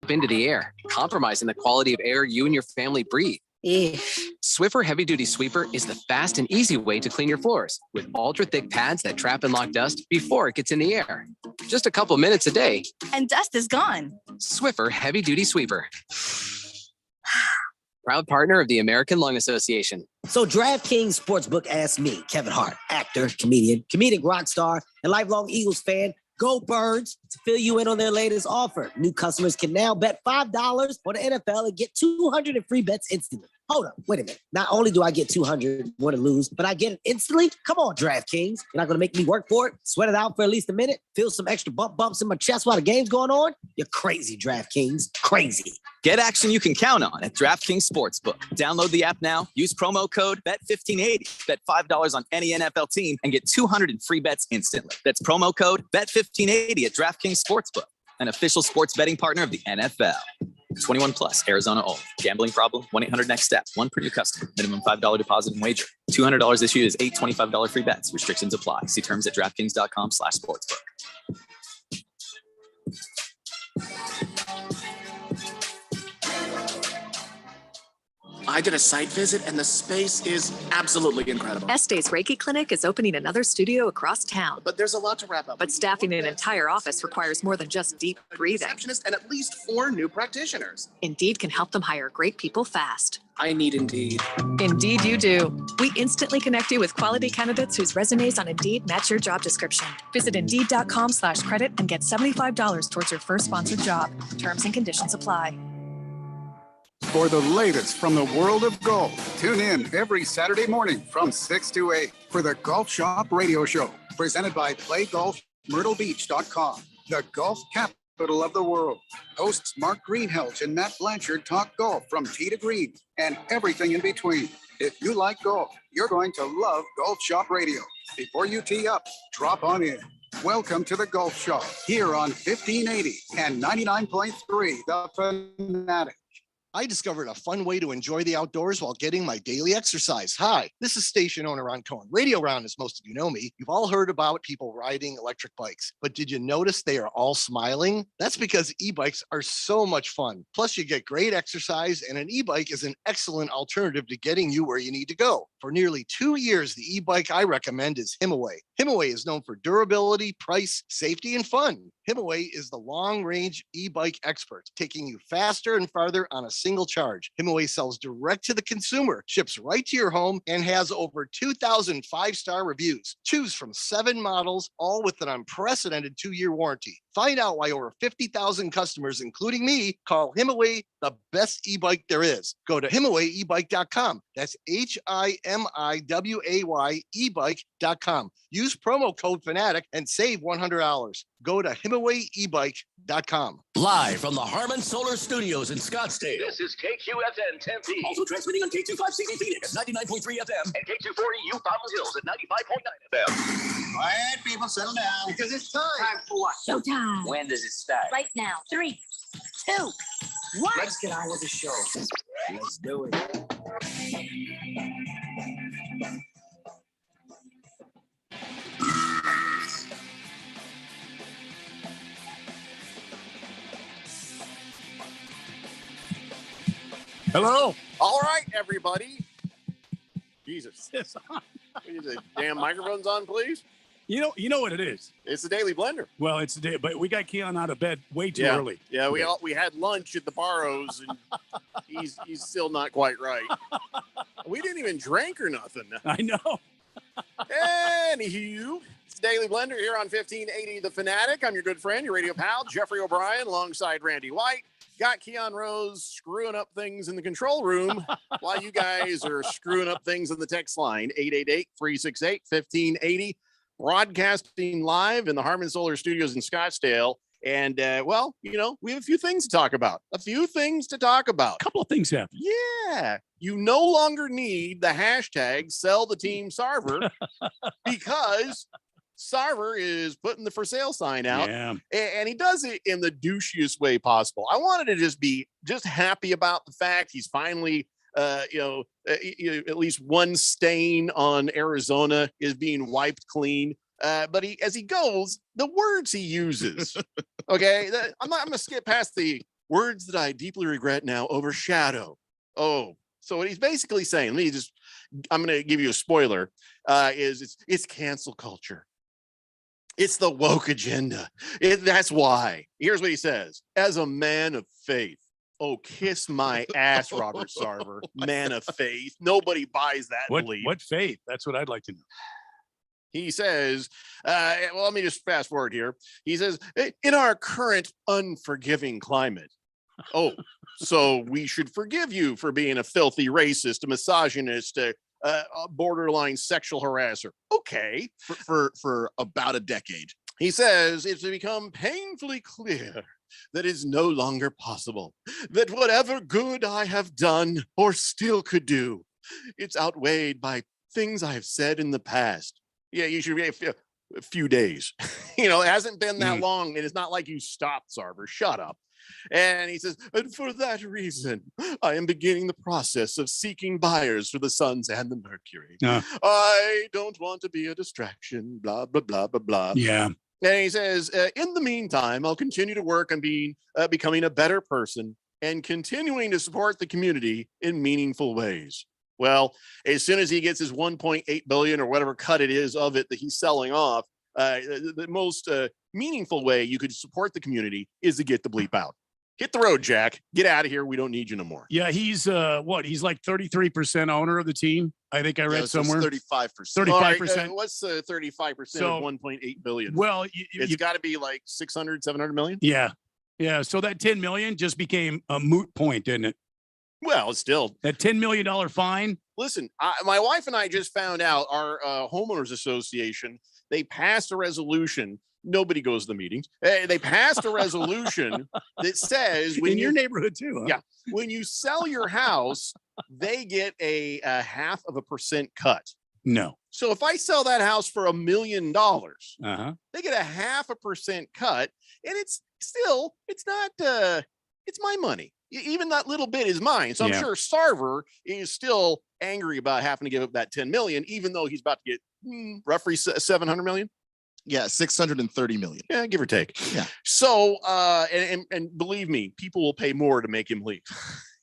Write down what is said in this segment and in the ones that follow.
up into the air, compromising the quality of air you and your family breathe. Swiffer Heavy Duty Sweeper is the fast and easy way to clean your floors with ultra-thick pads that trap and lock dust before it gets in the air. Just a couple minutes a day. And dust is gone. Swiffer Heavy Duty Sweeper. Proud partner of the American Lung Association. So DraftKings Sportsbook asked me, Kevin Hart, actor, comedian, comedic rock star, and lifelong Eagles fan, go Birds, to fill you in on their latest offer. New customers can now bet $5 on the NFL and get 200 in free bets instantly. Hold up, wait a minute. Not only do I get 200, win or lose, but I get it instantly? Come on, DraftKings. You're not going to make me work for it? Sweat it out for at least a minute? Feel some extra bumps in my chest while the game's going on? You're crazy, DraftKings. Crazy. Get action you can count on at DraftKings Sportsbook. Download the app now. Use promo code BET1580. Bet $5 on any NFL team and get 200 in free bets instantly. That's promo code BET1580 at DraftKings Sportsbook, an official sports betting partner of the NFL. 21 plus, Arizona only. Gambling problem? 1-800-NEXT-STEP. One per new customer. Minimum $5 deposit and wager. $200 issued is 8 $25 free bets. Restrictions apply. See terms at DraftKings.com/sportsbook. I did a site visit and the space is absolutely incredible. Este's Reiki Clinic is opening another studio across town. But there's a lot to wrap up. But staffing an entire office requires more than just deep breathing. Receptionist and at least 4 new practitioners. Indeed can help them hire great people fast. I need Indeed. Indeed you do. We instantly connect you with quality candidates whose resumes on Indeed match your job description. Visit Indeed.com/credit and get $75 towards your first sponsored job. Terms and conditions apply. For the latest from the world of golf, tune in every Saturday morning from 6 to 8 for the Golf Shop Radio Show, presented by PlayGolfMyrtleBeach.com, the golf capital of the world. Hosts Mark Greenhelch and Matt Blanchard talk golf from tee to green and everything in between. If you like golf, you're going to love Golf Shop Radio. Before you tee up, drop on in. Welcome to the Golf Shop here on 1580 and 99.3 The Fanatic. I discovered a fun way to enjoy the outdoors while getting my daily exercise. Hi, this is station owner Ron Cohen. Radio Round, as most of you know me, you've all heard about people riding electric bikes, but did you notice they are all smiling? That's because e-bikes are so much fun. Plus, you get great exercise, and an e-bike is an excellent alternative to getting you where you need to go. For nearly 2 years, the e-bike I recommend is Himaway. Himaway is known for durability, price, safety, and fun. Himaway is the long-range e-bike expert, taking you faster and farther on a single charge. Himaway sells direct to the consumer, ships right to your home, and has over 2,000 five-star reviews. Choose from 7 models, all with an unprecedented 2-year warranty. Find out why over 50,000 customers, including me, call Himaway the best e-bike there is. Go to HimawayEbike.com. That's HIMIWAY ebike.com. Use promo code FANATIC and save $100. Go to HimawayEbike.com. Live from the Harman Solar Studios in Scottsdale. This is KQFN Tempe. Also transmitting on K25CD Phoenix, 99.3 FM. And K240U Fountain Hills at 95.9 FM. Quiet, people, settle down. Because it's time. Time for what? Showtime. When does it start? Right now. 3, 2, 1. Let's get on with the show. Let's do it. Hello. All right, everybody. Jesus. The damn microphone's on, please. You know what it is. It's the Daily Blender. Well, it's the day, but we got Keon out of bed way too early. Yeah, we had lunch at the Barrows, and he's still not quite right. We didn't even drink or nothing. I know. Anywho, it's Daily Blender here on 1580 The Fanatic. I'm your good friend, your radio pal, Jeffrey O'Brien, alongside Randy White. Got Keon Rose screwing up things in the control room while you guys are screwing up things in the text line, 888-368-1580. Broadcasting live in the Harman Solar Studios in Scottsdale. And, well, we have a few things to talk about. A couple of things happen. Yeah. You no longer need the hashtag sell the team Sarver because Sarver is putting the for sale sign out. Yeah. And he does it in the douchiest way possible. I wanted to be happy about the fact he's finally at least one stain on Arizona is being wiped clean. But as he goes, the words he uses, okay, I'm going to skip past the words that I deeply regret now overshadow. Oh, so what he's basically saying, I'm going to give you a spoiler, is it's cancel culture. It's the woke agenda. That's why. Here's what he says. As a man of faith, oh, kiss my ass, Robert Sarver. Man of faith. Nobody buys that belief. What faith? That's what I'd like to know. He says, well, let me just fast forward here. He says, in our current unforgiving climate, oh, so we should forgive you for being a filthy racist, a misogynist, a borderline sexual harasser. Okay. For about a decade. He says it's become painfully clear that is no longer possible, that whatever good I have done or still could do, it's outweighed by things I have said in the past. Yeah, you should be a few days. It hasn't been that long, and it's not like you stopped, Sarver. Shut up. And he says, and for that reason, I am beginning the process of seeking buyers for the Suns and the Mercury. I don't want to be a distraction, blah, blah, blah, blah, blah. Yeah. And he says, in the meantime, I'll continue to work on becoming a better person and continuing to support the community in meaningful ways. Well, as soon as he gets his 1.8 billion or whatever cut it is of it that he's selling off, the most meaningful way you could support the community is to get the bleep out. Hit the road, Jack. Get out of here. We don't need you no more. Yeah, he's he's like 33% owner of the team. I think I read somewhere 35%. 35%. What's 35% of 1.8 billion? Well, it's got to be like 600, 700 million. Yeah. Yeah. So that 10 million just became a moot point, didn't it? Well, it's still that $10 million fine. Listen, my wife and I just found out our homeowners association, they passed a resolution. Nobody goes to the meetings. They passed a resolution that says in your neighborhood too. Huh? Yeah. When you sell your house, they get a 0.5% cut. No. So if I sell that house for $1 million, they get a 0.5% cut, and it's not it's my money. Even that little bit is mine. So I'm sure Sarver is still angry about having to give up that 10 million, even though he's about to get roughly 700 million. Yeah, 630 million. Yeah, give or take. Yeah. So and believe me, people will pay more to make him leave.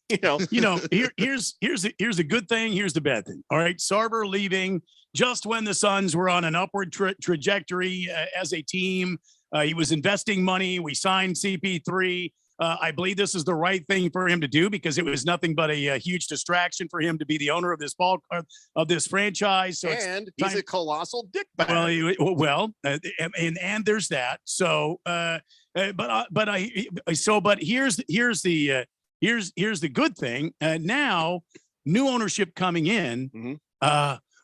Here's the good thing. Here's the bad thing. All right, Sarver leaving just when the Suns were on an upward trajectory as a team. He was investing money. We signed CP3. I believe this is the right thing for him to do because it was nothing but a huge distraction for him to be the owner of this franchise. So he's a colossal dickbag. Well, and there's that. So, but here's the good thing. Now, new ownership coming in.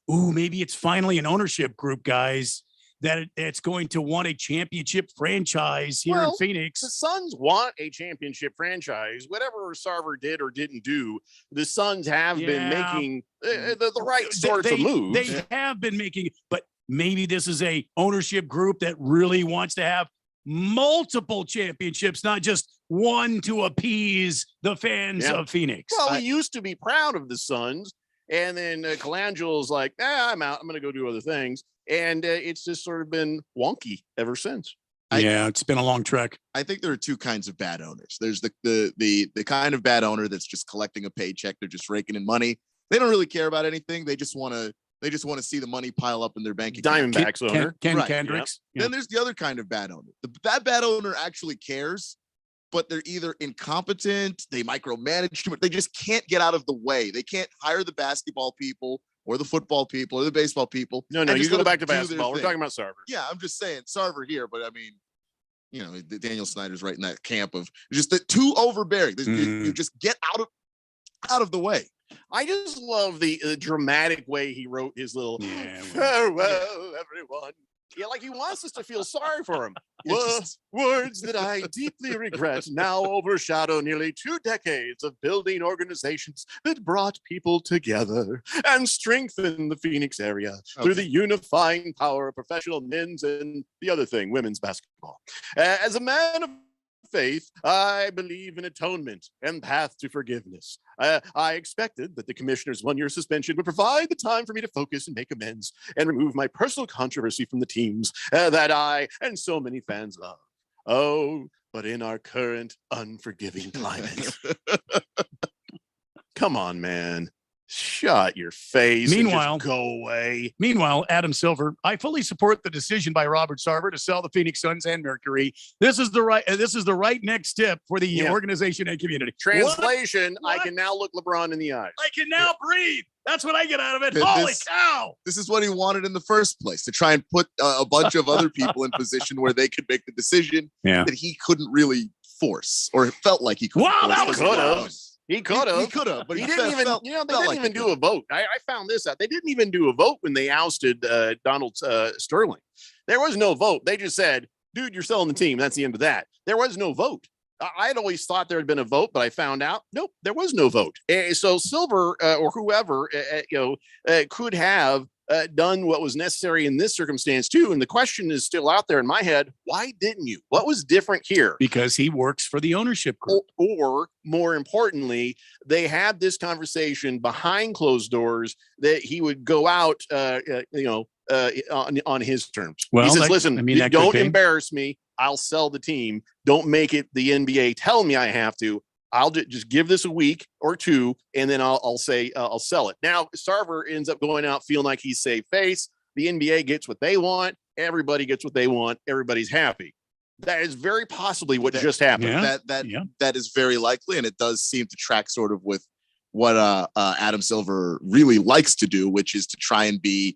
Maybe it's finally an ownership group, guys, that it's going to want a championship franchise here in Phoenix. The Suns want a championship franchise. Whatever Sarver did or didn't do, the Suns have been making the right sorts of moves. They have been making, but maybe this is a ownership group that really wants to have multiple championships, not just one to appease the fans of Phoenix. Well, we used to be proud of the Suns. And then Colangelo's like, I'm out. I'm going to go do other things. And it's just sort of been wonky ever since. It's been a long trek. I think there are two kinds of bad owners. There's the kind of bad owner that's just collecting a paycheck. They're just raking in money. They don't really care about anything. They just want to see the money pile up in their bank account. Diamondbacks owner. Ken Kendricks. Yeah. Then there's the other kind of bad owner. That bad owner actually cares, but they're either incompetent, they micromanage too much. They just can't get out of the way. They can't hire the basketball people or the football people or the baseball people. No, you go back to basketball. We're talking about Sarver. Yeah, I'm just saying Sarver here, but I mean, Daniel Snyder's right in that camp of just the too overbearing. You just get out of the way. I just love the dramatic way he wrote his little farewell, everyone. Yeah, like he wants us to feel sorry for him. Words that I deeply regret now overshadow nearly 2 decades of building organizations that brought people together and strengthened the Phoenix area through the unifying power of professional men's and the other thing, women's basketball. As a man of faith, I believe in atonement and path to forgiveness. I expected that the commissioner's 1-year suspension would provide the time for me to focus and make amends and remove my personal controversy from the teams that I and so many fans love. Oh, but in our current unforgiving climate. Come on, man. Shut your face. Meanwhile, and just go away. Meanwhile, Adam Silver, I fully support the decision by Robert Sarver to sell the Phoenix Suns and Mercury. This is the right next step for the organization and community. Translation: What? I can now look LeBron in the eyes. I can now breathe. That's what I get out of it. Holy cow! This is what he wanted in the first place, to try and put a bunch of other people in position where they could make the decision that he couldn't really force, or it felt like he couldn't. Wow, force. that was close. He could have. He could have, but he he didn't even. felt, They didn't like even do a vote. I found this out. They didn't even do a vote when they ousted Donald Sterling. There was no vote. They just said, "Dude, you're selling the team." That's the end of that. There was no vote. I'd always thought there had been a vote, but I found out, nope, there was no vote. So Silver or whoever, could have done what was necessary in this circumstance too. And the question is still out there in my head: why didn't you? What was different here? Because he works for the ownership group. Or more importantly, they had this conversation behind closed doors that he would go out, on his terms. Well, he says, "Listen, don't embarrass me. I'll sell the team. Don't make it the NBA tell me I have to. I'll just give this a week or two, and then I'll say I'll sell it." Now, Sarver ends up going out feeling like he's safe face. The NBA gets what they want. Everybody gets what they want. Everybody's happy. That is very possibly what just happened. That is very likely, and it does seem to track sort of with what Adam Silver really likes to do, which is to try and be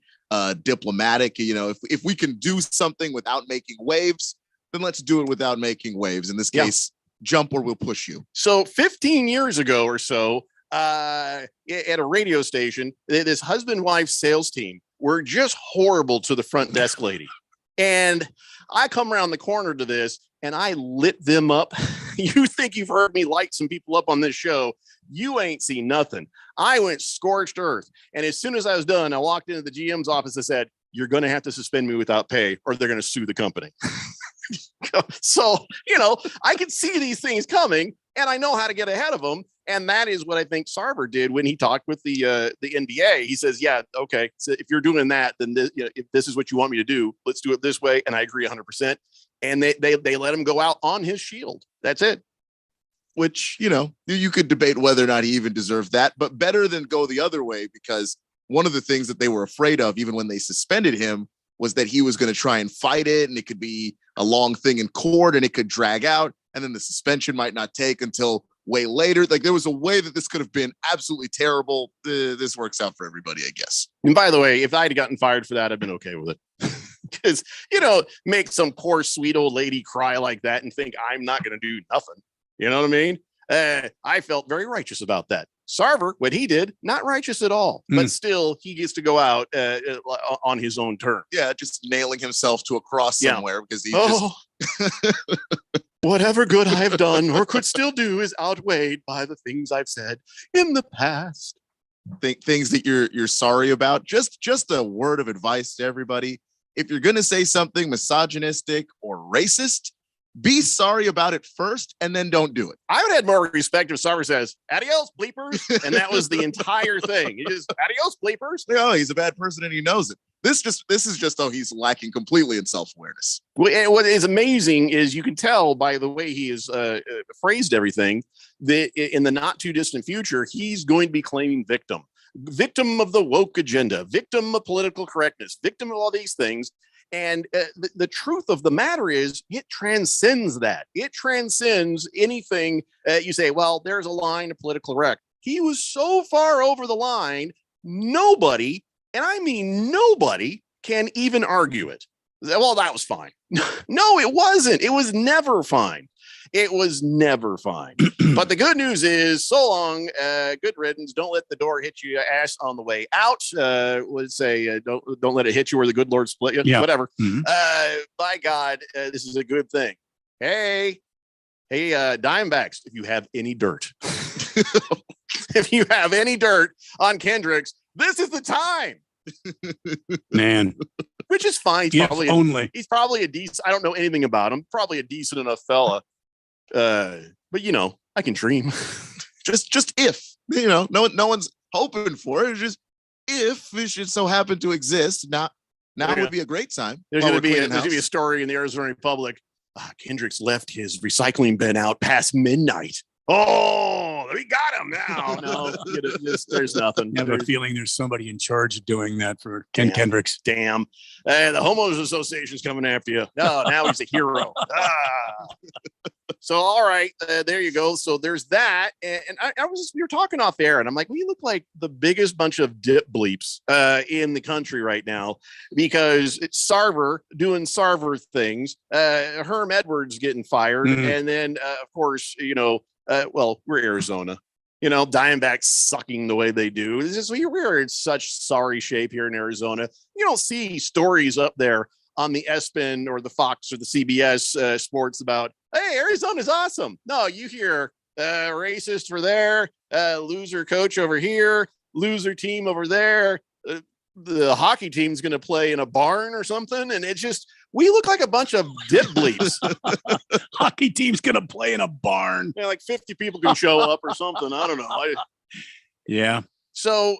diplomatic. If we can do something without making waves, then let's do it without making waves. In this case, jump or we'll push you. So 15 years ago or so, at a radio station, this husband-wife sales team were just horrible to the front desk lady. And I come around the corner to this and I lit them up. You think you've heard me light some people up on this show? You ain't seen nothing. I went scorched earth. And as soon as I was done, I walked into the GM's office and said, "You're going to have to suspend me without pay or they're going to sue the company." So, I can see these things coming and I know how to get ahead of them. And that is what I think Sarver did when he talked with the NBA. He says, "Yeah, okay. So if you're doing that, then if this is what you want me to do, let's do it this way." And I agree 100%. And they let him go out on his shield. That's it. Which, you could debate whether or not he even deserved that, but better than go the other way, because one of the things that they were afraid of, even when they suspended him, was that he was going to try and fight it, and it could be a long thing in court and it could drag out, and then the suspension might not take until way later. Like, there was a way that this could have been absolutely terrible. This works out for everybody, I guess. And by the way, if I'd gotten fired for that, I'd been okay with it. Because, make some poor sweet old lady cry like that and think I'm not going to do nothing. You know what I mean? I felt very righteous about that. Sarver, what he did, not righteous at all, but still he gets to go out on his own terms. Yeah, just nailing himself to a cross somewhere because he whatever good I have done or could still do is outweighed by the things I've said in the past. Things that you're sorry about. Just a word of advice to everybody: if you're going to say something misogynistic or racist, be sorry about it first and then don't do it. I would have had more respect if Sarver says, "Adios, bleepers." And that was the entire thing. He just, "Adios, bleepers." No, he's a bad person and he knows it. This is just how he's lacking completely in self-awareness. What is amazing is you can tell by the way he has phrased everything that in the not too distant future, he's going to be claiming victim of the woke agenda, victim of political correctness, victim of all these things. And the truth of the matter is it transcends that. It transcends anything you say, well, there's a line of political correct. He was so far over the line, nobody, and I mean nobody, can even argue it. Well, that was fine. No, it wasn't. It was never fine. It was never fine. But the good news is, so long, good riddance. Don't let the door hit you ass on the way out. Would say, don't let it hit you where the good Lord split you. Yeah. Whatever. Mm-hmm. By God, this is a good thing. Hey, Diamondbacks, if you have any dirt, if you have any dirt on Kendricks, this is the time. Man. Which is fine. He's probably a decent. I don't know anything about him. Probably a decent enough fella. But I can dream. just if no one's hoping for it. It's just if it should so happen to exist. Now would be a great time. There's going to be a story in the Arizona Republic. Kendricks left his recycling bin out past midnight. Oh, we got him now. No, there's nothing. I have a feeling there's somebody in charge of doing that for Ken Kendricks. Damn. The Homeowners Association's coming after you. No, now he's a hero. So, all right, there you go. So there's that. And we were talking off air, and I'm like, we look like the biggest bunch of dip bleeps in the country right now, because it's Sarver doing Sarver things, Herm Edwards getting fired. And then, of course, we're Arizona. Diamondbacks sucking the way they do. It's just, we're in such sorry shape here in Arizona. You don't see stories up there on the ESPN or the Fox or the CBS sports about, hey, Arizona's awesome. No, you hear racist for there, loser coach over here, loser team over there. The hockey team's going to play in a barn or something. And it's just, we look like a bunch of dip bleeps. Hockey team's going to play in a barn. Yeah, like 50 people can show up or something. I don't know. Yeah. So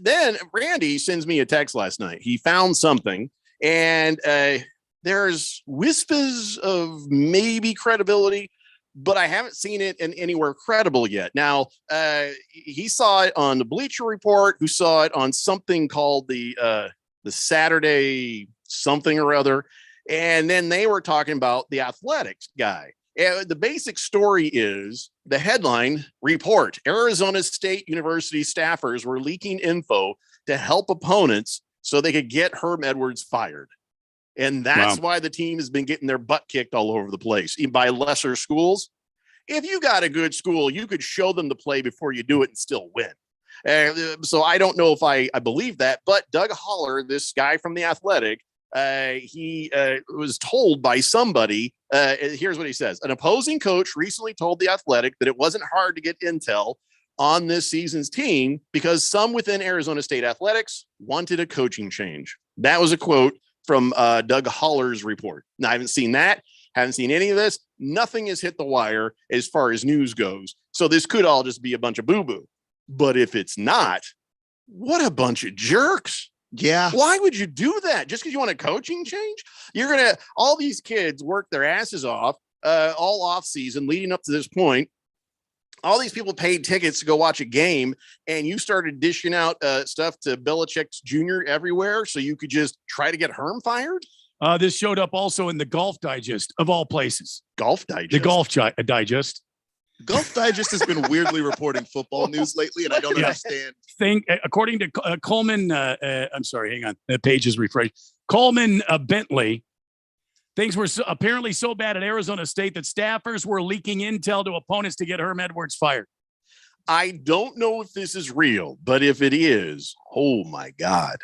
then Randy sends me a text last night. He found something, and there's whispers of maybe credibility, but I haven't seen it in anywhere credible yet. Now, he saw it on the Bleacher Report, who saw it on something called the Saturday something or other. And then they were talking about the Athletics guy. The basic story is the headline report: Arizona State University staffers were leaking info to help opponents so they could get Herm Edwards fired. And that's why the team has been getting their butt kicked all over the place by lesser schools. If you got a good school, you could show them the play before you do it and still win. So I don't know if I believe that, but Doug Holler, this guy from the Athletic, he was told by somebody, here's what he says: an opposing coach recently told the Athletic that it wasn't hard to get intel on this season's team because some within Arizona State Athletics wanted a coaching change. That was a quote from Doug Holler's report. Now, I haven't seen that. Haven't seen any of this. Nothing has hit the wire as far as news goes. So this could all just be a bunch of boo-boo. But if it's not, what a bunch of jerks. Yeah. Why would you do that? Just because you want a coaching change? All these kids work their asses off all off season leading up to this point. All these people paid tickets to go watch a game, and you started dishing out stuff to Belichick's Jr. everywhere so you could just try to get Herm fired? This showed up also in the Golf Digest, of all places. Golf Digest? The Golf Digest. Golf Digest has been weirdly reporting football news lately, and I don't understand. According to Coleman, I'm sorry, hang on. The page is refreshed. Coleman Bentley, things were apparently so bad at Arizona State that staffers were leaking intel to opponents to get Herm Edwards fired. I don't know if this is real, but if it is, oh my God.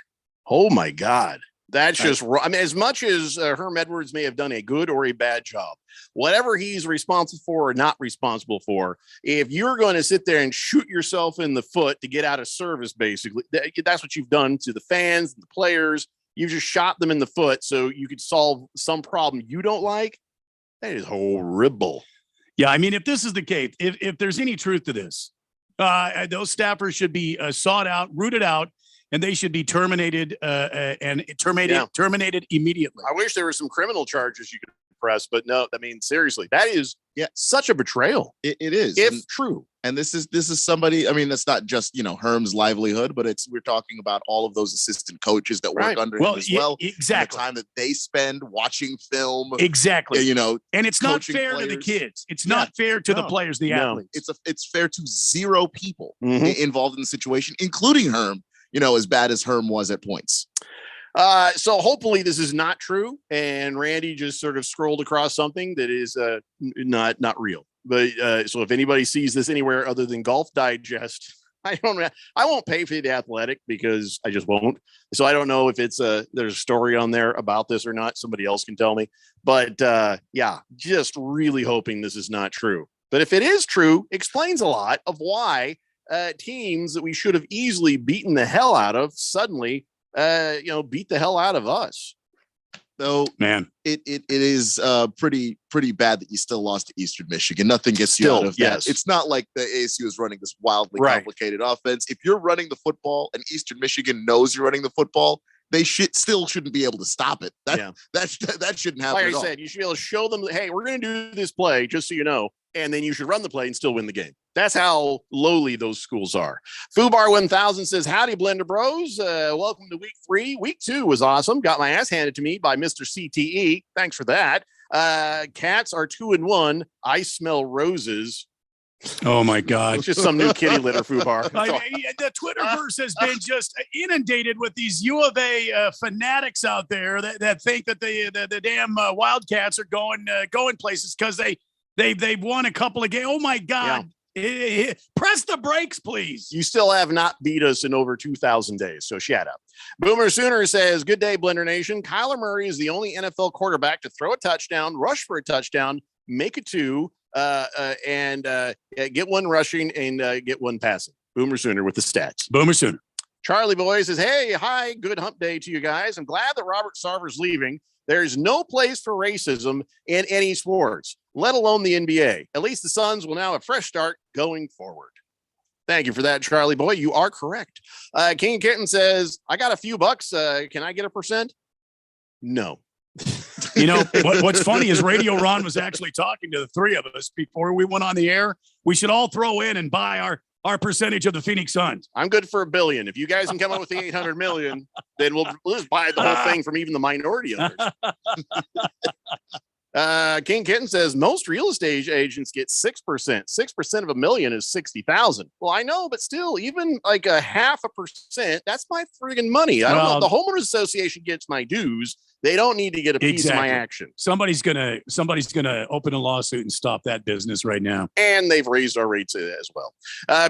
Oh my God. That's just wrong. I mean, as much as Herm Edwards may have done a good or a bad job, whatever he's responsible for or not responsible for, if you're going to sit there and shoot yourself in the foot to get out of service, basically, that's what you've done to the fans and the players. You just shot them in the foot so you could solve some problem you don't like. That is horrible. Yeah, I mean, if this is the case, if there's any truth to this, those staffers should be sought out, rooted out, and they should be terminated terminated immediately. I wish there were some criminal charges you could press, but no, I mean, seriously, that is such a betrayal. It is. If true. And this is somebody, I mean, that's not just, Herm's livelihood, but we're talking about all of those assistant coaches that work under him as well. Exactly. The time that they spend watching film. Exactly. And it's not fair to the kids. It's not fair to the players, the athletes. It's fair to zero people involved in the situation, including Herm, as bad as Herm was at points. So hopefully this is not true. And Randy just sort of scrolled across something that is not real. But so if anybody sees this anywhere other than Golf Digest, I won't pay for the Athletic because I just won't. So I don't know if there's a story on there about this or not. Somebody else can tell me. But just really hoping this is not true. But if it is true, explains a lot of why teams that we should have easily beaten the hell out of suddenly beat the hell out of us. Though, man, it is pretty bad that you still lost to Eastern Michigan. Nothing gets you out of that. It's not like the ASU is running this wildly complicated offense. If you're running the football and Eastern Michigan knows you're running the football, they shouldn't be able to stop it. That shouldn't happen. Like at I all. said, you should be able to show them, hey, we're going to do this play, just so you know, and then you should run the play and still win the game. That's how lowly those schools are. Fubar 1000 says, howdy, Blender Bros. Welcome to week 3. Week 2 was awesome. Got my ass handed to me by Mr. CTE. Thanks for that. Cats are 2-1. I smell roses. Oh my God! It's just some new kitty litter, Fubar. The Twitterverse has been just inundated with these U of A fanatics out there that think that the damn Wildcats are going places because they've won a couple of games. Oh my God! Yeah. Press the brakes, please. You still have not beat us in over 2,000 days, so shut up. Boomer Sooner says, good day, Blender Nation. Kyler Murray is the only NFL quarterback to throw a touchdown, rush for a touchdown, make a 2, and get 1 rushing and get 1 passing. Boomer Sooner with the stats. Boomer Sooner. Charlie Boy says, hey, hi, good hump day to you guys. I'm glad that Robert Sarver's leaving. There's no place for racism in any sports, let alone the NBA. At least the Suns will now have a fresh start going forward. Thank you for that, Charlie Boy. You are correct. King Kitten says, I got a few bucks. Can I get a percent? No. You know, what's funny is Radio Ron was actually talking to the 3 of us before we went on the air. We should all throw in and buy our percentage of the Phoenix Suns. I'm good for $1 billion. If you guys can come up with the 800 million, then we'll just buy the whole thing from even the minority owners. King Kitten says most real estate agents get 6%. 6% of $1 million is 60,000. Well, I know, but still, even like 0.5%, that's my friggin' money. I don't know. The homeowners association gets my dues. They don't need to get a piece of my action. Somebody's gonna open a lawsuit and stop that business right now. And they've raised our rates as well.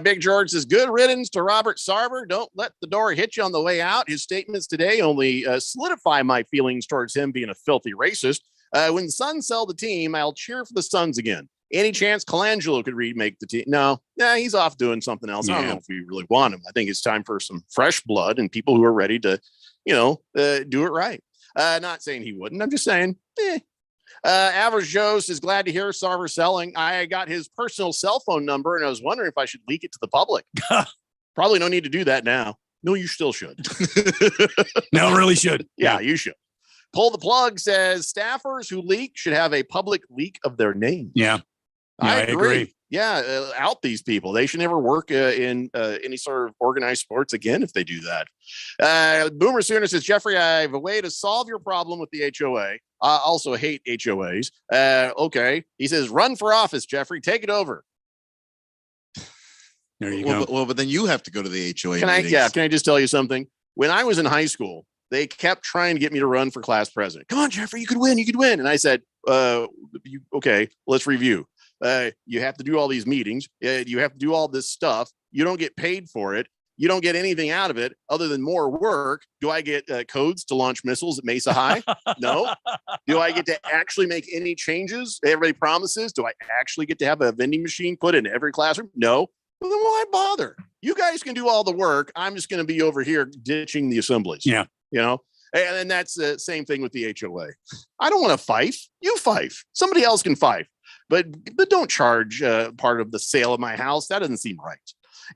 Big George says, good riddance to Robert Sarver. Don't let the door hit you on the way out. His statements today only solidify my feelings towards him being a filthy racist. When the Suns sell the team, I'll cheer for the Suns again. Any chance Colangelo could remake the team? No, he's off doing something else. I don't know if we really want him. I think it's time for some fresh blood and people who are ready to, do it right. Not saying he wouldn't. I'm just saying, Average Joe is glad to hear Sarver selling. I got his personal cell phone number and I was wondering if I should leak it to the public. Probably no need to do that now. No, you still should. No, really should. Yeah, you should. Pull the Plug says staffers who leak should have a public leak of their name. Yeah, I agree. Yeah, out these people. They should never work in any sort of organized sports again if they do that. Boomer Sooner says, Jeffrey, I have a way to solve your problem with the HOA. I also hate HOAs. Okay. He says, run for office, Jeffrey. Take it over. There you go. Well, but then you have to go to the HOA Can I just tell you something? When I was in high school, they kept trying to get me to run for class president. Come on, Jeffrey, you could win. You could win. And I said, okay, let's review. You have to do all these meetings. You have to do all this stuff. You don't get paid for it. You don't get anything out of it other than more work. Do I get codes to launch missiles at Mesa High? No. Do I get to actually make any changes everybody promises? Do I actually get to have a vending machine put in every classroom? No. Well, then why bother? You guys can do all the work. I'm just going to be over here ditching the assemblies. Yeah. And that's the same thing with the HOA. I don't want to fife. You fife. Somebody else can fife. But don't charge part of the sale of my house. That doesn't seem right.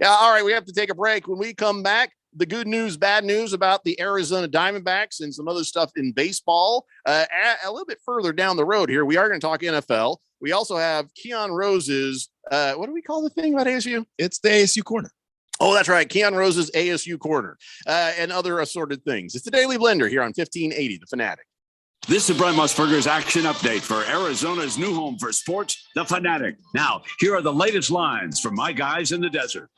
Yeah. All right. We have to take a break. When we come back, the good news, bad news about the Arizona Diamondbacks and some other stuff in baseball. A little bit further down the road here, we are going to talk NFL. We also have Keon Rose's, what do we call the thing about ASU? It's the ASU Corner. Oh, that's right. Keon Rose's ASU Corner and other assorted things. It's the Daily Blender here on 1580, The Fanatic. This is Brent Musburger's action update for Arizona's new home for sports, The Fanatic. Now, here are the latest lines from my guys in the desert.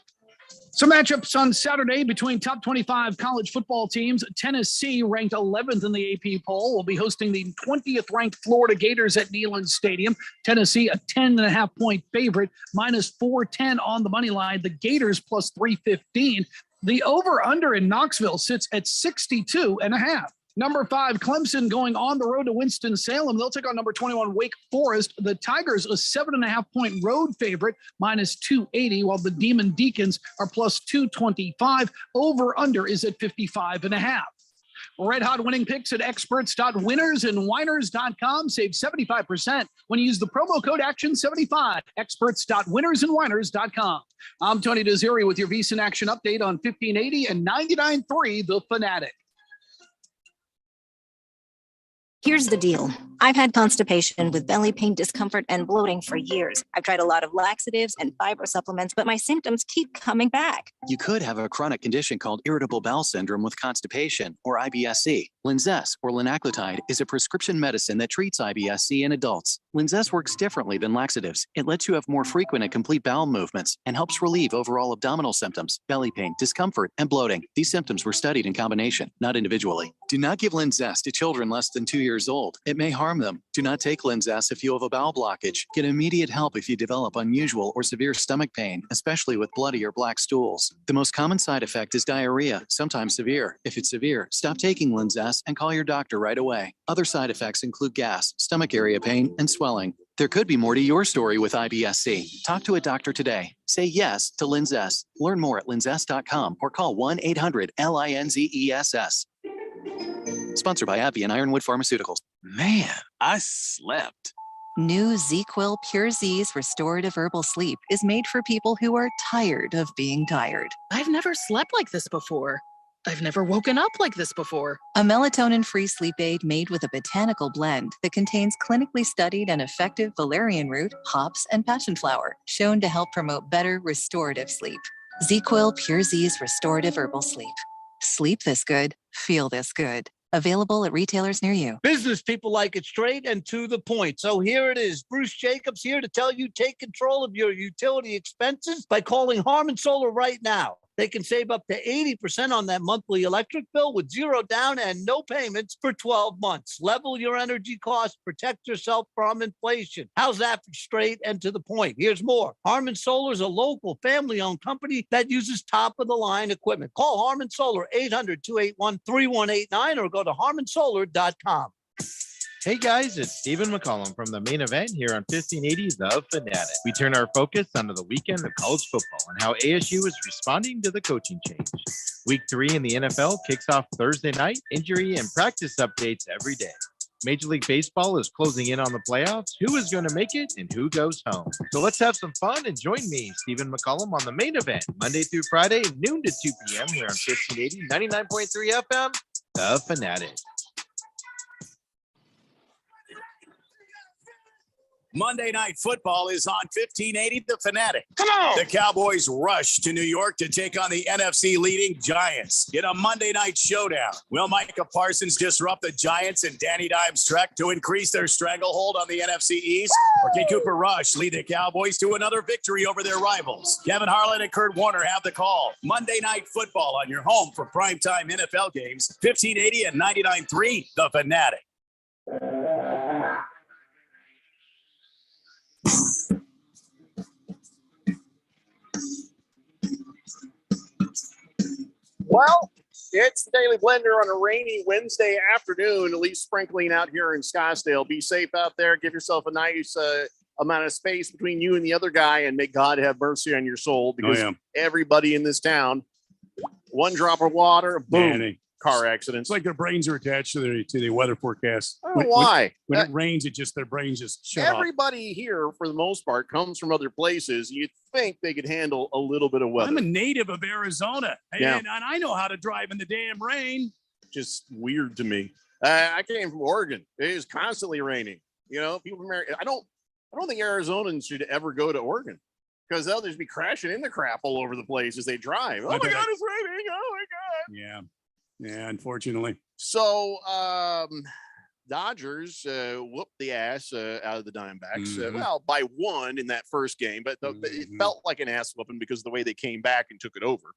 Some matchups on Saturday between top 25 college football teams. Tennessee, ranked 11th in the AP poll, will be hosting the 20th ranked Florida Gators at Neyland Stadium. Tennessee, a 10.5-point favorite, minus 410 on the money line. The Gators plus 315. The over-under in Knoxville sits at 62.5. Number 5, Clemson going on the road to Winston-Salem. They'll take on number 21, Wake Forest. The Tigers, a 7.5-point road favorite, minus 280, while the Demon Deacons are plus 225. Over-under is at 55.5. Red hot winning picks at experts.winnersandwiners.com. Save 75% when you use the promo code ACTION75. Experts.winnersandwiners.com. I'm Tony Desiri with your VSiN Action Update on 1580 and 99.3 The Fanatic. Here's the deal. I've had constipation with belly pain, discomfort, and bloating for years. I've tried a lot of laxatives and fiber supplements, but my symptoms keep coming back. You could have a chronic condition called irritable bowel syndrome with constipation, or IBS-C. Linzess, or linaclotide, is a prescription medicine that treats IBS-C in adults. Linzess works differently than laxatives. It lets you have more frequent and complete bowel movements and helps relieve overall abdominal symptoms, belly pain, discomfort, and bloating. These symptoms were studied in combination, not individually. Do not give Linzess to children less than 2 years old. It may harm them. Do not take Linzess if you have a bowel blockage. Get immediate help if you develop unusual or severe stomach pain, especially with bloody or black stools. The most common side effect is diarrhea, sometimes severe. If it's severe, stop taking Linzess and call your doctor right away. Other side effects include gas, stomach area pain, and swelling. There could be more to your story with IBS-C. Talk to a doctor today. Say yes to Linzess. Learn more at linzess.com or call 1-800-LINZESS. Sponsored by AbbVie and Ironwood Pharmaceuticals. Man, I slept. New ZzzQuil Pure Z's Restorative Herbal Sleep is made for people who are tired of being tired. I've never slept like this before. I've never woken up like this before. A melatonin-free sleep aid made with a botanical blend that contains clinically studied and effective valerian root, hops, and passion flower, shown to help promote better restorative sleep. ZzzQuil Pure Z's Restorative Herbal Sleep. Sleep this good, feel this good. Available at retailers near you. Business people like it straight and to the point. So here it is. Bruce Jacobs here to tell you take control of your utility expenses by calling Harmon Solar right now. They can save up to 80% on that monthly electric bill with zero down and no payments for 12 months. Level your energy costs, protect yourself from inflation. How's that for straight and to the point? Here's more. Harmon Solar is a local family-owned company that uses top-of-the-line equipment. Call Harmon Solar 800-281-3189 or go to harmonsolar.com. Hey guys, it's Stephen McCollum from the main event here on 1580 The Fanatic. We turn our focus onto the weekend of college football and how ASU is responding to the coaching change. Week 3 in the NFL kicks off Thursday night, injury and practice updates every day. Major League Baseball is closing in on the playoffs. Who is going to make it and who goes home? So let's have some fun and join me, Stephen McCollum, on the main event, Monday through Friday, noon to 2 p.m. here on 1580, 99.3 FM, The Fanatic. Monday Night Football is on 1580 The Fanatic. Come on! The Cowboys rush to New York to take on the NFC leading Giants in a Monday night showdown. Will Micah Parsons disrupt the Giants and Danny Dimes' trek to increase their stranglehold on the NFC East? Or can Cooper Rush lead the Cowboys to another victory over their rivals? Kevin Harlan and Kurt Warner have the call. Monday Night Football on your home for primetime NFL games, 1580 and 99.3 The Fanatic. Well, it's the Daily Blender on a rainy Wednesday afternoon, at least sprinkling out here in Scottsdale. Be safe out there. Give yourself a nice amount of space between you and the other guy, and may God have mercy on your soul, because everybody in this town, one drop of water, boom, car accidents. It's like their brains are attached to the weather forecast. I don't know why. When it rains, their brains just shut off. Everybody here, for the most part, comes from other places. You'd think they could handle a little bit of weather. I'm a native of Arizona, Yeah. and I know how to drive in the damn rain. Just weird to me. I came from Oregon. It is constantly raining. You know, people from I don't think Arizonans should ever go to Oregon, because they'll just be crashing into crap all over the place as they drive. Oh my God, it's raining! Oh my God! Yeah, unfortunately. So, Dodgers whooped the ass out of the Diamondbacks. Well, by one in that first game, but it felt like an ass whooping because of the way they came back and took it over.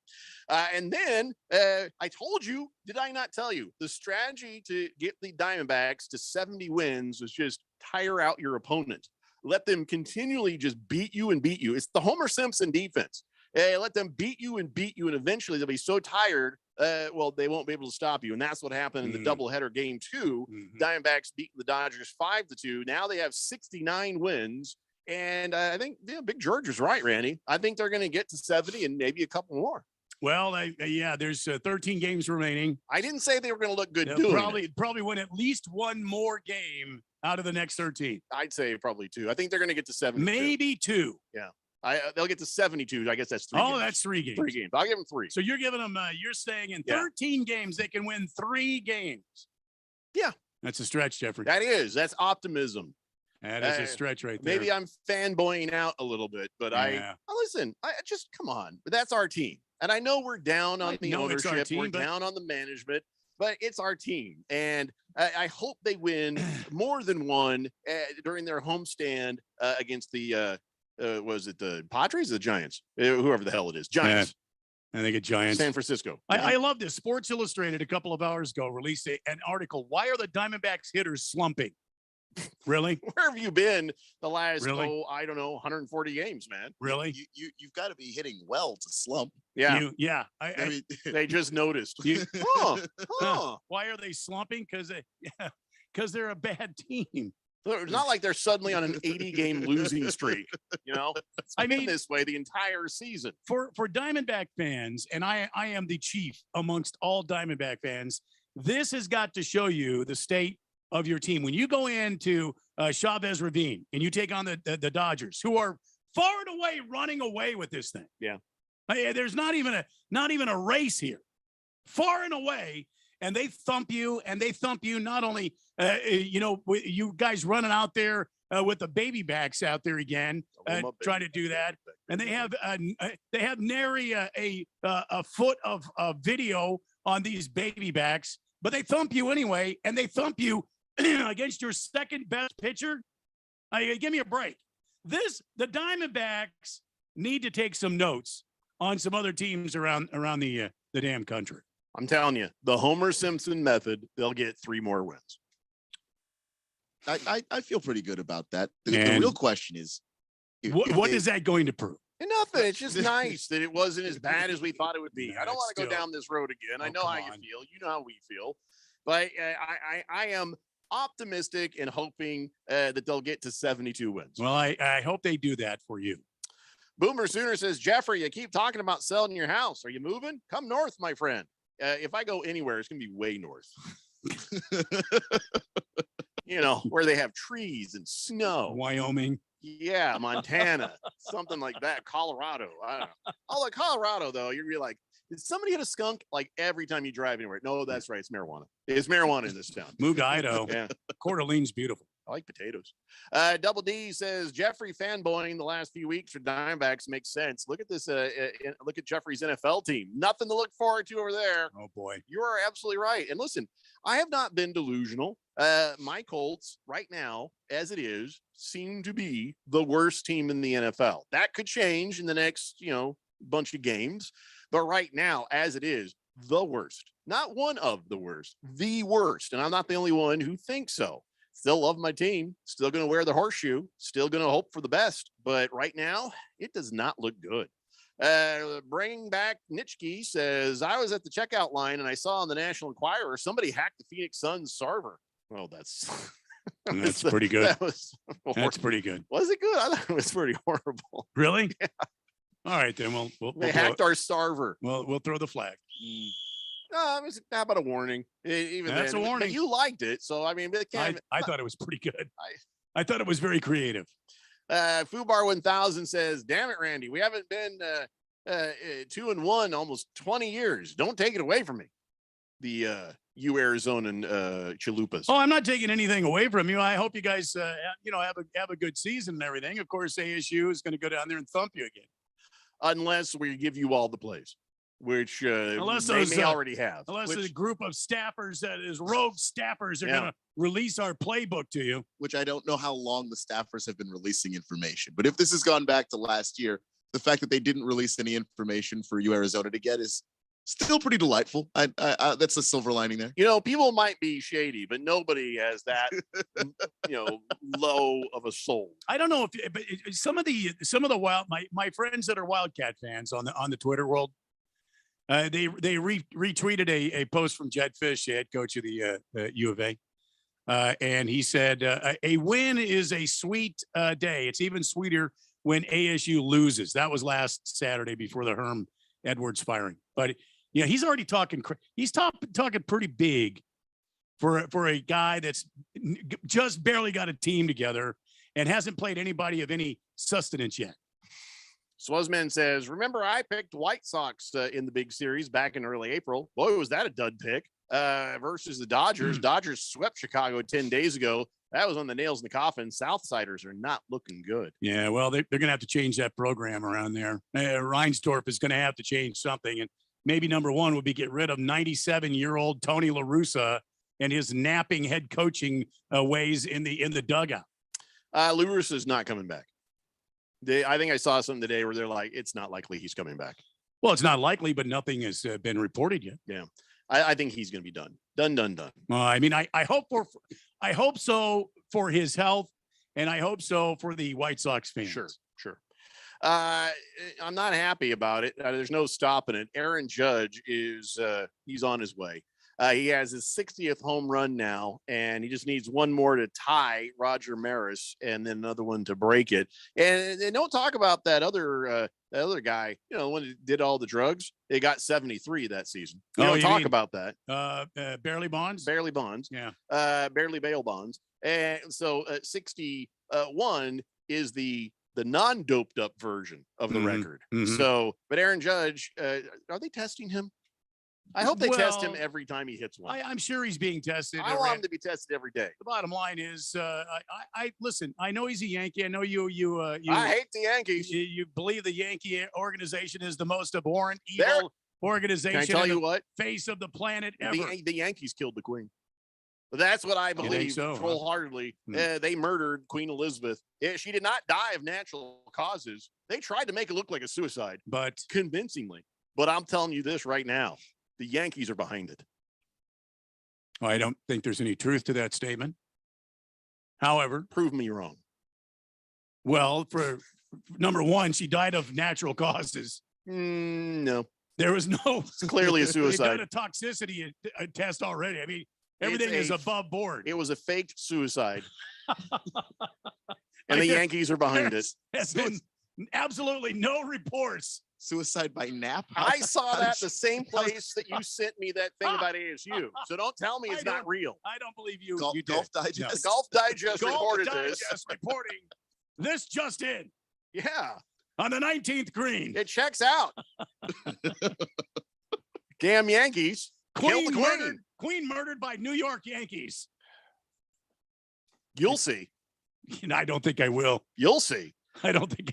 And then I told you, did I not tell you, the strategy to get the Diamondbacks to 70 wins was just tire out your opponent. Let them continually just beat you and beat you. It's the Homer Simpson defense. Let them beat you, and eventually they'll be so tired, well, they won't be able to stop you. And that's what happened in the doubleheader game 2. Diamondbacks beat the Dodgers 5-2. Now they have 69 wins. And I think Big George is right, Randy. I think they're going to get to 70 and maybe a couple more. Well, there's 13 games remaining. I didn't say they were going to look good They'll doing it. probably win at least one more game out of the next 13. I'd say probably 2. I think they're going to get to 70. Maybe 2. Yeah. They'll get to 72. I guess that's 3 games. That's 3 games. 3 games. I'll give them 3. So you're giving them, you're saying in 13 games, they can win 3 games. Yeah. That's a stretch, Jeffrey. That's optimism. That is a stretch right there. Maybe I'm fanboying out a little bit, but listen, I just come on. But that's our team. And I know we're down on the ownership, we're down on the management, but it's our team. And I hope they win more than one during their homestand against the was it the Padres or the Giants? Whoever the hell it is. Giants. I think it's Giants. San Francisco. I love this. Sports Illustrated a couple of hours ago released an article. Why are the Diamondbacks hitters slumping? Really? Where have you been the last, I don't know, 140 games, man? Really? You've got to be hitting well to slump. Yeah. I mean, they just noticed. Why are they slumping? Because they're a bad team. It's not like they're suddenly on an 80-game losing streak. It's been this way the entire season. For Diamondback fans, and I am the chief amongst all Diamondback fans, this has got to show you the state of your team. When you go into Chavez Ravine and you take on the Dodgers, who are far and away running away with this thing. Yeah. There's not even a race here. Far and away. And they thump you, not only, you guys running out there with the baby backs out there again, trying to do that. And they have nary a foot of video on these baby backs, but they thump you anyway, and they thump you against your second best pitcher. Give me a break. The Diamondbacks need to take some notes on some other teams around the damn country. I'm telling you, the Homer Simpson method, they'll get 3 more wins. I feel pretty good about that. The real question is, what is that going to prove? Nothing. It's just nice that it wasn't as bad as we thought it would be. I don't want to go down this road again. I know how you feel. You know how we feel. But I am optimistic and hoping that they'll get to 72 wins. Well, I hope they do that for you. Boomer Sooner says, Jeffrey, you keep talking about selling your house. Are you moving? Come north, my friend. If I go anywhere, it's going to be way north. Where they have trees and snow. Wyoming. Yeah, Montana, something like that. Colorado. I don't know. Although Colorado, though, you're like, did somebody hit a skunk like every time you drive anywhere? No, that's right. It's marijuana. It's marijuana in this town. Move to Idaho. Yeah. Coeur d'Alene's beautiful. I like potatoes. Double D says Jeffrey fanboying the last few weeks for Diamondbacks makes sense. Look at this. Look at Jeffrey's NFL team. Nothing to look forward to over there. Oh boy, you are absolutely right. And listen, I have not been delusional. My Colts right now, as it is, seem to be the worst team in the NFL. That could change in the next, bunch of games. But right now, as it is, the worst. Not one of the worst, the worst. And I'm not the only one who thinks so. Still love my team. Still going to wear the horseshoe. Still going to hope for the best. But right now, it does not look good. Bringing back Nitschke says, I was at the checkout line and I saw on the National Enquirer somebody hacked the Phoenix Suns server. Well, that's pretty good. That's pretty good. Was it good? I thought it was pretty horrible. Really? Yeah. All right, then they hacked our server. Well, we'll throw the flag. No, it was how about a warning? Even that's then. A warning. But you liked it, so I mean, I thought it was pretty good. I thought it was very creative. Fubar 1000 says, "Damn it, Randy, we haven't been 2-1 almost 20 years. Don't take it away from me." The Arizonan Chalupas. Oh, I'm not taking anything away from you. I hope you guys, have a good season and everything. Of course, ASU is going to go down there and thump you again, unless we give you all the plays. Which unless they may already have. Unless a group of staffers, that is rogue staffers, are going to release our playbook to you. Which I don't know how long the staffers have been releasing information. But if this has gone back to last year, the fact that they didn't release any information for Arizona to get is still pretty delightful. I that's a silver lining there. People might be shady, but nobody has that, low of a soul. I don't know but some of the my friends that are Wildcat fans on the Twitter world. They retweeted a post from Jed Fish, the head coach of the U of A, and he said, "A win is a sweet day. It's even sweeter when ASU loses." That was last Saturday before the Herm Edwards firing. But he's already talking. He's talking pretty big for a guy that's just barely got a team together and hasn't played anybody of any sustenance yet. Swazman says, remember I picked White Sox in the big series back in early April. Boy, was that a dud pick. versus the Dodgers. Dodgers swept Chicago 10 days ago. That was on the nails in the coffin. Southsiders are not looking good. Yeah, well, they're going to have to change that program around there. Reinsdorf is going to have to change something. And maybe number one would be get rid of 97-year-old Tony La Russa and his napping head coaching ways in the dugout. La Russa is not coming back. I think I saw something today where they're like, it's not likely he's coming back. Well, it's not likely, but nothing has been reported yet. Yeah, I think he's going to be done. Done. I mean, I hope so for his health, and I hope so for the White Sox fans. Sure. I'm not happy about it. There's no stopping it. Aaron Judge is he's on his way. He has his 60th home run now, and he just needs one more to tie Roger Maris, and then another one to break it. And don't talk about that other guy, the one that did all the drugs. They got 73 that season. Don't talk about that. Barely Bonds. Yeah. Barely bail bonds. And so 61 is the non-doped up version of the record. So, but Aaron Judge, are they testing him? I hope they test him every time he hits one. I'm sure he's being tested. I want him to be tested every day. The bottom line is, I listen. I know he's a Yankee. I know you. I hate the Yankees. You believe the Yankee organization is the most abhorrent, evil organization. Can I tell you what? Face of the planet ever. The Yankees killed the Queen. That's what I believe wholeheartedly. They murdered Queen Elizabeth. She did not die of natural causes. They tried to make it look like a suicide, but convincingly. But I'm telling you this right now. The Yankees are behind it. Well, I don't think there's any truth to that statement. However, prove me wrong. Well, for number one, she died of natural causes. No, there was no. It's clearly a suicide. They've done a toxicity test already. I mean, everything is above board. It was a faked suicide, and the Yankees are behind it. There's been absolutely no reports. Suicide by nap. I saw that the same place that you sent me that thing about ASU. So don't tell me it's not real. I don't believe you. Golf Digest. No. Golf Digest reported this. Reporting this just in. Yeah. On the 19th green. It checks out. Damn Yankees. Queen murdered by New York Yankees. You'll see. I don't think I will. You'll see. I don't think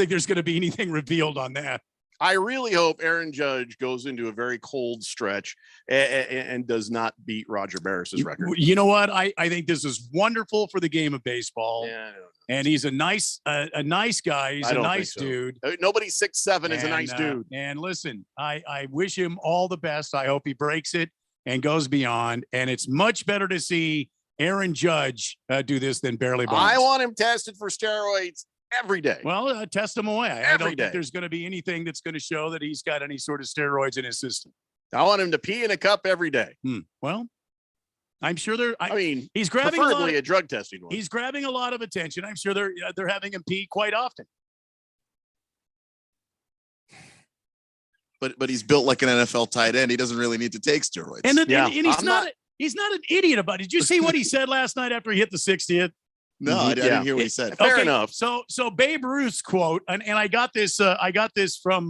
there's gonna be anything revealed on that. I really hope Aaron Judge goes into a very cold stretch and does not beat Roger Maris's record. You know what? I think this is wonderful for the game of baseball. Yeah, and he's a nice guy. He's a nice dude. Nobody 6'7" is a nice dude. And listen, I wish him all the best. I hope he breaks it and goes beyond. And it's much better to see Aaron Judge do this than Barely Bonds. I want him tested for steroids every day. Well, test him away. I don't think there's going to be anything that's going to show that he's got any sort of steroids in his system. I want him to pee in a cup every day. Well, I'm sure he's grabbing preferably a drug testing one. He's grabbing a lot of attention. I'm sure they're having him pee quite often. But he's built like an NFL tight end. He doesn't really need to take steroids. And he's not an idiot about it. Did you see what he said last night after he hit the 60th? No, I didn't hear what he said. Fair enough. So Babe Ruth's quote, and I got this from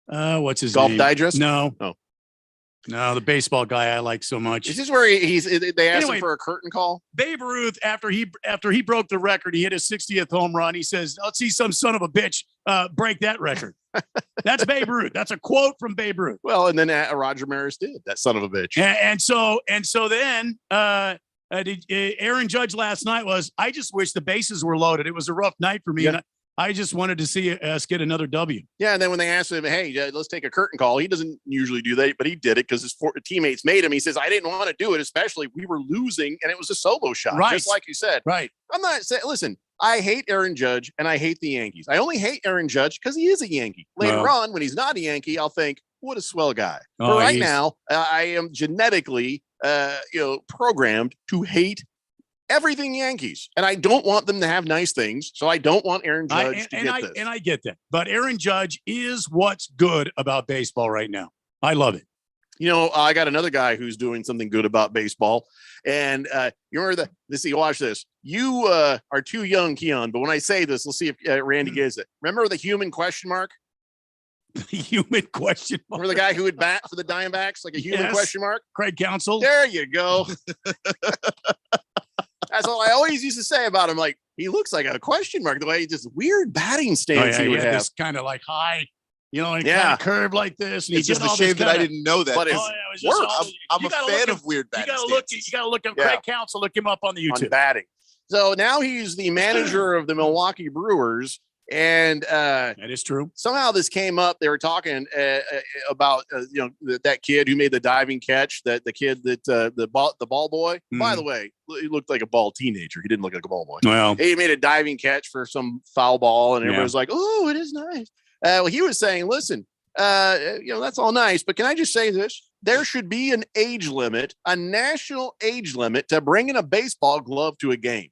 what's his Golf name? Digest? No, the baseball guy I like so much. Is this where they asked him for a curtain call? Babe Ruth, after he broke the record, he hit his 60th home run. He says, "Let's see some son of a bitch break that record." That's Babe Ruth. That's a quote from Babe Ruth. Well, and then Roger Maris did, that son of a bitch. And so then Aaron Judge last night was, I just wish the bases were loaded. It was a rough night for me. Yeah. And I just wanted to see us get another W. Yeah, and then when they asked him, hey, let's take a curtain call, he doesn't usually do that, but he did it because his teammates made him. He says, I didn't want to do it, especially we were losing, and it was a solo shot, right, just like you said. Right. I'm not saying, listen, I hate Aaron Judge, and I hate the Yankees. I only hate Aaron Judge because he is a Yankee. Later on, when he's not a Yankee, I'll think, what a swell guy. But right now, I am genetically programmed to hate everything Yankees, and I don't want them to have nice things, so I don't want Aaron Judge to get this. And I get that, but Aaron Judge is what's good about baseball right now. I love it. I got another guy who's doing something good about baseball, and you remember watch this. You are too young, Keon, but when I say this, let's see if Randy gets it. Remember the human question mark? The human question mark. Remember the guy who would bat for the Diamondbacks, like a human Yes. question mark? Craig Counsell. There you go. That's all I always used to say about him. Like, he looks like a question mark, the way he just weird batting stance he would had have. this kind of like high, and kind Yeah. of curved like this. And It's he just did a all this shame that I kinda- didn't know that. But it's Oh, yeah, it was just worse. all- I'm you a gotta fan look of him- weird You batting gotta look. stances. You gotta look up Yeah. Craig Counsell. Look him up on the on YouTube. batting. So now he's the manager of the Milwaukee Brewers. And That is true. somehow this came up. They were talking about that kid who made the diving catch. That the kid that the ball boy. By the way, he looked like a ball teenager. He didn't look like a ball boy. Well, He made a diving catch for some foul ball, and Yeah. everyone was like, "Oh, it is nice." Well, he was saying, "Listen, that's all nice, but can I just say this? There should be an age limit, a national age limit to bringing a baseball glove to a game.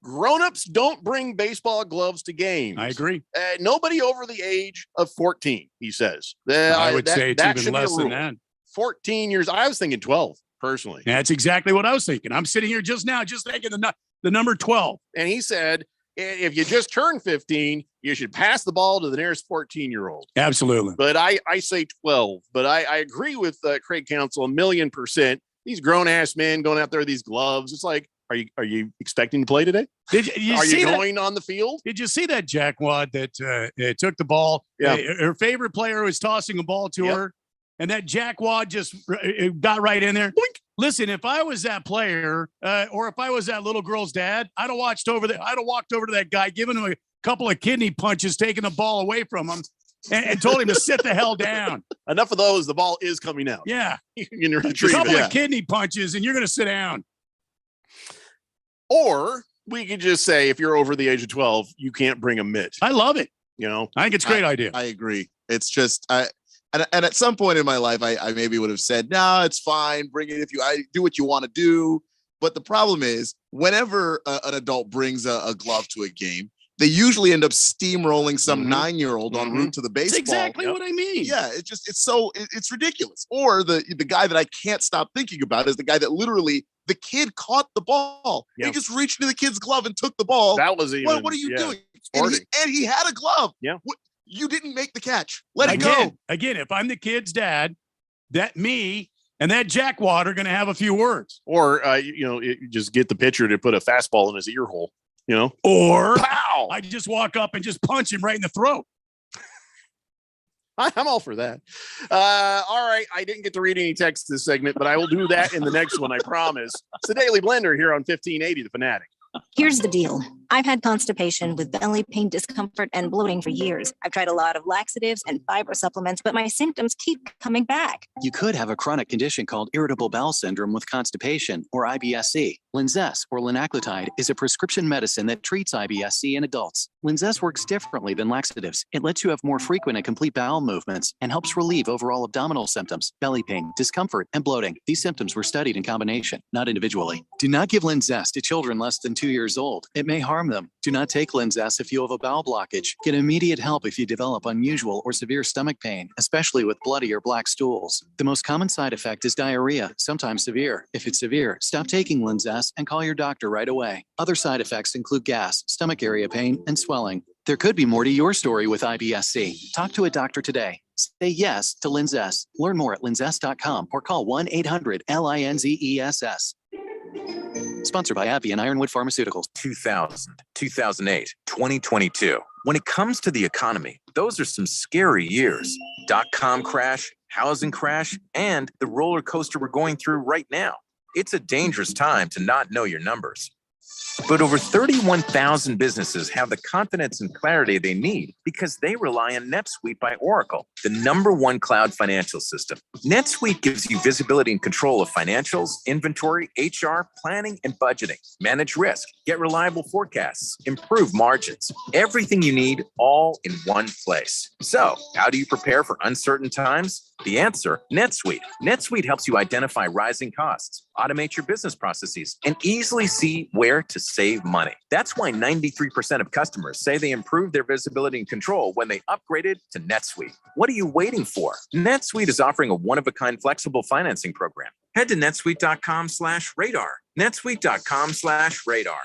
Grown-ups don't bring baseball gloves to games. I agree. Nobody over the age of 14, he says. I would That- say it's that even should be a less than rule. that. 14 years. I was thinking 12, personally. That's exactly what I was thinking. I'm sitting here just now, just thinking the number 12. And he said, if you just turn 15, you should pass the ball to the nearest 14-year-old. Absolutely. But I say 12. But I agree with Craig Counsell 1,000,000%. These grown-ass men going out there with these gloves. It's like, are you expecting to play today? Are you going on the field? Did you see that jackwad that took the ball? Yeah. Her favorite player was tossing a ball to Yep. her, and that jackwad just got right in there. Boink. Listen, if I was that player, or if I was that little girl's dad, I'd have walked over to that guy, given him a couple of kidney punches, taking the ball away from him, and told him to sit the hell down. Enough of those. The ball is coming out. Yeah. You can A retrieve couple it. of kidney punches, and you're going to sit down. Or we could just say, if you're over the age of 12, you can't bring a mitt. I love it. I think it's a great idea. I agree. It's just and at some point in my life, I maybe would have said, no, it's fine. Bring it I do what you want to do. But the problem is, whenever an adult brings a glove to a game, they usually end up steamrolling some 9-year-old en route to the baseball. That's exactly what I mean. Yeah, it's ridiculous. Or the guy that I can't stop thinking about is the guy that literally the kid caught the ball. Yeah. He just reached into the kid's glove and took the ball. That was even, what are you doing? sporting. And he had a glove. Yeah. You didn't make the catch. Let it go. Again, if I'm the kid's dad, that me and that jackwad are going to have a few words. Or, you just get the pitcher to put a fastball in his ear hole, Or Pow! I just walk up and just punch him right in the throat. I'm all for that. All right. I didn't get to read any text this segment, but I will do that in the next one. I promise. It's the Daily Blender here on 1580, The Fanatic. Here's the deal. I've had constipation with belly pain, discomfort, and bloating for years. I've tried a lot of laxatives and fiber supplements, but my symptoms keep coming back. You could have a chronic condition called irritable bowel syndrome with constipation, or IBS-C. Linzess, or linaclotide, is a prescription medicine that treats IBS-C in adults. Linzess works differently than laxatives. It lets you have more frequent and complete bowel movements and helps relieve overall abdominal symptoms, belly pain, discomfort, and bloating. These symptoms were studied in combination, not individually. Do not give Linzess to children less than 2 years old. It may harm them. Do not take Linzess if you have a bowel blockage. Get immediate help if you develop unusual or severe stomach pain, especially with bloody or black stools. The most common side effect is diarrhea, sometimes severe. If it's severe, stop taking Linzess and call your doctor right away. Other side effects include gas, stomach area pain, and swelling. There could be more to your story with IBS-C. Talk to a doctor today. Say yes to Linzess. Learn more at linzess.com or call 1-800-LINZESS. Sponsored by AbbVie and Ironwood Pharmaceuticals. 2000, 2008, 2022. When it comes to the economy, those are some scary years. .com crash, housing crash, and the roller coaster we're going through right now. It's a dangerous time to not know your numbers. But over 31,000 businesses have the confidence and clarity they need because they rely on NetSuite by Oracle, the #1 cloud financial system. NetSuite gives you visibility and control of financials, inventory, HR, planning, and budgeting. Manage risk, get reliable forecasts, improve margins. Everything you need all in one place. So, how do you prepare for uncertain times? The answer, NetSuite. NetSuite helps you identify rising costs, automate your business processes, and easily see where to save money. That's why 93% of customers say they improved their visibility and control when they upgraded to NetSuite. What are you waiting for? NetSuite is offering a one-of-a-kind flexible financing program. Head to netsuite.com/radar. netsuite.com/radar.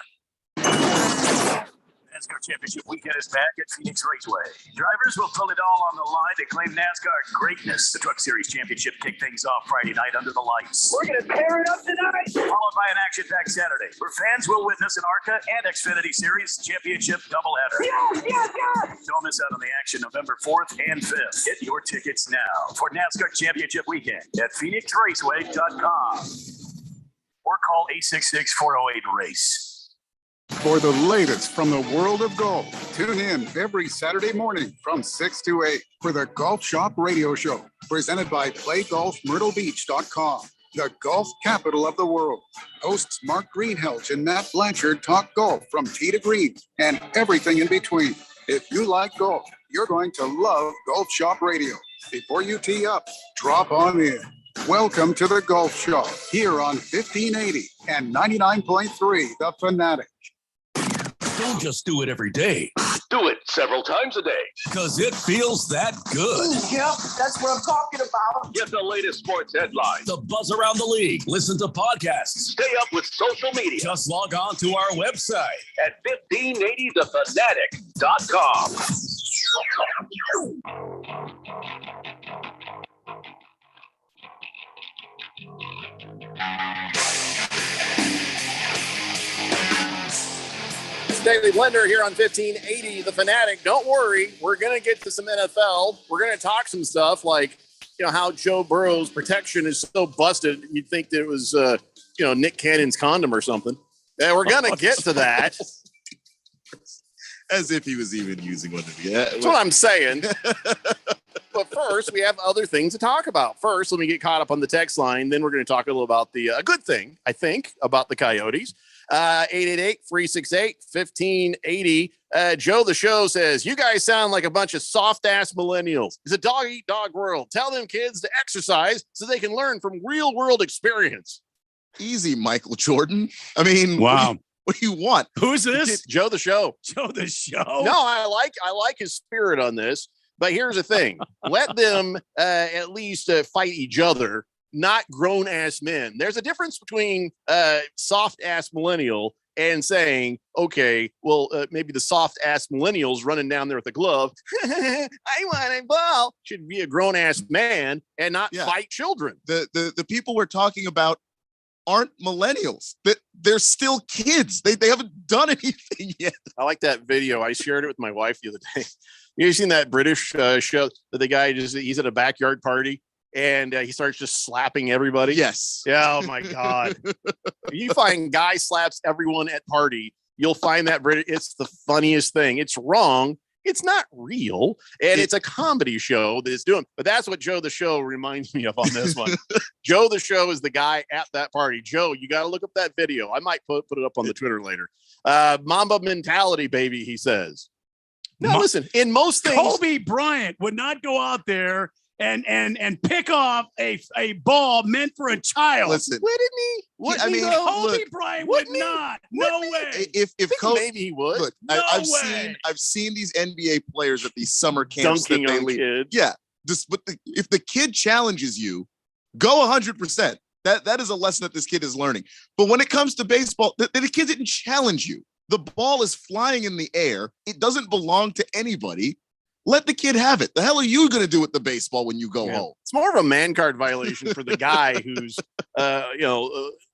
NASCAR Championship weekend is back at Phoenix Raceway. Drivers will put it all on the line to claim NASCAR greatness. The Truck Series Championship kicked things off Friday night under the lights. We're going to tear it up tonight. Followed by an action-packed Saturday, where fans will witness an ARCA and Xfinity Series Championship doubleheader. Yes. Don't miss out on the action November 4th and 5th. Get your tickets now for NASCAR Championship weekend at PhoenixRaceway.com or call 866-408-RACE. For the latest from the world of golf, tune in every Saturday morning from 6 to 8 for the Golf Shop Radio Show, presented by PlayGolfMyrtleBeach.com, the golf capital of the world. Hosts Mark Greenhelch and Matt Blanchard talk golf from tee to green and everything in between. If you like golf, you're going to love Golf Shop Radio. Before you tee up, drop on in. Welcome to the Golf Shop here on 1580 and 99.3 The Fanatic. Don't just do it every day, Do it several times a day. because it feels that good. Yep, that's what I'm talking about. Get the latest sports headlines. The buzz around the league. Listen to podcasts. Stay up with social media Just log on to our website. at 1580thefanatic.com. Daily Blender here on 1580 The Fanatic. Don't worry, we're going to get to some NFL. We're going to talk some stuff like, how Joe Burrow's protection is so busted. You'd think that it was, Nick Cannon's condom or something. And we're going to get to that. As if he was even using one of the. That's what I'm saying. But first, we have other things to talk about. First, let me get caught up on the text line. Then we're going to talk a little about the good thing, I think, about the Coyotes. 888-368-1580. Joe the Show says, you guys sound like a bunch of soft-ass millennials. It's a dog-eat-dog world. Tell them kids to exercise so they can learn from real-world experience. Easy, Michael Jordan. I mean, Wow. What do you want? Who's this? Joe the Show. Joe the Show. No, I like his spirit on this. But here's the thing. Let them at least fight each other, not grown-ass men. There's a difference between soft-ass millennial and saying, okay, well, maybe the soft-ass millennials running down there with a glove, I want a ball, should be a grown-ass man and not fight children. The people we're talking about aren't millennials. They're still kids. They haven't done anything yet. I like that video. I shared it with my wife the other day. You seen that British show that the guy he's at a backyard party and he starts just slapping everybody? Yes. Yeah. Oh my God. If you find guy slaps everyone at party, you'll find that British. It's the funniest thing. It's wrong. It's not real. And it's a comedy show that is doing, but that's what Joe the Show reminds me of on this one. Joe the Show is the guy at that party. Joe, you got to look up that video. I might put it up on the Twitter later. Mamba mentality, baby, he says. No, listen, in most things, Kobe Bryant would not go out there and pick off a ball meant for a child. Listen, wouldn't he? Kobe Bryant would not. No way. If Kobe, maybe he would. Look, No I've way. seen these NBA players at these summer camps Dunking that they on lead. kids. Yeah, if the kid challenges you, go 100%. That is a lesson that this kid is learning. But when it comes to baseball, the kid didn't challenge you. The ball is flying in the air. It doesn't belong to anybody. Let the kid have it. The hell are you going to do with the baseball when you go home? It's more of a man card violation for the guy who's,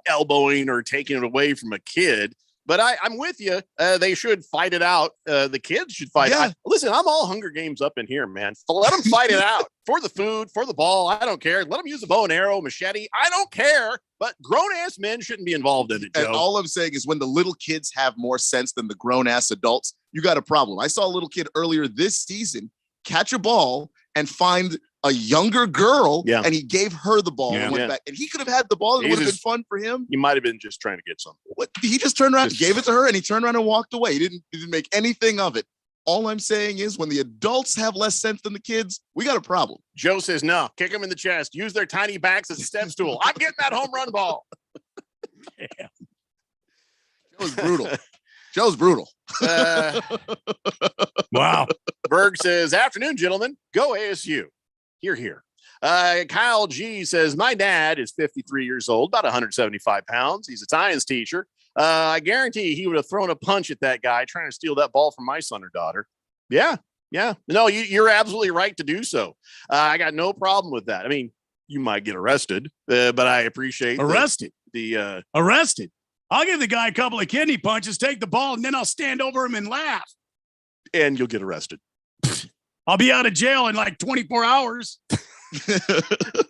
elbowing or taking it away from a kid. But I'm with you. They should fight it out. The kids should fight it. Listen, I'm all Hunger Games up in here, man. So let them fight it out for the food, for the ball. I don't care. Let them use a bow and arrow, machete. I don't care. But grown-ass men shouldn't be involved in it, Joe. And all I'm saying is when the little kids have more sense than the grown-ass adults, you got a problem. I saw a little kid earlier this season catch a ball and find a younger girl, and he gave her the ball and went back. And he could have had the ball. It would have been fun for him. You might have been just trying to get something. What? He just turned around, gave it to her, and he turned around and walked away. He didn't make anything of it. All I'm saying is when the adults have less sense than the kids, we got a problem. Joe says, no, kick them in the chest. Use their tiny backs as a step stool. I'm getting that home run ball. Yeah. Joe's brutal. Wow. Berg says, afternoon, gentlemen. Go ASU. Here. Kyle G says, my dad is 53 years old, about 175 pounds. He's a science teacher. I guarantee he would have thrown a punch at that guy trying to steal that ball from my son or daughter. Yeah. No, you're absolutely right to do so. I got no problem with that. I mean, you might get arrested, but I appreciate arrested. Arrested. I'll give the guy a couple of kidney punches, take the ball, and then I'll stand over him and laugh. And you'll get arrested. I'll be out of jail in like 24 hours.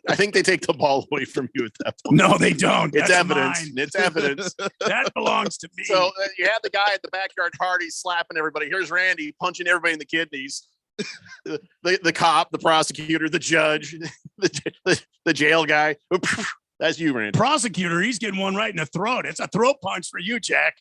I think they take the ball away from you at that point. No, they don't. It's That's evidence. mine. It's evidence. That belongs to me. So you have the guy at the backyard party slapping everybody. Here's Randy punching everybody in the kidneys. the cop, the prosecutor, the judge, the jail guy. That's you, Randy. Prosecutor, he's getting one right in the throat. It's a throat punch for you, Jack.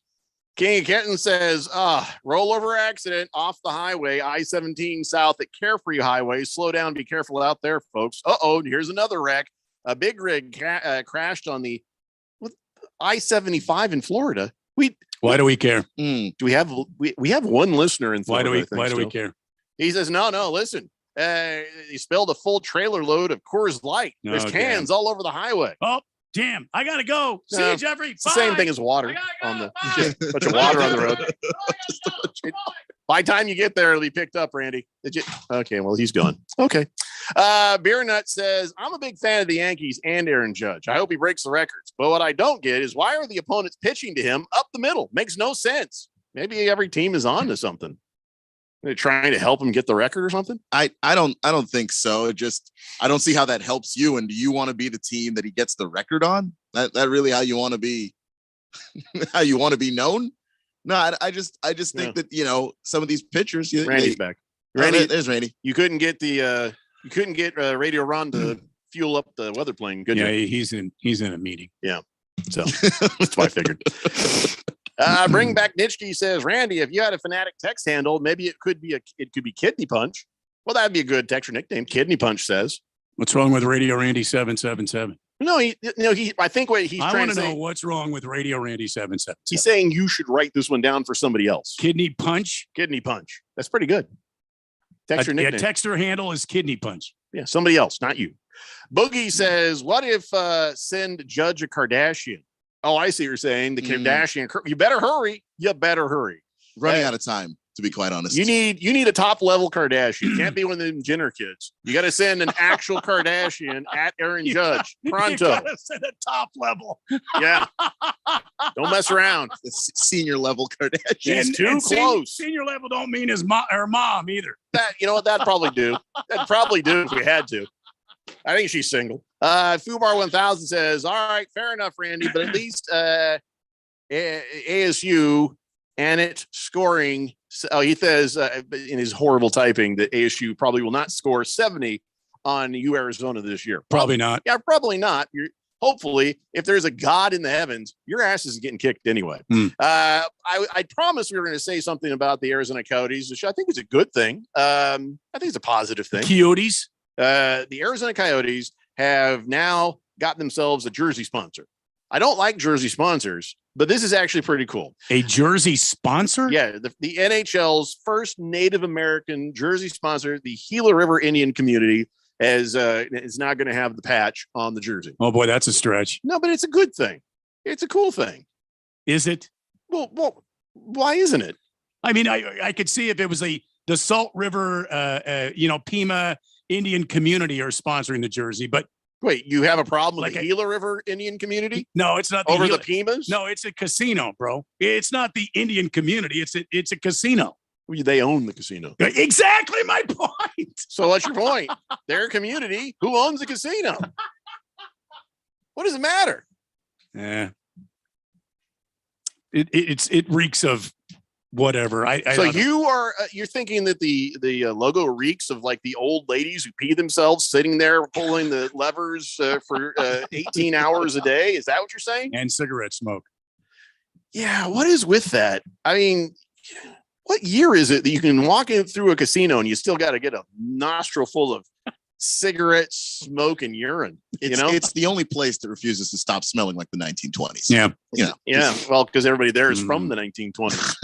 King of Kenton says, rollover accident off the highway, I-17 south at Carefree Highway. Slow down. Be careful out there, folks. Here's another wreck. A big rig crashed on the I-75 in Florida. Why do we care? Do we have one listener in Florida? Why do we care? He says, no, listen. He spilled a full trailer load of Coors Light. There's cans all over the highway. Oh, damn. I got to go. See you, Jeffrey. It's the same thing as water on the bunch of water on the road. By the time you get there, it'll be picked up, Randy. Okay, well, he's gone. Okay. Beer Nut says, I'm a big fan of the Yankees and Aaron Judge. I hope he breaks the records. But what I don't get is why are the opponents pitching to him up the middle? Makes no sense. Maybe every team is on to something. They're trying to help him get the record or something. I don't think so. I don't see how that helps you. And do you want to be the team that he gets the record on? That really how you want to be, how you want to be known? No, I just think that, some of these pitchers, Randy's back. Randy, there's Randy. You couldn't get Radio Ron to fuel up the weather plane. Good. Yeah, he's in a meeting. Yeah. So that's what I figured. Bring back Nitschke says, Randy, if you had a Fanatic text handle, maybe it could be Kidney Punch. Well, that'd be a good texture nickname. Kidney Punch says. What's wrong with Radio Randy 777? No, I think what he's trying to say. I want to know what's wrong with Radio Randy 777. He's saying you should write this one down for somebody else. Kidney Punch. Kidney Punch. That's pretty good. Texture nickname. Yeah, texter handle is Kidney Punch. Yeah, somebody else, not you. Boogie says, what if send Judge a Kardashian? Oh, I see what you're saying. The Kardashian. You better hurry. Running out of time, to be quite honest. You need a top level Kardashian. Can't be one of them Jenner kids. You got to send an actual Kardashian at Aaron Judge. Pronto. You got to send a top level. Yeah. Don't mess around. It's senior level Kardashian. She's too close. Senior level don't mean his mom either. That'd probably do. That'd probably do if we had to. I think she's single. Fubar 1000 says, all right, fair enough, Randy, but at least ASU and it scoring. He says in his horrible typing that ASU probably will not score 70 on Arizona this year. Probably not. Yeah, probably not. Hopefully, if there's a God in the heavens, your ass is getting kicked anyway. I promised we were going to say something about the Arizona Coyotes, which I think is a good thing. I think it's a positive thing. Coyotes? The Arizona Coyotes have now got themselves a jersey sponsor. I don't like jersey sponsors, but this is actually pretty cool. A jersey sponsor? Yeah, the NHL's first Native American jersey sponsor, the Gila River Indian community, is now going to have the patch on the jersey. Oh boy, that's a stretch. No, but it's a good thing. It's a cool thing. Is it? Well, why isn't it? I mean, I could see if it was the Salt River, Pima Indian community are sponsoring the jersey, but wait, you have a problem with the Gila River Indian community? No, it's not the Pimas. No, it's a casino, bro. It's not the Indian community. It's a casino. They own the casino. Exactly my point. So what's your point? Their community. Who owns the casino? What does it matter? Yeah. It reeks of whatever. You're thinking that the logo reeks of like the old ladies who pee themselves sitting there pulling the levers for 18 hours a day. Is that what you're saying? And cigarette smoke. Yeah. What is with that? I mean, what year is it that you can walk in through a casino and you still got to get a nostril full of cigarette smoke and urine? It's the only place that refuses to stop smelling like the 1920s. Yeah. Yeah. Well, because everybody there is from the 1920s.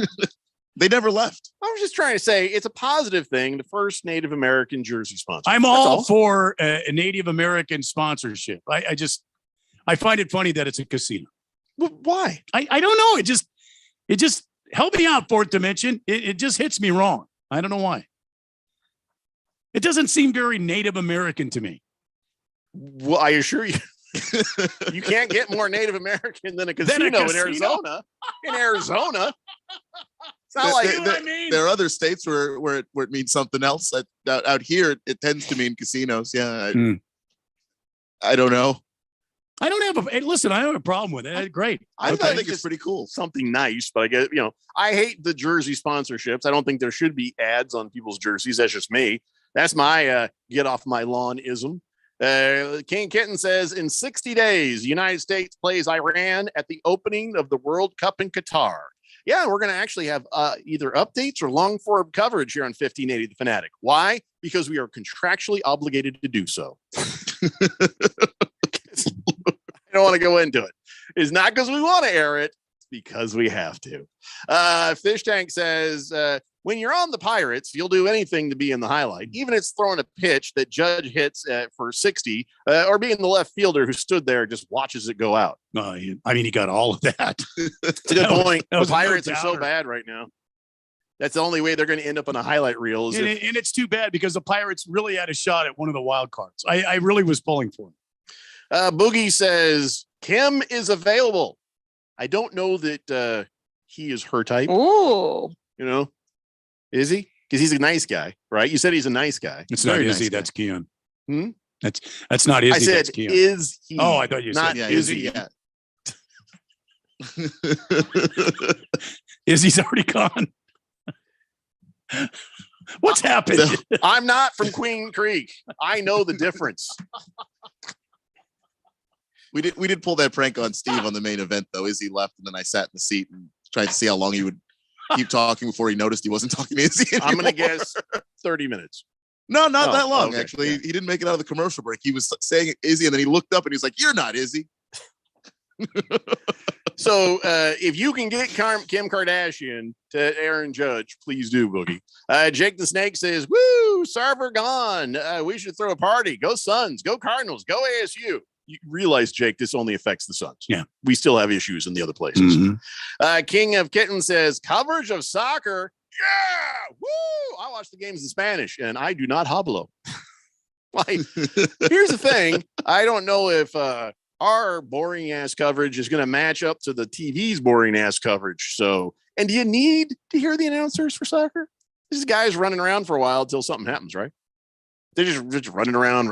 They never left. I was just trying to say it's a positive thing. The first Native American jersey sponsor. I'm all for a Native American sponsorship. I find it funny that it's a casino. Why? I don't know. It just help me out, Fourth Dimension. It just hits me wrong. I don't know why. It doesn't seem very Native American to me. Well, I assure you, you can't get more Native American than a casino, in Arizona. In Arizona. It's not like there are other states where it means something else. Out here, it tends to mean casinos. Yeah. I don't know. I don't have listen, I don't have a problem with it. Great. I think it's pretty cool. Something nice, but I guess, I hate the jersey sponsorships. I don't think there should be ads on people's jerseys. That's just me. That's my get off my lawn-ism. King Kitten says, in 60 days, the United States plays Iran at the opening of the World Cup in Qatar. Yeah, we're going to actually have either updates or long-form coverage here on 1580 The Fanatic. Why? Because we are contractually obligated to do so. I don't want to go into it. It's not because we want to air it. It's because we have to. Fish Tank says, when you're on the Pirates, you'll do anything to be in the highlight, even if it's throwing a pitch that Judge hits for 60, or being the left fielder who stood there and just watches it go out. I mean, he got all of that. It's a good point. The Pirates are so bad right now. That's the only way they're going to end up on a highlight reel. And it's too bad because the Pirates really had a shot at one of the wild cards. I really was pulling for him. Boogie says, Kim is available. I don't know that he is her type. Oh. Is he? Because he's a nice guy, right? You said he's a nice guy. It's not Izzy, that's Keon. That's not Izzy, I said, that's Keon. is he? Oh, I thought you not said Izzy. Yeah. Izzy's already gone. What's happened? I'm not from Queen Creek. I know the difference. We did pull that prank on Steve on the main event, though. Izzy left, and then I sat in the seat and tried to see how long he would keep talking before he noticed he wasn't talking to Izzy anymore. I'm going to guess 30 minutes. No, not that long, okay. actually. Yeah. He didn't make it out of the commercial break. He was saying Izzy, and then he looked up, and he's like, "You're not Izzy." So if you can get Kim Kardashian to Aaron Judge, please do, Boogie. Jake the Snake says, woo, server gone. We should throw a party. Go Suns. Go Cardinals. Go ASU. You realize, Jake, this only affects the Suns. Yeah. We still have issues in the other places. Mm-hmm. King of Kitten says, coverage of soccer. Yeah. Woo. I watch the games in Spanish, and I do not hablo. Like, here's the thing. I don't know if our boring ass coverage is going to match up to the TV's boring ass coverage. So, and do you need to hear the announcers for soccer? These guys running around for a while until something happens, right? They're just running around.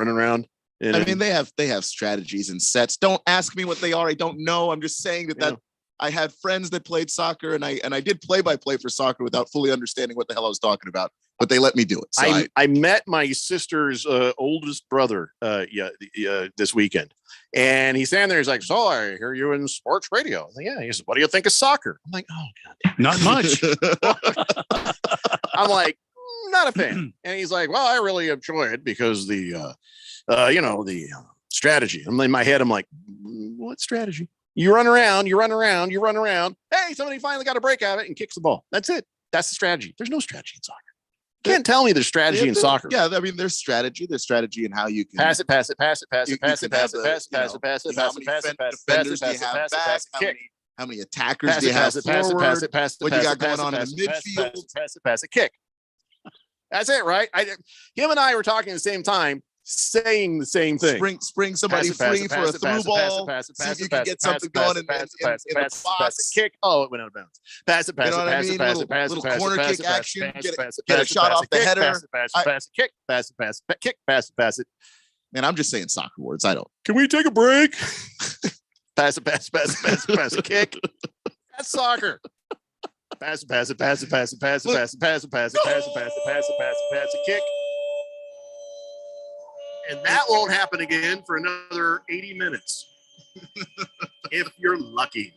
I mean, they have strategies and sets. Don't ask me what they are. I don't know. I'm just saying that I had friends that played soccer, and I did play-by-play for soccer without fully understanding what the hell I was talking about, but they let me do it. So I met my sister's oldest brother this weekend, and he's standing there. He's like, "So I hear you in sports radio." I'm like, "Yeah." He says, "What do you think of soccer?" I'm like, "Oh God, not much." I'm like, "Not a fan." And he's like, "Well, I really enjoy it because the strategy." I'm in my head. I'm like, "What strategy?" You run around. Hey, somebody finally got a break out of it and kicks the ball. That's it. That's the strategy. There's no strategy in soccer. You can't tell me there's strategy in soccer. Yeah, I mean, there's strategy. There's strategy in how you can pass it. Defenders how many attackers do you have forward? What you got going on in the midfield? Pass it, kick. That's it, right? Him and I were talking at the same time, saying the same thing. Spring somebody free for a through ball. See if you can get something going in the box. Kick. Oh, it went out of bounds. Pass it. Little corner kick action. Get a shot off the header. Pass it. Man, I'm just saying soccer words. I don't. Can we take a break? Pass it. Kick. That's soccer. Pass it. Kick. And that won't happen again for another 80 minutes. If you're lucky.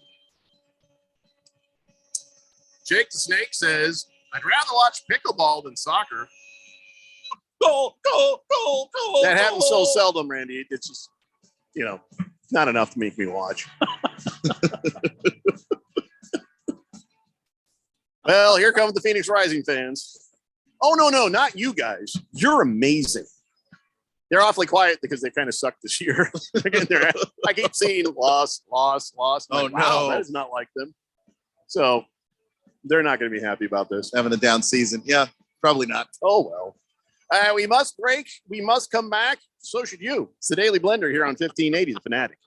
Jake the Snake says, I'd rather watch pickleball than soccer. Go. That happens so seldom, Randy. It's just, not enough to make me watch. Well, here come the Phoenix Rising fans. Oh, no, not you guys. You're amazing. They're awfully quiet because they kind of sucked this year. I keep seeing loss. I'm Oh, like, wow, no. that is not like them. So they're not going to be happy about this. Having a down season. Yeah, probably not. Oh, well. We must break. We must come back. So should you. It's the Daily Blender here on 1580, The Fanatic.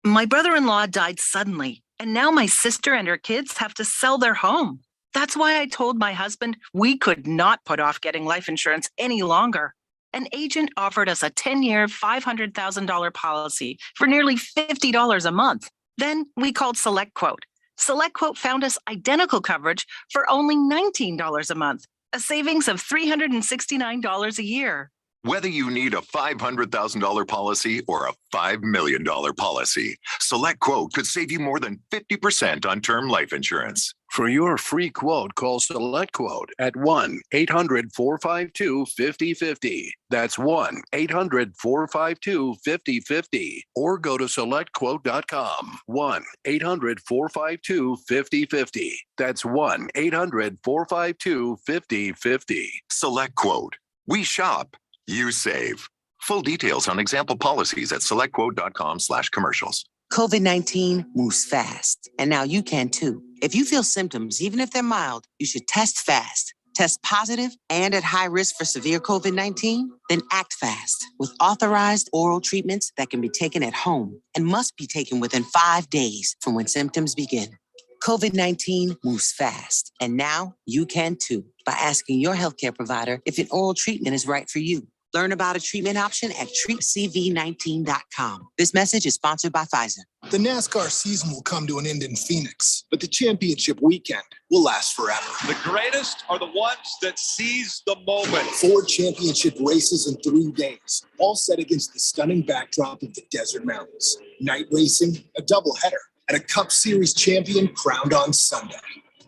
My brother-in-law died suddenly, and now my sister and her kids have to sell their home. That's why I told my husband we could not put off getting life insurance any longer. An agent offered us a 10-year, $500,000 policy for nearly $50 a month. Then we called SelectQuote. SelectQuote found us identical coverage for only $19 a month, a savings of $369 a year. Whether you need a $500,000 policy or a $5 million policy, SelectQuote could save you more than 50% on term life insurance. For your free quote, call SelectQuote at 1-800-452-5050. That's 1-800-452-5050. Or go to SelectQuote.com. 1-800-452-5050. That's 1-800-452-5050. SelectQuote. We shop. You save. Full details on example policies at selectquote.com/commercials. COVID-19 moves fast, and now you can too. If you feel symptoms, even if they're mild, you should test fast. Test positive and at high risk for severe COVID-19? Then act fast with authorized oral treatments that can be taken at home and must be taken within 5 days from when symptoms begin. COVID-19 moves fast, and now you can too by asking your healthcare provider if an oral treatment is right for you. Learn about a treatment option at treatcv19.com. This message is sponsored by Pfizer. The NASCAR season will come to an end in Phoenix, but the championship weekend will last forever. The greatest are the ones that seize the moment. 4 championship races in 3 days, all set against the stunning backdrop of the desert mountains. Night racing, a doubleheader, and a Cup Series champion crowned on Sunday.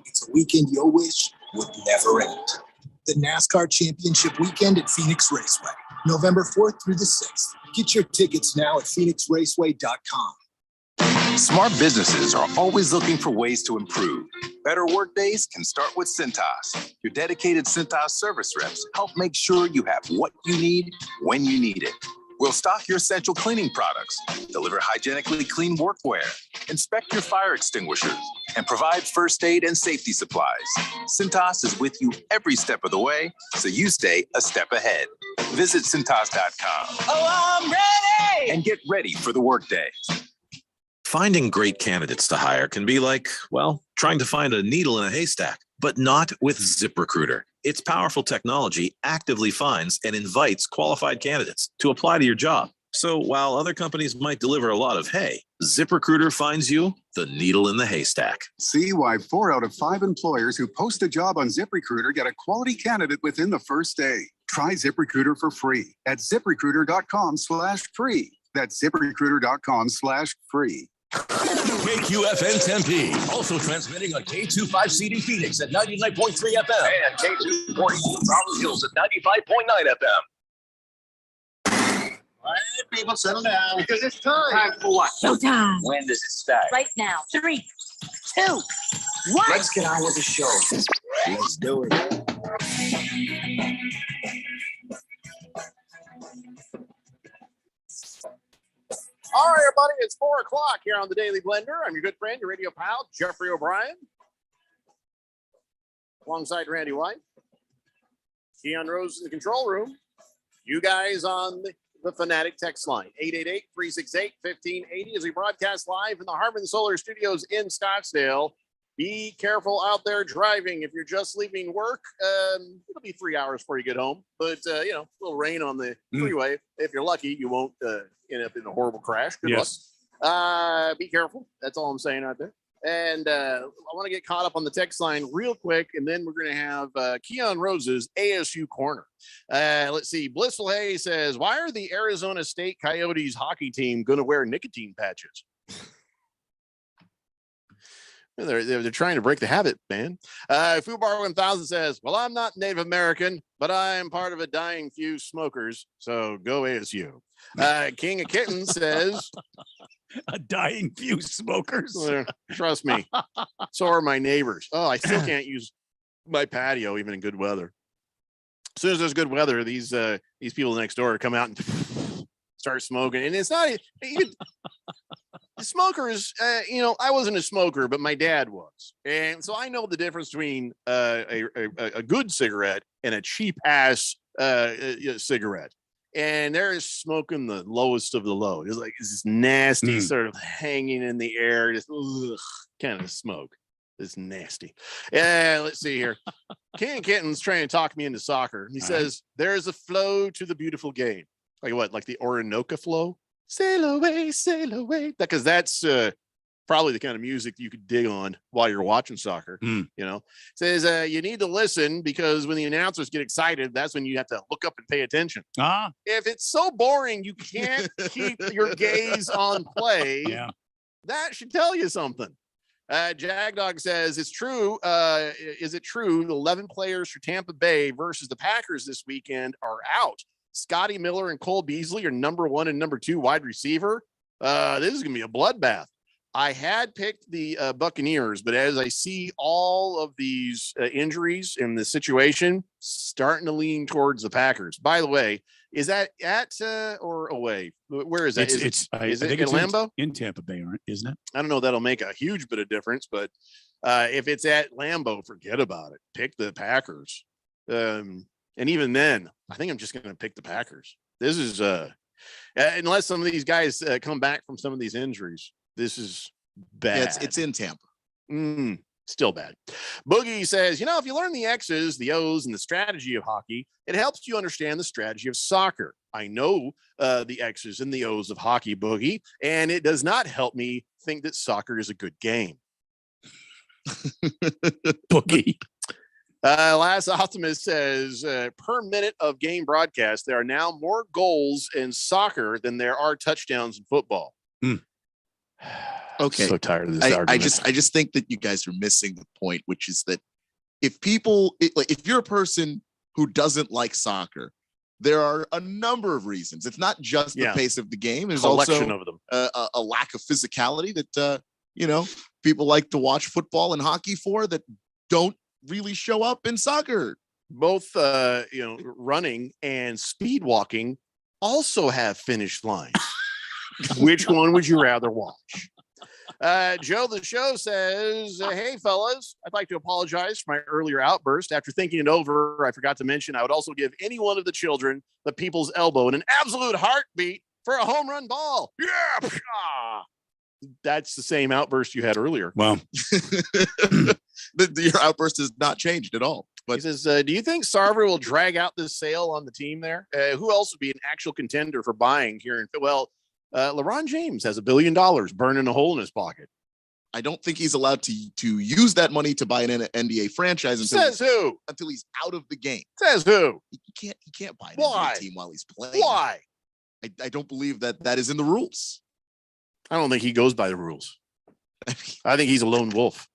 It's a weekend you'll wish would never end. The NASCAR Championship Weekend at Phoenix Raceway, November 4th through the 6th. Get your tickets now at phoenixraceway.com. Smart businesses are always looking for ways to improve. Better workdays can start with Cintas. Your dedicated Cintas service reps help make sure you have what you need when you need it. We'll stock your essential cleaning products, deliver hygienically clean workwear, inspect your fire extinguishers, and provide first aid and safety supplies. Cintas is with you every step of the way, so you stay a step ahead. Visit Cintas.com. Oh, I'm ready! And get ready for the workday. Finding great candidates to hire can be like, well, trying to find a needle in a haystack, but not with ZipRecruiter. Its powerful technology actively finds and invites qualified candidates to apply to your job. So while other companies might deliver a lot of hay, ZipRecruiter finds you the needle in the haystack. See why 4 out of 5 employers who post a job on ZipRecruiter get a quality candidate within the first day. Try ZipRecruiter for free at ZipRecruiter.com/free. That's ZipRecruiter.com/free. KQFN Tempe, also transmitting on K25CD Phoenix at 99.3 FM and K240 Robert Hills at 95.9 FM. All right, people, settle down. Because it's time. Time for what? Showtime. When does it start? Right now. 3, 2, 1. Let's get on with the show. Let's do it. All right, everybody, it's 4 o'clock here on the Daily Blender. I'm your good friend, your radio pal, Jeffrey O'Brien, alongside Randy White. Keon Rose in the control room. You guys on the Fanatic text line, 888-368-1580 as we broadcast live in the Harman Solar Studios in Scottsdale. Be careful out there driving. If you're just leaving work, it'll be 3 hours before you get home. But, a little rain on the freeway. If you're lucky, you won't end up in a horrible crash. Good luck. Be careful. That's all I'm saying out there. And I want to get caught up on the text line real quick, and then we're going to have Keon Rose's ASU Corner. Let's see. Blissful Hay says, why are the Arizona State Coyotes hockey team going to wear nicotine patches? They're trying to break the habit, man. Fubar 1000 says, well, I'm not Native American, but I'm part of a dying few smokers. So go ASU. King of Kittens says, a dying few smokers. Trust me. So are my neighbors. Oh, I still can't use my patio even in good weather. As soon as there's good weather, these people next door come out and start smoking. And it's not the smokers. I wasn't a smoker, but my dad was, and so I know the difference between a good cigarette and a cheap ass cigarette. And they're smoking the lowest of the low. It's like it's this nasty sort of hanging in the air, just kind of smoke. It's nasty. Yeah, let's see here. Ken Kenton's trying to talk me into soccer. He says there's a flow to the beautiful game. Like what? Like the Orinoco flow? Sail away. Because that's probably the kind of music you could dig on while you're watching soccer. Says you need to listen because when the announcers get excited, that's when you have to look up and pay attention. If it's so boring you can't keep your gaze on play, that should tell you something. Jagdog says it's true. Is it true? The 11 players for Tampa Bay versus the Packers this weekend are out. Scotty Miller and Cole Beasley are number 1 and number 2 wide receiver. This is gonna be a bloodbath. I had picked the Buccaneers, but as I see all of these injuries in the situation, starting to lean towards the Packers. By the way, is that at or away? Where is that? Is it at Lambeau? In Tampa Bay, isn't it? I don't know. That'll make a huge bit of difference, but if it's at Lambeau, forget about it. Pick the Packers. And even then, I think I'm just going to pick the Packers. This is unless some of these guys come back from some of these injuries. This is bad. Yeah, it's in Tampa. Still bad. Boogie says, if you learn the X's, the O's, and the strategy of hockey, it helps you understand the strategy of soccer. I know the X's and the O's of hockey, Boogie, and it does not help me think that soccer is a good game. Boogie. Last Optimist says, per minute of game broadcast, there are now more goals in soccer than there are touchdowns in football. Okay. So tired of this argument. I just think that you guys are missing the point, which is that if you're a person who doesn't like soccer, there are a number of reasons. It's not just the pace of the game. There's also of them. A lack of physicality that people like to watch football and hockey for that don't really show up in soccer. Both running and speed walking also have finish lines. Which one would you rather watch? Joe the Show says, hey fellas, I'd like to apologize for my earlier outburst. After thinking it over, I forgot to mention I would also give any one of the children the people's elbow in an absolute heartbeat for a home run ball. Yeah. That's the same outburst you had earlier. Wow. Your outburst has not changed at all. But he says, do you think Sarver will drag out this sale on the team there? Who else would be an actual contender for buying here? LeBron James has $1 billion burning a hole in his pocket. I don't think he's allowed to use that money to buy an NBA franchise until he's out of the game. Says who? He can't buy an NBA team while he's playing. Why? I don't believe that is in the rules. I don't think he goes by the rules. I think he's a lone wolf.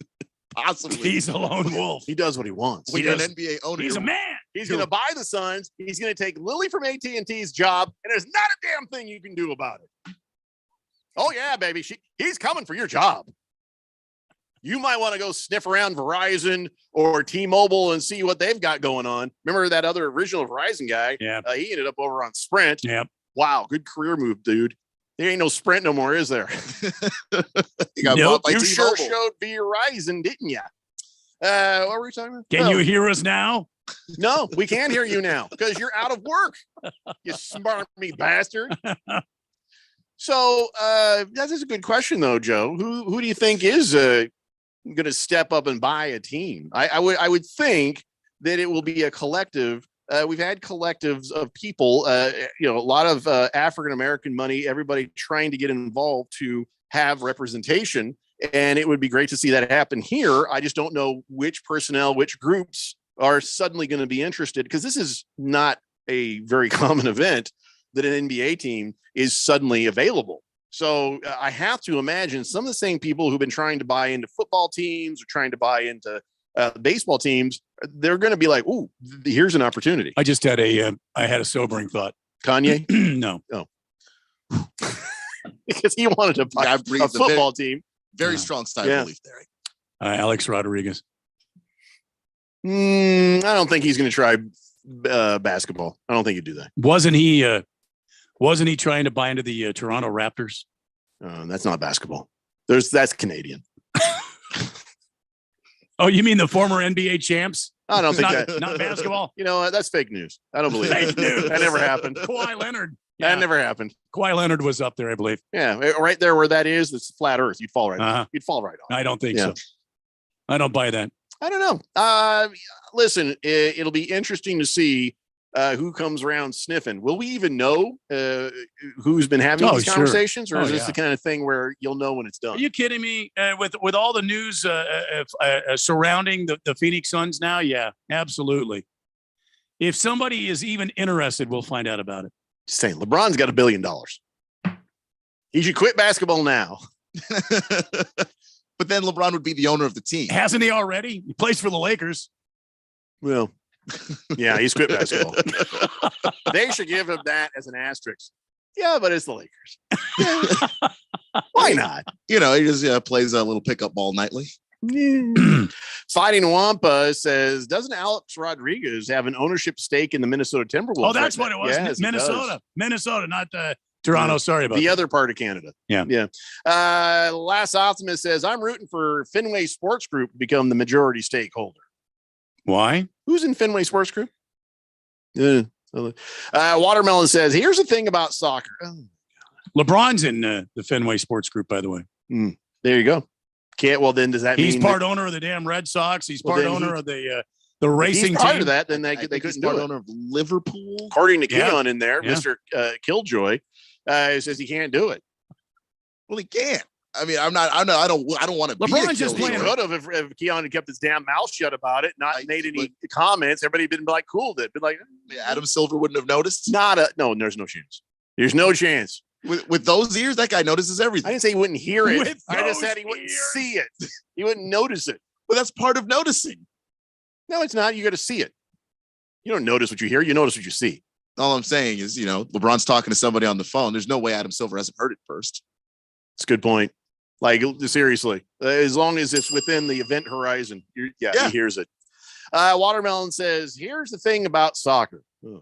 Possibly. He's a lone wolf. He does what he wants. When you're an NBA owner, he's a man. He's going to buy the Suns. He's going to take Lily from AT&T's job, and there's not a damn thing you can do about it. Oh, yeah, baby. He's coming for your job. You might want to go sniff around Verizon or T-Mobile and see what they've got going on. Remember that other original Verizon guy? Yeah. He ended up over on Sprint. Yep. Wow, good career move, dude. There ain't no Sprint no more, is there? You sure showed Verizon, didn't you? What were we talking about? Can you hear us now? No, we can't hear you now because you're out of work. You smarmy bastard. So that is a good question, though, Joe. Who do you think is going to step up and buy a team? I would think that it will be a collective. We've had collectives of people, a lot of African American money, everybody trying to get involved to have representation. And it would be great to see that happen here. I just don't know which personnel, which groups are suddenly going to be interested, because this is not a very common event that an NBA team is suddenly available. So I have to imagine some of the same people who've been trying to buy into football teams or trying to buy into baseball teams, they're going to be like, "Ooh, here's an opportunity." I just had a sobering thought. Kanye? No. Because he wanted to buy a football team. Very strong side belief there. Alex Rodriguez. I don't think he's going to try basketball. I don't think he'd do that. Wasn't he trying to buy into the Toronto Raptors? That's not basketball. That's Canadian. Oh, you mean the former NBA champs? I don't think not basketball. You know what? That's fake news. I don't believe Fake it. news. That never happened. Kawhi Leonard. That never happened. Kawhi Leonard was up there, I believe. Yeah, right there where that is. It's flat Earth. You'd fall right. Uh-huh. You'd fall right off. I don't think so. I don't buy that. I don't know. Listen, it'll be interesting to see who comes around sniffing. Will we even know who's been having these conversations, or is this the kind of thing where you'll know when it's done? Are you kidding me? With all the news surrounding the Phoenix Suns now, yeah, absolutely. If somebody is even interested, we'll find out about it. Just saying, LeBron's got $1 billion. He should quit basketball now. But then LeBron would be the owner of the team. Hasn't he already? He plays for the Lakers. Well, yeah, he's quit basketball. They should give him that as an asterisk. Yeah, but it's the Lakers. Why not? You know, he just plays a little pickup ball nightly. Fighting Wampa says, doesn't Alex Rodriguez have an ownership stake in the Minnesota Timberwolves? Oh, that's what it was. Yes, Minnesota, not Toronto. Sorry about the that. other part of Canada. Yeah. Last Optimist says, I'm rooting for Fenway Sports Group to become the majority stakeholder. Why? Who's in Fenway Sports Group? Watermelon says, here's the thing about soccer. LeBron's in the Fenway Sports Group, by the way. There you go. Well, then does that mean he's part owner of the damn Red Sox? He's part owner of the racing he's part team. of that, then they couldn't do it. Owner of Liverpool. According to Keon in there, Mr. Killjoy says he can't do it. Well, he can't. I mean, I don't want to. LeBron just He could have if Keon had kept his damn mouth shut about it, not made any comments. Everybody been like cool with it, been like Adam Silver wouldn't have noticed. No, there's no chance. There's no chance. With those ears, that guy notices everything. I didn't say he wouldn't hear it. I just said he wouldn't see it. He wouldn't notice it. Well, that's part of noticing. No, it's not. You got to see it. You don't notice what you hear. You notice what you see. All I'm saying is, LeBron's talking to somebody on the phone. There's no way Adam Silver hasn't heard it first. It's a good point. Like, seriously, as long as it's within the event horizon, he hears it. Watermelon says, here's the thing about soccer. Oh,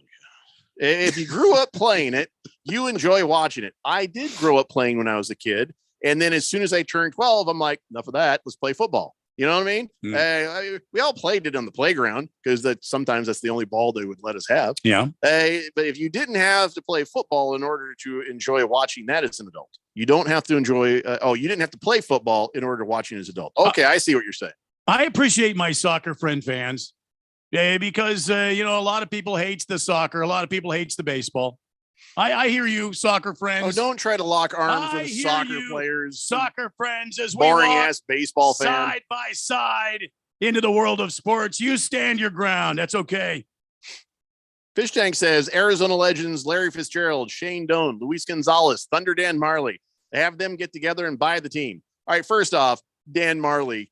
if you grew up playing it, you enjoy watching it. I did grow up playing when I was a kid. And then as soon as I turned 12, I'm like, enough of that. Let's play football. You know what I mean? We all played it on the playground because sometimes that's the only ball they would let us have. Yeah. But if you didn't have to play football in order to enjoy watching that as an adult, you don't have to enjoy. You didn't have to play football in order to watch it as an adult. Okay, I see what you're saying. I appreciate my soccer friend fans because, a lot of people hates the soccer. A lot of people hates the baseball. I hear you, soccer friends. Oh, don't try to lock arms with soccer players. Soccer friends, as we boring walk ass baseball fan side by side into the world of sports. You stand your ground. That's okay. Fish Tank says Arizona legends Larry Fitzgerald, Shane Doan, Luis Gonzalez, Thunder Dan Marley. They have them get together and buy the team. All right, first off, Dan Marley,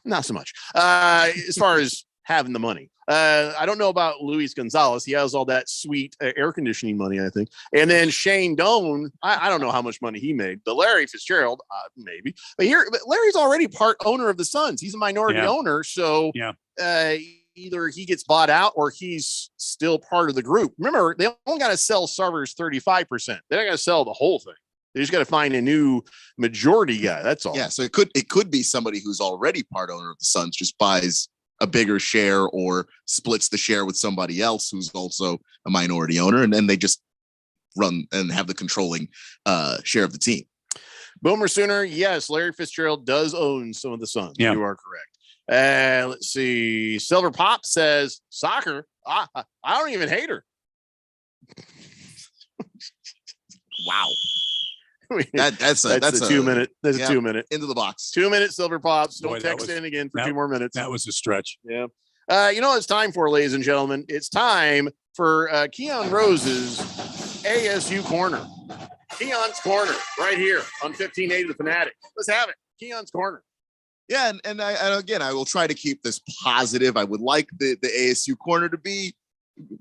not so much. As far as having the money. I don't know about Luis Gonzalez. He has all that sweet air conditioning money, I think. And then Shane Doan, I don't know how much money he made, but Larry Fitzgerald, maybe. But Larry's already part owner of the Suns. He's a minority owner. So either he gets bought out or he's still part of the group. Remember, they only got to sell Sarver's 35%. They're not going to sell the whole thing. They just got to find a new majority guy. That's all. Yeah. So it could be somebody who's already part owner of the Suns, just buys a bigger share or splits the share with somebody else who's also a minority owner. And then they just run and have the controlling share of the team. Boomer Sooner. Yes. Larry Fitzgerald does own some of the Suns. Yeah. You are correct. Let's see. Silver Pop says soccer. I don't even hate her. Wow. That's a 2 minute. That's a 2 minute into the box. 2 minutes. Silver Pops. Don't Boy, text in again for 2 more minutes. That was a stretch. Yeah. You know what it's time for, ladies and gentlemen? It's time for Keon Rose's ASU Corner. Keon's Corner right here on 1580 The Fanatic. Let's have it. Keon's Corner. Yeah, and I will try to keep this positive. I would like the ASU Corner to be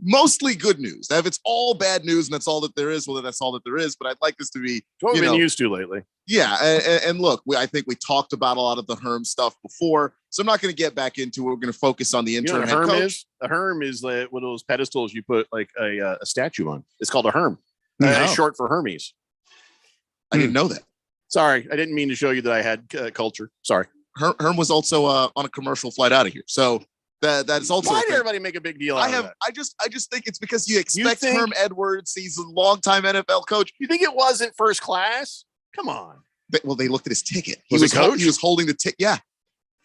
mostly good news. If it's all bad news and that's all that there is, well, that's all that there is. But I'd like this to be what we've been used to lately. Yeah, and look, I think we talked about a lot of the Herm stuff before. So I'm not going to get back into it. We're going to focus on the You know interim what a head herm coach. is? A herm is like one of those pedestals you put like a statue on. It's called a herm. No. It's short for Hermes. I didn't know that. Sorry, I didn't mean to show you that I had culture. Sorry. Herm was also on a commercial flight out of here. So that's also. Why a did thing. everybody make a big deal out of that? I just think it's because you expect think- Herm Edwards. He's a longtime NFL coach. You think it wasn't first class? Come on. Well, they looked at his ticket. Was it coach? He was holding the ticket. Yeah.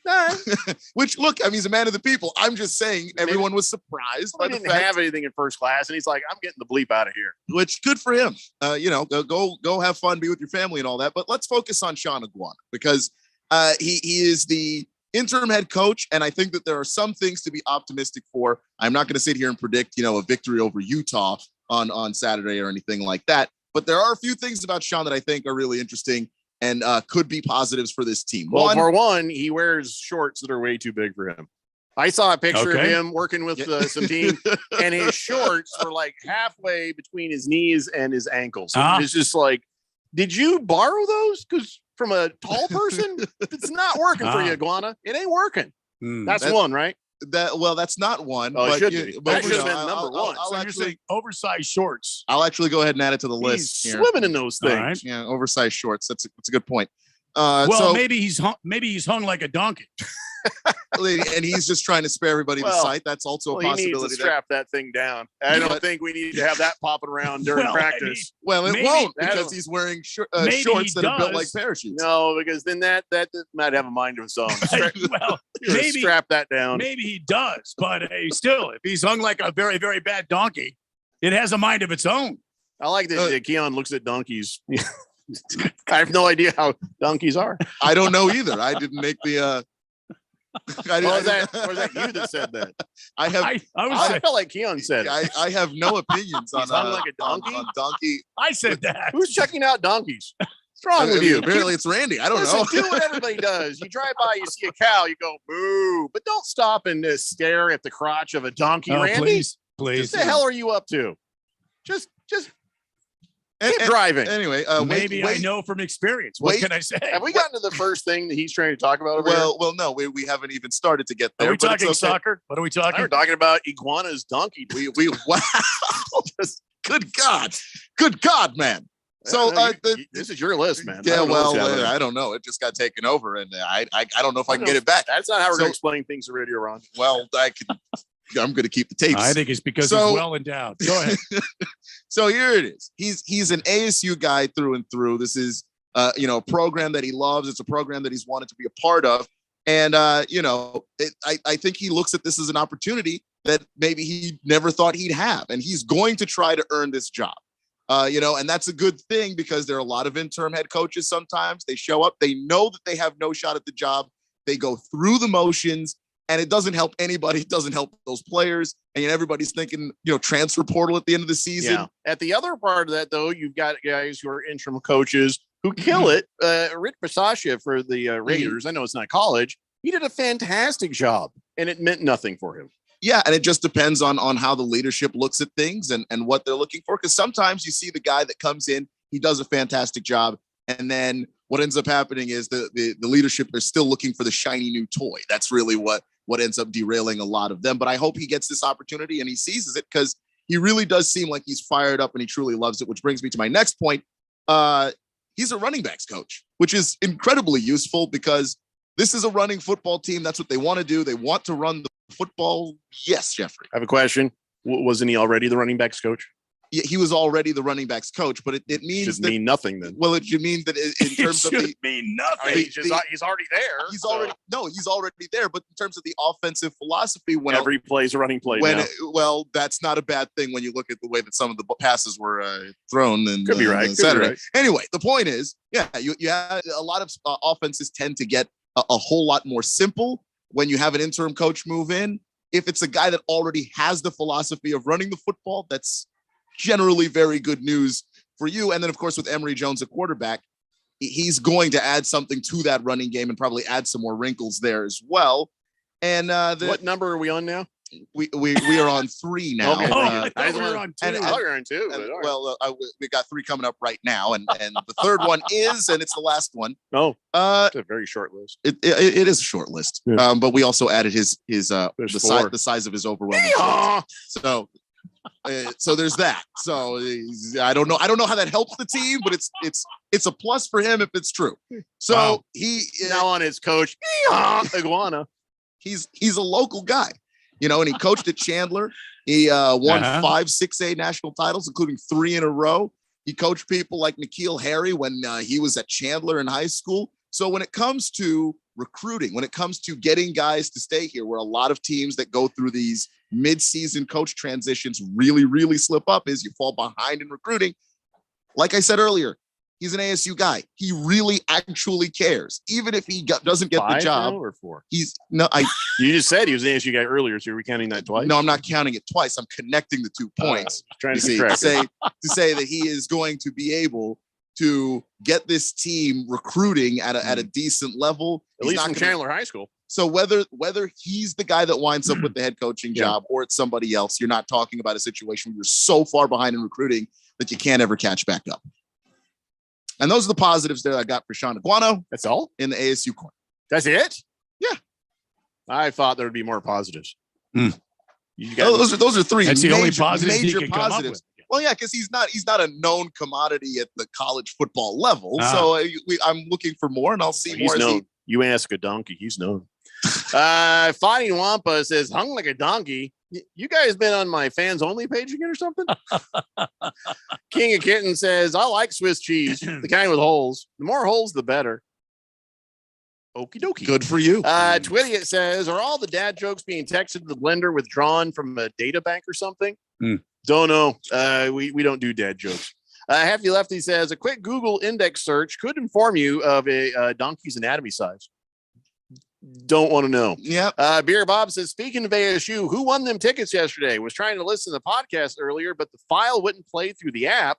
All right. Which, look, I mean, he's a man of the people. I'm just saying everyone was surprised by He the didn't fact. have anything in first class, and he's like, I'm getting the bleep out of here. Which good for him. Go have fun, be with your family and all that. But let's focus on Sean Iguana because he is the interim head coach, and I think that there are some things to be optimistic for. I'm not going to sit here and predict, a victory over Utah on Saturday or anything like that. But there are a few things about Sean that I think are really interesting and could be positives for this team. Well, for one, he wears shorts that are way too big for him. I saw a picture of Okay. him working with some team, and his shorts were like halfway between his knees and his ankles. And it's just like, did you borrow those? Because from a tall person, it's not working for you, Iguana. It ain't working. That's one, right? That's not one. Oh, it but should you- be. but That you should have know, been number one. I'll So you're actually, saying oversized shorts. I'll actually go ahead and add it to the He's list. here. swimming in those All things. right. Yeah, oversized shorts. That's a good point. Well, So maybe he's hung like a donkey. and he's just trying to spare everybody the Well, sight. That's also a Well, he needs to possibility. strap that thing down. I don't think we need to have that popping around during Well, I practice. Well, it Maybe- won't That'll- because he's wearing Maybe shorts he that are built like does. parachutes. No, because then that might have a mind of its own. Well, You gotta maybe strap that down. maybe he does, but still, if he's hung like a very, very bad donkey, it has a mind of its own. I like that Keon looks at donkeys. I have no idea how donkeys are. I don't know either. I didn't make the. Or was that you that said that? I have. I felt like Keon said it. I have no opinions on He's hung like a donkey? on donkey. I said that. Who's checking out donkeys? What's wrong with you? Apparently, it's Randy. I don't Listen, know. do what everybody does. You drive by, you see a cow, you go boo, but don't stop and stare at the crotch of a donkey, Oh, Randy. please, please. What the hell are you up to? Just And- keep driving. Anyway, Maybe I know from experience. What wait. can I say? Have we gotten to the first thing that he's trying to talk about over Well, no, we haven't even started to get there. Are we but it's talking okay. soccer? What are we here? talking? We're talking about iguana's donkey. We wow. Good God, man. So this is your list, man. I Yeah, don't know well, what's happening. I don't know. It just got taken over, and I don't know if I can get it back. That's not how we're So- going to explain things to Radio Ron. Well, I'm going to keep the tapes. I think it's because So- he's well endowed. Go ahead. So here it is. He's an ASU guy through and through. This is a program that he loves. It's a program that he's wanted to be a part of. And I think he looks at this as an opportunity that maybe he never thought he'd have. And he's going to try to earn this job. And that's a good thing because there are a lot of interim head coaches sometimes. They show up, they know that they have no shot at the job. They go through the motions. And it doesn't help anybody. It doesn't help those players. And everybody's thinking, transfer portal at the end of the season. Yeah. At the other part of that, though, you've got guys who are interim coaches who kill it. Rick Bisaccia for the Raiders. I know it's not college. He did a fantastic job, and it meant nothing for him. Yeah, and it just depends on how the leadership looks at things and what they're looking for. Because sometimes you see the guy that comes in, he does a fantastic job, and then what ends up happening is the leadership is still looking for the shiny new toy. That's really what ends up derailing a lot of them. But I hope he gets this opportunity and he seizes it because he really does seem like he's fired up and he truly loves it, which brings me to my next point. He's a running backs coach, which is incredibly useful because this is a running football team. That's what they want to do. They want to run the football. Yes, Jeffrey. I have a question. Wasn't he already the running backs coach? Yeah, he was already the running backs coach, but it means Should that mean nothing then. well, it should mean that in terms of the mean I nothing. mean, he's already there. he's so already he's already there. But in terms of the offensive philosophy, when every play's a running play when now. well, that's not a bad thing when you look at the way that some of the passes were thrown. And Could be right. Could be Saturday. right. Anyway, the point is, you have a lot of offenses tend to get a whole lot more simple when you have an interim coach move in. If it's a guy that already has the philosophy of running the football, that's generally very good news for you. And then, of course, with Emory Jones at quarterback, he's going to add something to that running game and probably add some more wrinkles there as well. And What number are we on now? We are on 3 now. Okay. I thought we were on 2. I thought we were on 2. And, but all right. well, we got 3 coming up right now, and the third one is, and it's the last one. No, Uh, it's a very short list. it is a short list. Yeah. But we also added the There's size 4. the size of his overwhelming. Yeehaw! So there's that. So I don't know how that helps the team, but it's a plus for him if it's true. So Wow. he Now on his coach, yeehaw, iguana. he's a local guy, and he coached at Chandler. He won 5 6A national titles, including 3 in a row. He coached people like N'Keal Harry when he was at Chandler in high school. So when it comes to recruiting, when it comes to getting guys to stay here, where a lot of teams that go through these mid-season coach transitions really, really slip up, is you fall behind in recruiting. Like I said earlier, he's an ASU guy. He really actually cares, even if he doesn't get 5 the job. now or 4? You just said he was an ASU guy earlier, so you're counting that twice. No, I'm not counting it twice. I'm connecting the 2 points. Trying You to see, keep track. to say that he is going to be able to get this team recruiting at a decent level. At He's least not from gonna- Chandler High School. So whether he's the guy that winds up with the head coaching job or it's somebody else, you're not talking about a situation where you're so far behind in recruiting that you can't ever catch back up. And those are the positives that I got for Sean Iguano. That's all in the ASU corner. That's it? Yeah. I thought there would be more positives. Hmm. You got Those are 3 That's the major, only positives he major could come up positives. with. Well, yeah, because he's not a known commodity at the college football level. Ah. So I'm looking for more, and I'll see He's more. known. You ask a donkey, he's known. Fighting Wampa says, hung like a donkey. You guys been on my fans only page again or something? King of Kitten says, I like Swiss cheese, the kind with holes. The more holes, the better. Okie dokie. Good for you. Twitty says, are all the dad jokes being texted to the blender withdrawn from a data bank or something? Don't know. We don't do dad jokes. Hefty Lefty says, a quick Google index search could inform you of a donkey's anatomy size. Don't want to know. Yeah. Beer Bob says, speaking of ASU, who won them tickets yesterday? Was trying to listen to the podcast earlier, but the file wouldn't play through the app.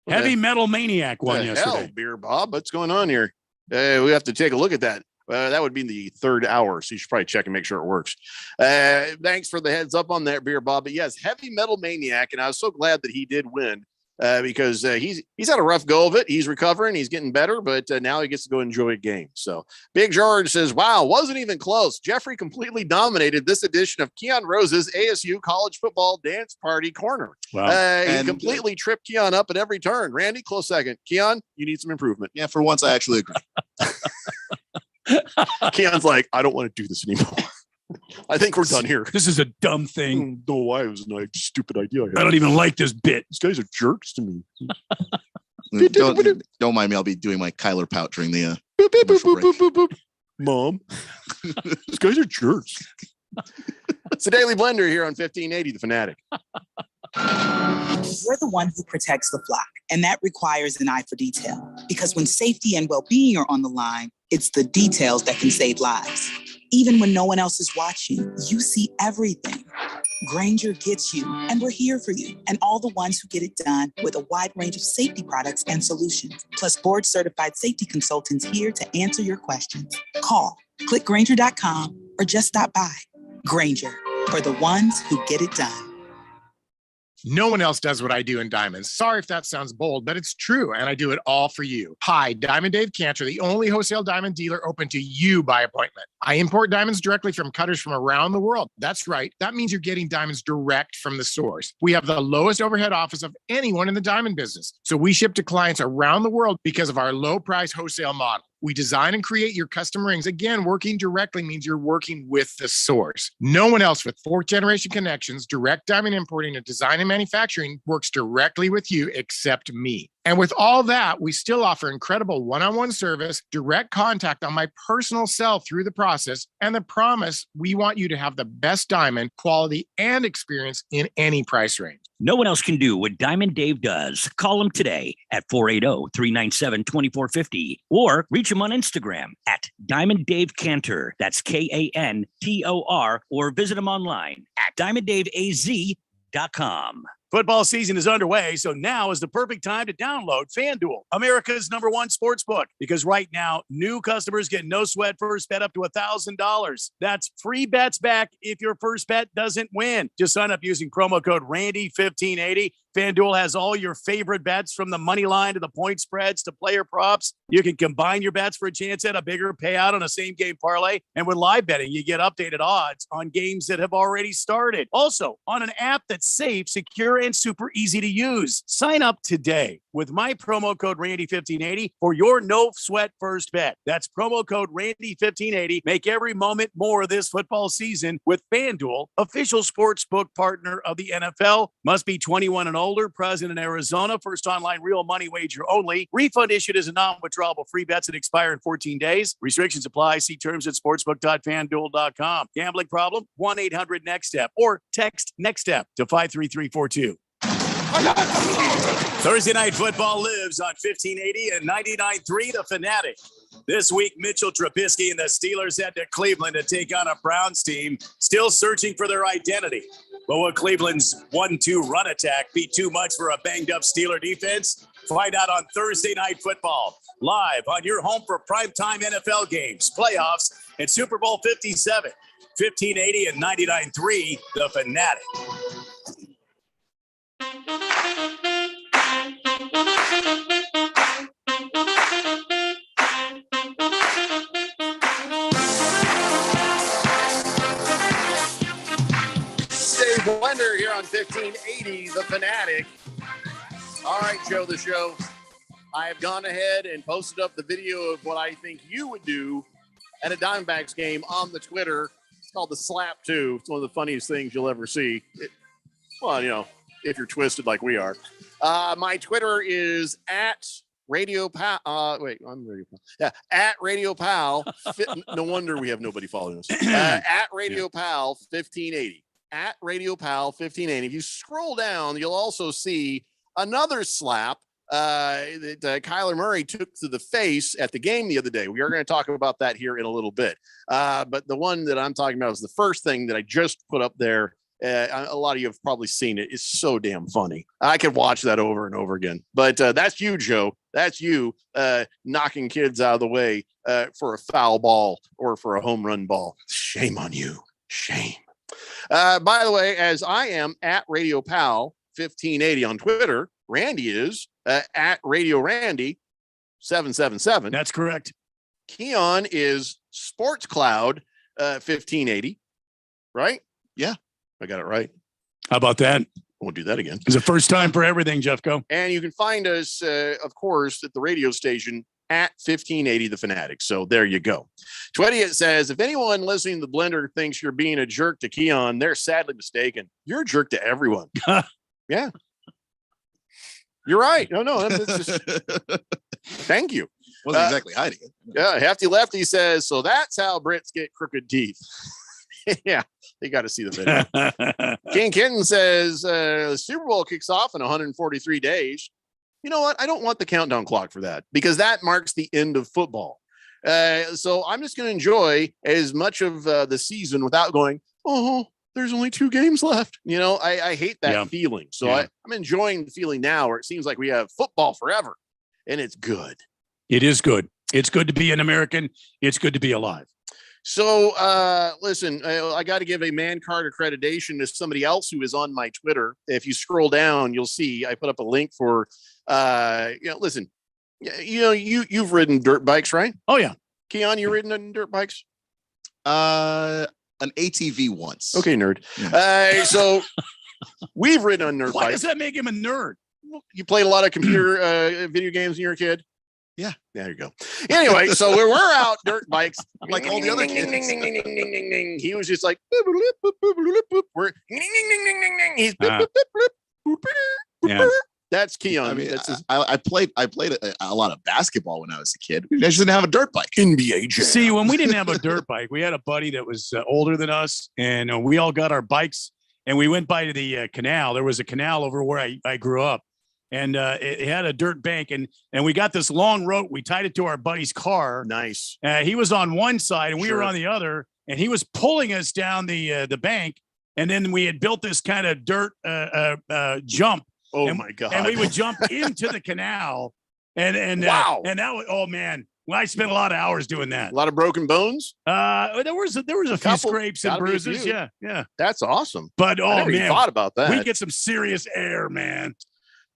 Heavy Metal Maniac won The yesterday. hell, Beer Bob, what's going on here? We have to take a look at that. That would be in the 3rd hour, so you should probably check and make sure it works. Thanks for the heads up on that, Beer Bob. But yes, Heavy Metal Maniac, and I was so glad that he did win because he's had a rough go of it. He's recovering, he's getting better, but now he gets to go enjoy a game. So Big George says, wow, wasn't even close. Jeffrey completely dominated this edition of Keon Rose's ASU College Football Dance Party Corner. Wow. He completely tripped Keon up at every turn. Randy, close second. Keon, you need some improvement. Yeah, for once, I actually agree. Keon's like, I don't want to do this anymore. I think we're done here. This is a dumb thing. No, why? It was a stupid idea. I don't even like this bit. These guys are jerks to me. Don't mind me. I'll be doing my Kyler pout during the Mom. These guys are jerks. It's the Daily Blender here on 1580 The Fanatic. We're the one who protects the flock, and that requires an eye for detail. Because when safety and well-being are on the line, it's the details that can save lives. Even when no one else is watching, you see everything. Grainger gets you, and we're here for you, and all the ones who get it done with a wide range of safety products and solutions, plus board-certified safety consultants here to answer your questions. Call, click Grainger.com, or just stop by. Grainger, for the ones who get it done. No one else does what I do in diamonds. Sorry if that sounds bold, but it's true, and I do it all for you. Hi, Diamond Dave Cantor, the only wholesale diamond dealer open to you by appointment. I import diamonds directly from cutters from around the world. That's right. That means you're getting diamonds direct from the source. We have the lowest overhead office of anyone in the diamond business. So we ship to clients around the world because of our low price wholesale model. We design and create your custom rings. Again, working directly means you're working with the source. No one else with 4th generation connections, direct diamond importing, and design and manufacturing works directly with you except me. And with all that, we still offer incredible one-on-one service, direct contact on my personal cell through the process, and the promise we want you to have the best diamond quality and experience in any price range. No one else can do what Diamond Dave does. Call him today at 480-397-2450 or reach him on Instagram at Diamond Dave Cantor. That's Kantor, or visit him online at diamonddaveaz.com. Football season is underway, so now is the perfect time to download FanDuel, America's #1 sports book, because right now, new customers get no sweat first bet up to $1,000. That's free bets back if your first bet doesn't win. Just sign up using promo code Randy1580. FanDuel has all your favorite bets, from the money line to the point spreads to player props. You can combine your bets for a chance at a bigger payout on a same-game parlay. And with live betting, you get updated odds on games that have already started. Also, on an app that's safe, secure, and super easy to use. Sign up today with my promo code Randy1580 for your no-sweat first bet. That's promo code Randy1580. Make every moment more this football season with FanDuel, official sports book partner of the NFL. Must be 21 and older, present in Arizona. First online real money wager only. Refund issued as a non-withdrawable free bets that expire in 14 days. Restrictions apply. See terms at sportsbook.fanduel.com. Gambling problem? 1-800-NEXT-STEP or text NEXT-STEP to 53342. Thursday Night Football lives on 1580 and 99.3 The Fanatic. This week, Mitchell Trubisky and the Steelers head to Cleveland to take on a Browns team still searching for their identity. But will Cleveland's 1-2 run attack be too much for a banged-up Steeler defense? Find out on Thursday Night Football, live on your home for primetime NFL games, playoffs, and Super Bowl 57. 1580 and 99.3 The Fanatic. Dave Blender here on 1580 The Fanatic. All right, Joe the Show. I have gone ahead and posted up the video of what I think you would do at a Diamondbacks game on the Twitter. It's called the Slap 2. It's one of the funniest things you'll ever see. If you're twisted like we are. My Twitter is at Radio Pal. I'm Radio Pal. Yeah, at Radio Pal. No wonder we have nobody following us. At Radio Pal 1580. At Radio Pal 1580. If you scroll down, you'll also see another slap that Kyler Murray took to the face at the game the other day. We are going to talk about that here in a little bit. But the one that I'm talking about is the first thing that I just put up there. A lot of you have probably seen it. It's so damn funny. I could watch that over and over again. But that's you, Joe. That's you knocking kids out of the way for a foul ball or for a home run ball. Shame on you. Shame. By the way, as I am at Radio Pal 1580 on Twitter, Randy is at Radio Randy 777. That's correct. Keon is Sports Cloud 1580. Right? Yeah. I got it right. How about that? We'll do that again. It's the first time for everything, Jeffco. And you can find us, of course, at the radio station at 1580 The Fanatic. So there you go. Twediot says, if anyone listening to the Blender thinks you're being a jerk to Keon, they're sadly mistaken. You're a jerk to everyone. Yeah. You're right. No, that's just... Thank you. Wasn't exactly hiding it. Yeah, Hefty Lefty says, so that's how Brits get crooked teeth. Yeah, they got to see the video. King Kitten says the Super Bowl kicks off in 143 days. You know what? I don't want the countdown clock for that, because that marks the end of football. So I'm just going to enjoy as much of the season without going, oh, there's only 2 games left. You know, I hate that feeling. So I'm enjoying the feeling now where it seems like we have football forever, and it's good. It is good. It's good to be an American. It's good to be alive. So, listen, I got to give a man card accreditation to somebody else who is on my Twitter. If you scroll down, you'll see I put up a link for, listen, you've ridden dirt bikes, right? Oh, yeah. Keon, you ridden on dirt bikes? An ATV once. Okay, nerd. So we've ridden on dirt bikes. Why does that make him a nerd? You played a lot of computer video games when you were a kid? Yeah. There you go. Anyway, so we're out dirt bikes like all the other kids. He was just like, that's Keon. I mean, I played a lot of basketball when I was a kid. I just didn't have a dirt bike. NBA Jam. See, when we didn't have a dirt bike, we had a buddy that was older than us, and we all got our bikes, and we went by the canal. There was a canal over where I grew up. And it had a dirt bank, and we got this long rope. We tied it to our buddy's car. Nice. He was on one side, and we were on the other, and he was pulling us down the bank. and then we had built this kind of dirt jump. Oh and, my God. And we would jump into the canal, and wow. And that was, oh man, well, I spent a lot of hours doing that. A lot of broken bones. There was a few scrapes and bruises. Yeah. That's awesome. But I never even thought about that. We get some serious air, man.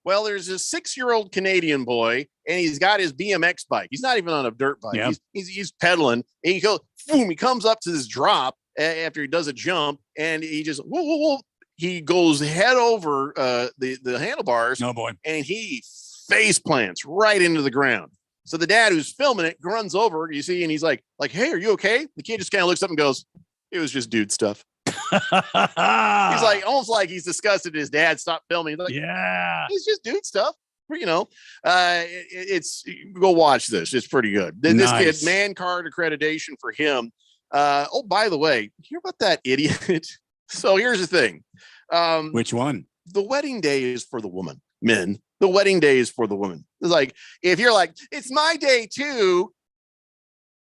Well, there's a 6-year-old Canadian boy, and he's got his BMX bike. He's not even on a dirt bike. Yeah. He's pedaling, and he goes, boom, he comes up to this drop after he does a jump, and he just whoa. He goes head over the handlebars. No boy. And he face plants right into the ground. So the dad who's filming it runs over, you see, and he's like, hey, are you okay? The kid just kind of looks up and goes, it was just dude stuff. He's like, almost like he's disgusted his dad stopped filming. He's like, yeah, it's just dude stuff. You know, it's go watch this. It's pretty good. This Nice. kid, man card accreditation for him. Oh, by the way, hear about that idiot? So here's the thing. Which one? The wedding day is for the woman. Men, the wedding day is for the woman. It's like, if you're like, it's my day too,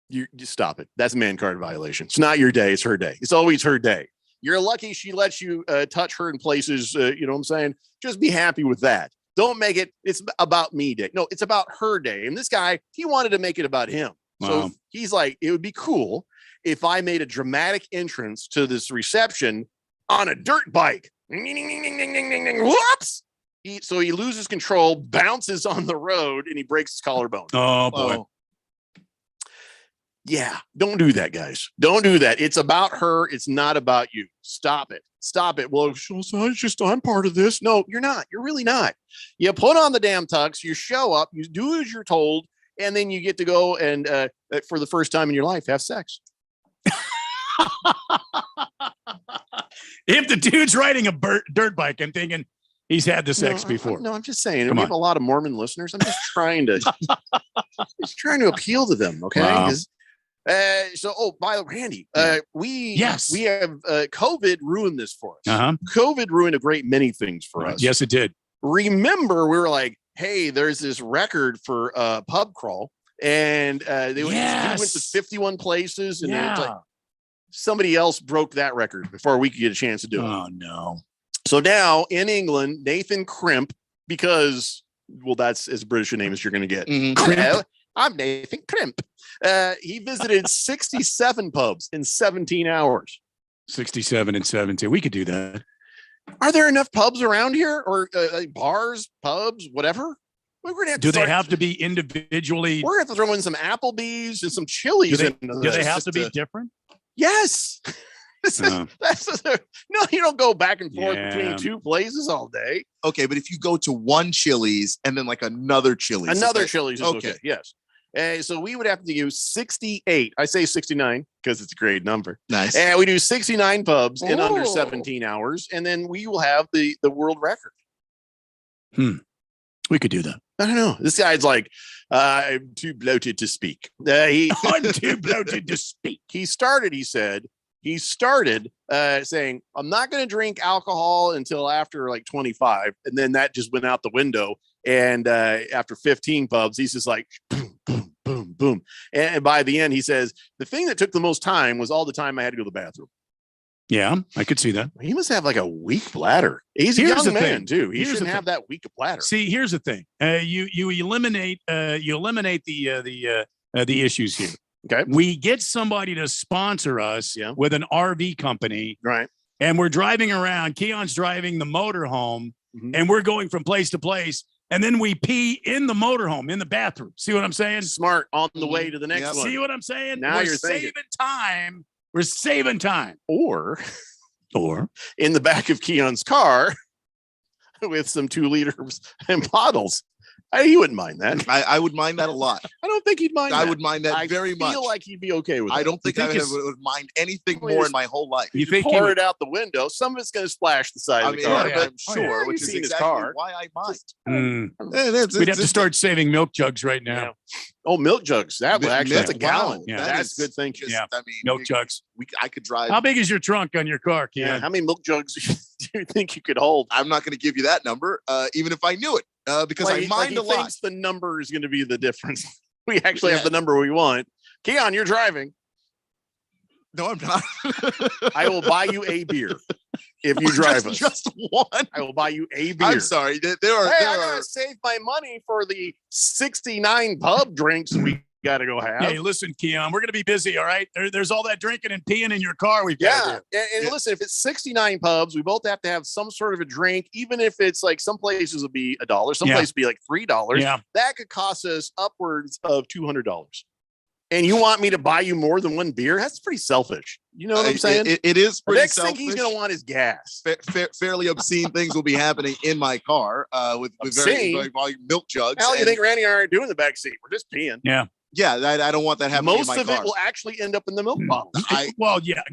you stop it. That's a man card violation. It's not your day. It's her day. It's always her day. You're lucky she lets you touch her in places. You know what I'm saying? Just be happy with that. Don't make it, it's about me day. No, it's about her day. And this guy, he wanted to make it about him. Wow. So he's like, it would be cool if I made a dramatic entrance to this reception on a dirt bike. Whoops! So he loses control, bounces on the road, and he breaks his collarbone. Oh, boy. Yeah, don't do that, guys. Don't do that. It's about her. It's not about you. Stop it. Stop it. Well, I'm part of this. No, you're not. You're really not. You put on the damn tux, you show up, you do as you're told, and then you get to go and for the first time in your life, have sex. If the dude's riding a dirt bike, I'm thinking he's had the sex before. No, I'm just saying. Come We on. have a lot of Mormon listeners. I'm just trying to appeal to them. Okay. Wow. By the way, Randy, we have COVID ruined this for us. Uh-huh. COVID ruined a great many things for us. Yes, it did. Remember, we were like, hey, there's this record for pub crawl, and we went to 51 places, and it's like somebody else broke that record before we could get a chance to do it. Oh no. So now in England, Nathan Crimp, because, well, that's as British a name as you're going to get. Crimp. I'm Nathan Crimp. He visited 67 pubs in 17 hours. 67 and 17. We could do that. Are there enough pubs around here, or bars, pubs, whatever? We're gonna have to Do they have to be individually? We're going to have to throw in some Applebee's and some Chili's. Do they have to be different? Yes. No, you don't go back and forth between two places all day. Okay, but if you go to one Chili's and then like another Chili's, Chili's is okay. Yes. So we would have to use 68. I say 69 because it's a great number. Nice. And we do 69 pubs in under 17 hours, and then we will have the world record. We could do that. I don't know. This guy's like, I'm too bloated to speak. I'm too bloated to speak. He started saying, I'm not going to drink alcohol until after like 25. And then that just went out the window. And after 15 pubs, he's just like, boom, boom, boom, boom. And by the end, he says, the thing that took the most time was all the time I had to go to the bathroom. Yeah, I could see that. He must have like a weak bladder. He's a young man too. He shouldn't have that weak a bladder. See, here's the thing. You eliminate the issues here. Okay. We get somebody to sponsor us with an RV company. Right. And we're driving around. Keon's driving the motorhome, and we're going from place to place. And then we pee in the motorhome, in the bathroom. See what I'm saying? Smart on the way to the next one. See what I'm saying? Now we're you're saving time. We're saving time. Or in the back of Keon's car with some 2 liters and bottles. He wouldn't mind that. I would mind that a lot. I don't think he'd mind that. I would mind that very much. I feel like he'd be okay with it. I don't think I would mind anything more in my whole life. You think pour it out the window, some of it's going to splash the side of the car. I'm sure, which is exactly why I mind. We'd have to start saving milk jugs right now. Yeah. Oh, milk jugs. That's a gallon. Yeah. That's good thinking. Milk jugs. I could drive. How big is your trunk on your car, Keon? Yeah. How many milk jugs do you think you could hold? I'm not going to give you that number, even if I knew it. Because I mind a lot. Thinks the number is going to be the difference. We actually have the number we want. Keon, you're driving. No, I'm not. I will buy you a beer. if you drive us. Just one. I will buy you a beer. I'm sorry. There are. Hey, I gotta save my money for the 69 pub drinks we gotta go have. Hey, listen, Keon, we're gonna be busy. All right. There's all that drinking and peeing in your car. We've got Yeah. And listen, if it's 69 pubs, we both have to have some sort of a drink, even if it's like some places will be $1, some places will be like $3. Yeah. That could cost us upwards of $200. And you want me to buy you more than one beer? That's pretty selfish. You know what I'm saying? It is The pretty next selfish. thing he's gonna want is gas. Fairly obscene things will be happening in my car with very, very volume milk jugs. Hell, you think Randy and I are doing the back seat? We're just peeing. Yeah. Yeah, I don't want that happening. Most in my of car. it will actually end up in the milk bottles.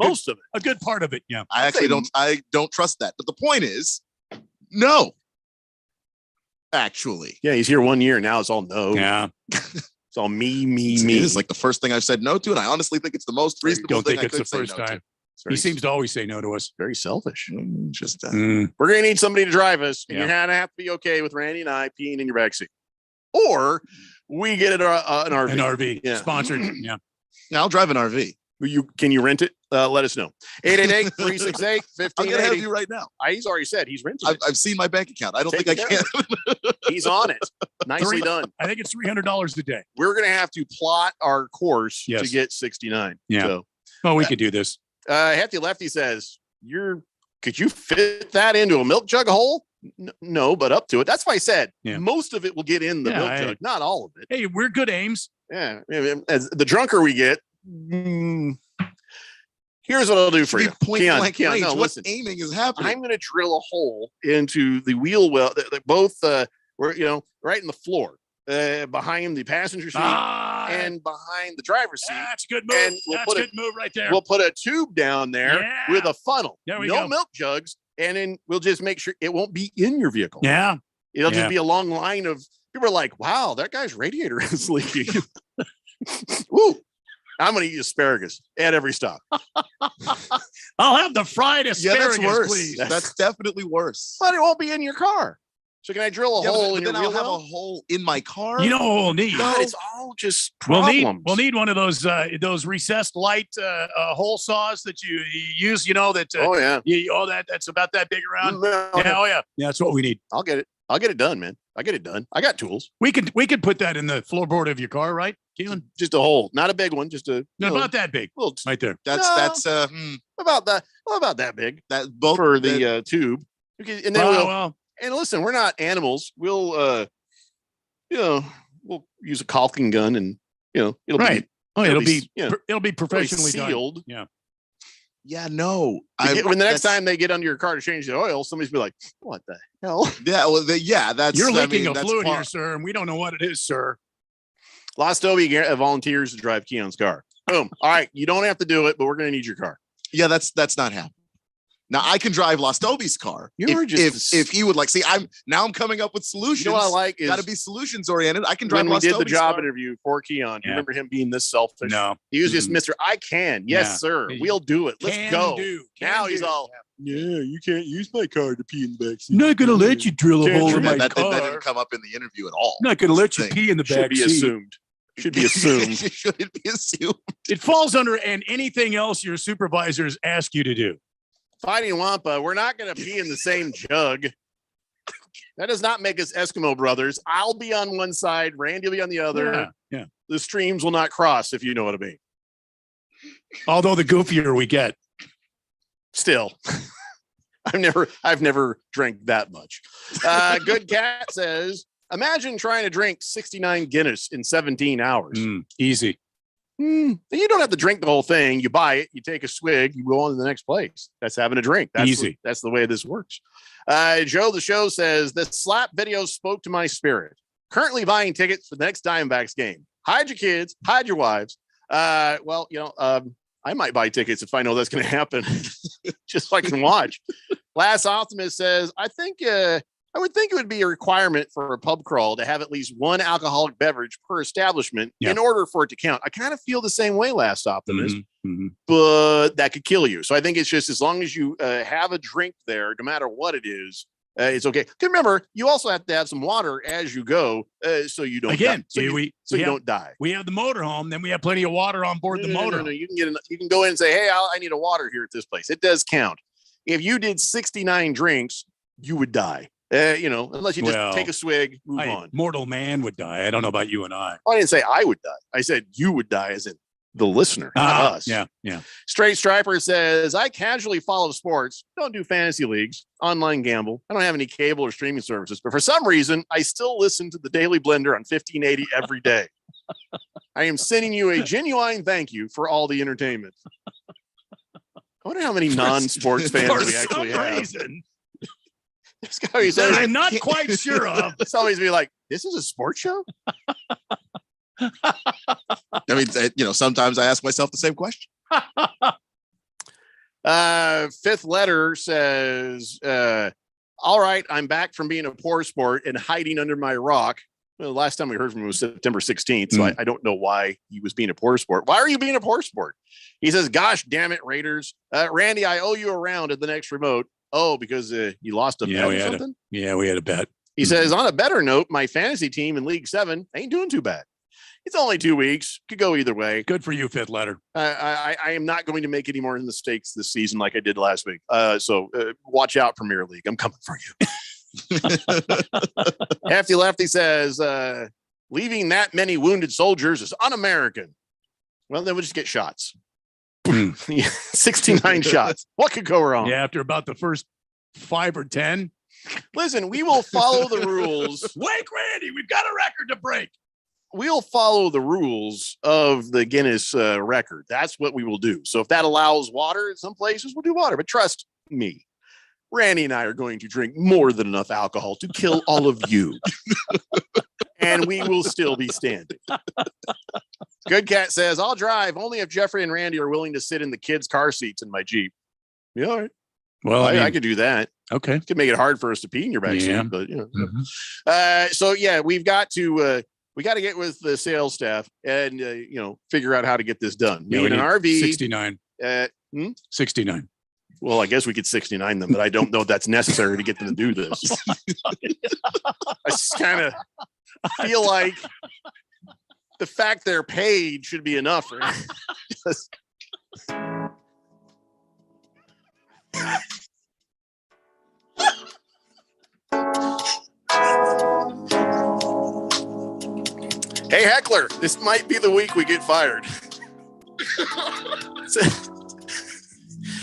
Most of it. A good part of it. Yeah. I actually don't. I don't trust that. But the point is, no. Actually, yeah, he's here 1 year now. It's all no. Yeah. It's all me. It's like the first thing I've said no to, and I honestly think it's the most reasonable Don't thing think I it's could the say first no to. time. He seems to always say no to us. Very selfish. Just We're gonna need somebody to drive us, and Yeah. you're gonna have to be okay with Randy and I peeing in your backseat, or we get an RV. An RV Yeah. sponsored. Yeah. Now I'll drive an RV. Can you rent it? Let us know. 888-368-1580. I'm gonna have you right now. He's already said he's renting it. I've seen my bank account. I don't Take think I care can. He's on it. Nicely done. I think it's $300 a day. We're gonna have to plot our course to Yes. get 69. Yeah. So, Oh, we could do this. Hefty Lefty says, could you fit that into a milk jug hole? No, but up to it. That's why I said most of it will get in the milk jug, not all of it. Hey, we're good aims. Yeah. As the drunker we get, here's what I'll do for you. Point blank Keon, range. no, What listen. aiming is happening? I'm going to drill a hole into the wheel well, both where right in the floor, behind the passenger seat and behind the driver's seat. That's a good move. And we'll That's a good move right there. We'll put a tube down there with a funnel. There we no go. milk jugs, and then we'll just make sure it won't be in your vehicle. Yeah. It'll Yeah. just be a long line of people are like, wow, that guy's radiator is leaking. Woo. I'm going to eat asparagus at every stop. I'll have the fried asparagus, that's worse. please. That's definitely worse. But it won't be in your car. So can I drill a hole in but your then I'll wheel have well? a hole in my car. You know what we'll need? God, it's all just We'll problems. need one of those recessed light hole saws that you use. You know that. Oh, yeah. That's about that big around. No, Yeah, oh yeah. Yeah, that's what we need. I'll get it. I'll get it done, man. I get it done. I got tools. We could put that in the floorboard of your car, right, Keelan? Just a hole, not a big one. Just a No, about that big. little Right there. That's about that. Well, about that big. that both For the tube. Okay, and then Well, and listen, we're not animals. We'll we'll use a caulking gun, and it'll Right. be Oh, it'll be you know, it'll be professionally sealed. done. Yeah. Yeah, no. When the next time they get under your car to change the oil, somebody's be like, "What the hell?" Yeah, well, that's You're I leaking mean, a that's fluid here, part- sir, and we don't know what it is, sir. Lost Toby volunteers to drive Keon's car. Boom. All right, you don't have to do it, but we're going to need your car. Yeah, that's not happening. Now I can drive Lost Toby's car. You're if he would like. See, I'm coming up with solutions. You know what I like is got to be solutions oriented. I can drive. when we Lost did the Toby's job car. interview for Keon. Do you Yeah. remember him being this selfish? No. He was just Mr. I can. Yes, Yeah. sir. We'll do it. Let's Can go. do. Can Now he's do. all, yeah, you can't use my car to pee in the backseat. I'm not gonna let you drill a Can't hole do in my that car. didn't come up in the interview at all. I'm not gonna let you Thing. pee in the Should back be seat. assumed. Should be assumed. Should it be assumed? It falls under and anything else your supervisors ask you to do. Fighting Wampa, we're not going to pee in the same jug. That does not make us Eskimo brothers. I'll be on one side, Randy will be on the other. Yeah. The streams will not cross, if you know what I mean. Although the goofier we get. Still, I've never drank that much. Good Cat says, imagine trying to drink 69 Guinness in 17 hours. Easy. You don't have to drink the whole thing. You buy it, you take a swig, you go on to the next place. That's having a drink. That's Easy. That's the way this works. Joe the Show says, the slap video spoke to my spirit. Currently buying tickets for the next Diamondbacks game. Hide your kids, hide your wives. I might buy tickets if I know that's going to happen, just so I can watch. Last Optimist says, I would think it would be a requirement for a pub crawl to have at least one alcoholic beverage per establishment in order for it to count. I kind of feel the same way, Last Optimist, but that could kill you. So I think it's just as long as you have a drink there, no matter what it is, it's okay. Remember, you also have to have some water as you go, so you don't Again, die. You don't die. We have the motorhome, then we have plenty of water on board the motor. No, you can go in and say, "Hey, I need a water here at this place." It does count. if you did 69 drinks, you would die. Unless you just take a swig, move on. Mortal man would die. I don't know about you and I. I didn't say I would die. I said you would die, as in the listener, not us. Yeah. Straight Striper says, I casually follow sports, don't do fantasy leagues, online gamble. I don't have any cable or streaming services, but for some reason, I still listen to the Daily Blender on 1580 every day. I am sending you a genuine thank you for all the entertainment. I wonder how many non-sports fans we actually have. This guy says, I'm not quite sure of. Somebody's be like, this is a sports show? I mean, sometimes I ask myself the same question. Fifth letter says, all right, I'm back from being a poor sport and hiding under my rock. Well, the last time we heard from him was September 16th, so I don't know why he was being a poor sport. Why are you being a poor sport? He says, gosh, damn it, Raiders. Randy, I owe you a round at the next remote. Oh, because you lost a bet or something? We had a bet. He says, on a better note, my fantasy team in League 7 ain't doing too bad. It's only 2 weeks. Could go either way. Good for you, fifth letter. I am not going to make any more mistakes this season like I did last week. So watch out, Premier League. I'm coming for you. Hefty Lefty says, leaving that many wounded soldiers is un-American. Well, then we'll just get shots. 69 shots. What could go wrong? Yeah, after about the first 5 or 10. Listen, we will follow the rules. Wake Randy, we've got a record to break. We'll follow the rules of the Guinness record. That's what we will do. So if that allows water in some places, we'll do water. But trust me, Randy and I are going to drink more than enough alcohol to kill all of you. And we will still be standing. Good Cat says, I'll drive only if Jeffrey and Randy are willing to sit in the kids' car seats in my Jeep. Yeah, all right. Well, I could do that. Okay. It could make it hard for us to pee in your back seat, but so yeah, we've got to get with the sales staff and figure out how to get this done. Yeah, we need an RV. 69. 69. Well, I guess we could 69 them, but I don't know if that's necessary to get them to do this. I just kind of feel like the fact they're paid should be enough. Right? Hey, Heckler, this might be the week we get fired.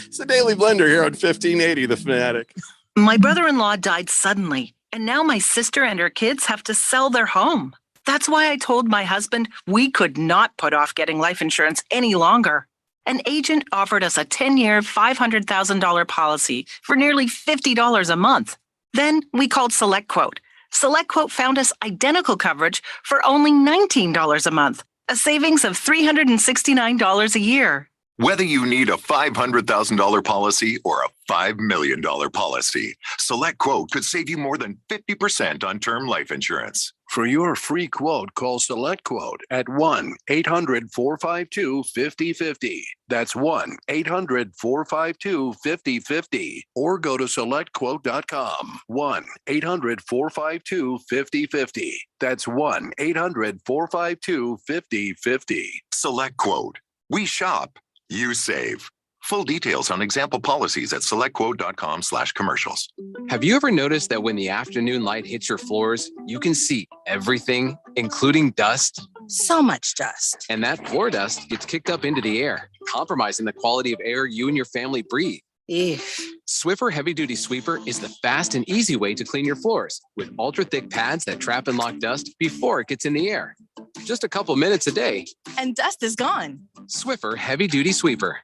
It's a Daily Blender here on 1580, The Fanatic. My brother-in-law died suddenly, and now my sister and her kids have to sell their home. That's why I told my husband we could not put off getting life insurance any longer. An agent offered us a 10-year, $500,000 policy for nearly $50 a month. Then we called SelectQuote. SelectQuote found us identical coverage for only $19 a month, a savings of $369 a year. Whether you need a $500,000 policy or a $5 million policy, SelectQuote could save you more than 50% on term life insurance. For your free quote, call SelectQuote at 1-800-452-5050. That's 1-800-452-5050. Or go to SelectQuote.com. 1-800-452-5050. That's 1-800-452-5050. SelectQuote. We shop. You save. Full details on example policies at selectquote.com/commercials. Have you ever noticed that when the afternoon light hits your floors, you can see everything, including dust? So much dust. And that floor dust gets kicked up into the air, compromising the quality of air you and your family breathe. Swiffer Heavy Duty Sweeper is the fast and easy way to clean your floors with ultra-thick pads that trap and lock dust before it gets in the air. Just a couple minutes a day. And dust is gone. Swiffer Heavy Duty Sweeper.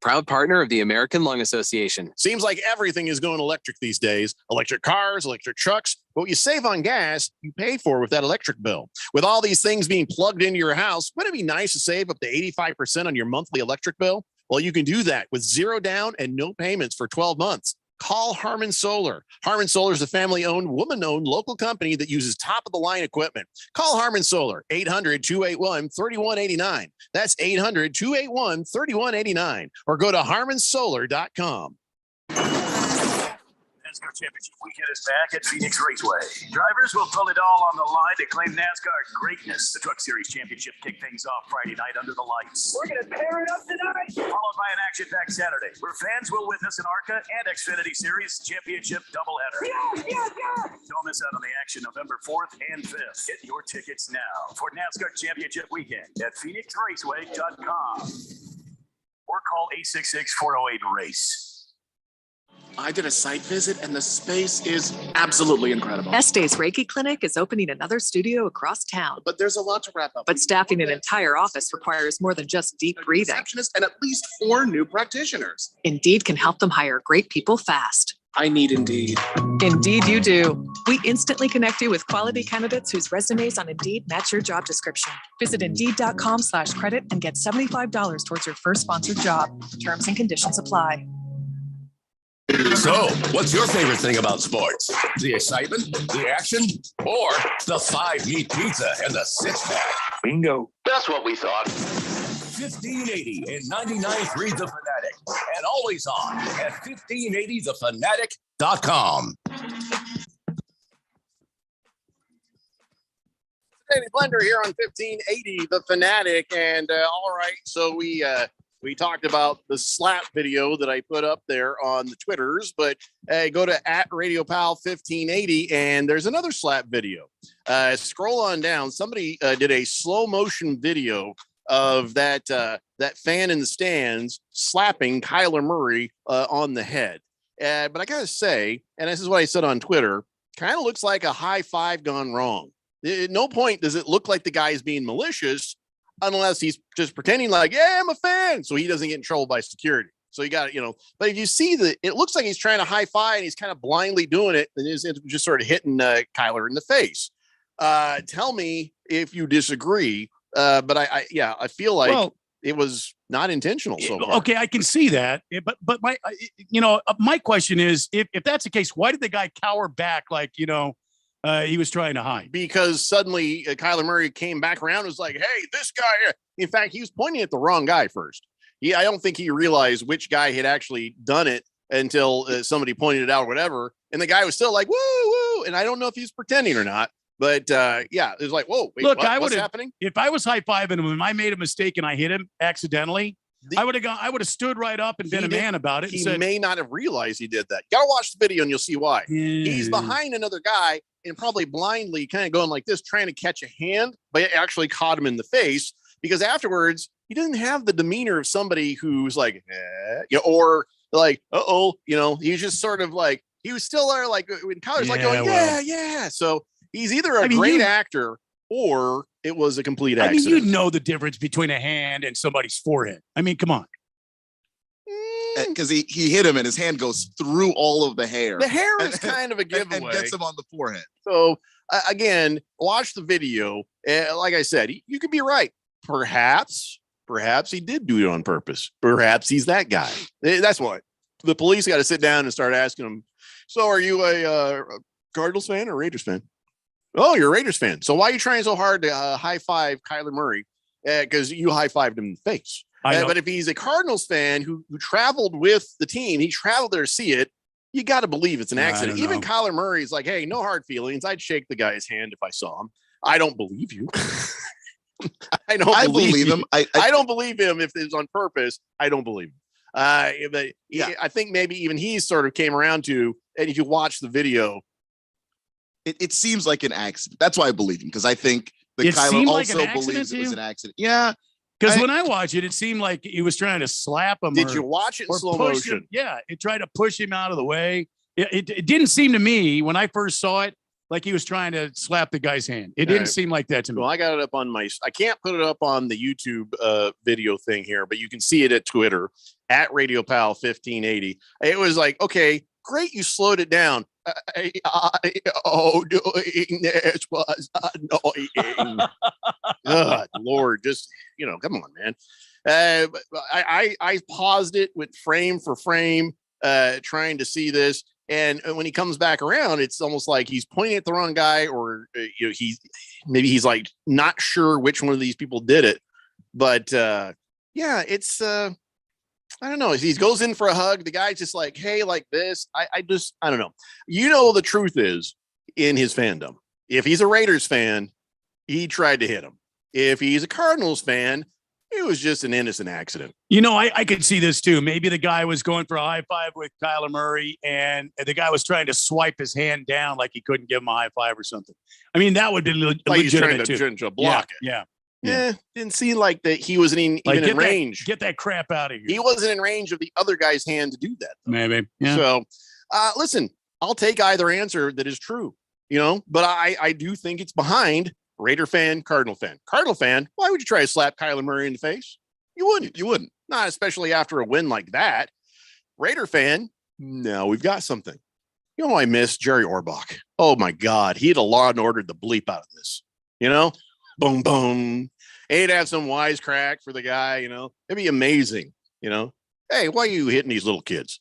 Proud partner of the American Lung Association. Seems like everything is going electric these days. Electric cars, electric trucks. But what you save on gas, you pay for with that electric bill. With all these things being plugged into your house, wouldn't it be nice to save up to 85% on your monthly electric bill? Well, you can do that with zero down and no payments for 12 months. Call Harmon Solar. Harmon Solar is a family-owned, woman-owned local company that uses top-of-the-line equipment. Call Harmon Solar, 800-281-3189. That's 800-281-3189. Or go to harmonsolar.com. NASCAR Championship Weekend is back at Phoenix Raceway. Drivers will put it all on the line to claim NASCAR greatness. The Truck Series Championship kicked things off Friday night under the lights. We're going to tear it up tonight. followed by an action-packed Saturday where fans will witness an ARCA and Xfinity Series championship doubleheader. Don't miss out on the action November 4th and 5th. Get your tickets now for NASCAR Championship Weekend at PhoenixRaceway.com or call 866-408-RACE. I did a site visit and the space is absolutely incredible. Este's Reiki Clinic is opening another studio across town. But there's a lot to wrap up. But staffing an entire office requires more than just deep breathing. Receptionist and at least 4 new practitioners. Indeed can help them hire great people fast. I need Indeed. Indeed you do. We instantly connect you with quality candidates whose resumes on Indeed match your job description. Visit Indeed.com/credit and get $75 towards your first sponsored job. Terms and conditions apply. So, what's your favorite thing about sports? The excitement, the action, or the 5-meat pizza and the 6-pack? Bingo. That's what we thought. 1580 and 99.3 The Fanatic, and always on at 1580thefanatic.com. Daily Blender here on 1580 The Fanatic, and all right, so we talked about the slap video that I put up there on the Twitters, but go to @RadioPal1580 and there's another slap video. Scroll on down. Somebody did a slow motion video of that fan in the stands slapping Kyler Murray on the head. But I gotta say, and this is what I said on Twitter, kind of looks like a high five gone wrong. At no point does it look like the guy is being malicious, unless he's just pretending like, yeah, I'm a fan, so he doesn't get in trouble by security. So you got to, but if you see it looks like he's trying to high five and he's kind of blindly doing it and is just sort of hitting Kyler in the face. Tell me if you disagree. But I feel like it was not intentional so far. Okay, I can see that. But my question is, if that's the case, why did the guy cower back like, he was trying to hide? Because suddenly Kyler Murray came back around and was like, hey, this guy. In fact, he was pointing at the wrong guy first. I don't think he realized which guy had actually done it until somebody pointed it out or whatever. And the guy was still like, woo, woo. And I don't know if he's pretending or not. But it was like, whoa, wait, look, what's happening? If I was high-fiving him and I made a mistake and I hit him accidentally, I would have stood right up and been a man about it. He may not have realized he did that. You got to watch the video and you'll see why. He's behind another guy and probably blindly kind of going like this, trying to catch a hand, but it actually caught him in the face because afterwards he doesn't have the demeanor of somebody who's like, or like, he's just sort of like, he was still there like when Kyler's like going, yeah. So he's either a great actor or it was a complete accident. I mean, you know the difference between a hand and somebody's forehead. I mean, come on. Because he hit him and his hand goes through all of the hair. The hair is kind of a giveaway. And gets him on the forehead. So, again, watch the video. Like I said, you could be right. Perhaps he did do it on purpose. Perhaps he's that guy. That's what. The police got to sit down and start asking him, so are you a Cardinals fan or Raiders fan? Oh, you're a Raiders fan. So why are you trying so hard to high five Kyler Murray? Because you high fived him in the face. But if he's a Cardinals fan who traveled with the team, he traveled there to see it, you got to believe it's an accident. Even Kyler Murray's like, hey, no hard feelings. I'd shake the guy's hand if I saw him. I don't believe you. I believe him. I don't believe him if it's on purpose. I don't believe him. I think maybe even he sort of came around to, and if you watch the video, it seems like an accident. That's why I believe him, because I think that Kyler also believes it was an accident. Yeah. Because when I watch it, it seemed like he was trying to slap him. Did you watch it in slow motion? Yeah, it tried to push him out of the way. It didn't seem to me when I first saw it like he was trying to slap the guy's hand. It didn't seem like that to me. Well, I got it up on I can't put it up on the YouTube video thing here, but you can see it at Twitter @RadioPal1580. It was like, okay, great, you slowed it down. Doing this was annoying. God, Lord, just come on, man. I paused it with frame for frame, trying to see this. And when he comes back around, it's almost like he's pointing at the wrong guy, or he's like not sure which one of these people did it. But it's I don't know. He goes in for a hug. The guy's just like, hey, like this. I don't know. The truth is in his fandom. If he's a Raiders fan, he tried to hit him. If he's a Cardinals fan, It was just an innocent accident. You know, I could see this too. Maybe the guy was going for a high five with Kyler Murray, and the guy was trying to swipe his hand down like he couldn't give him a high five or something. I mean, that would be Like he's trying legitimate to too. block it. Yeah. Didn't seem like that he wasn't even Like, in range. Get that crap out of here. He wasn't in range of the other guy's hand to do that. Maybe. Yeah. So, listen, I'll take either answer that is true, but I do think it's behind Raider fan, Cardinal fan. Cardinal fan, why would you try to slap Kyler Murray in the face? You wouldn't. Not especially after a win like that. Raider fan, no, we've got something. You know, I miss Jerry Orbach. Oh my God. He'd have law and ordered the bleep out of this, boom, boom. He'd have some wisecrack for the guy, it'd be amazing, Hey, why are you hitting these little kids?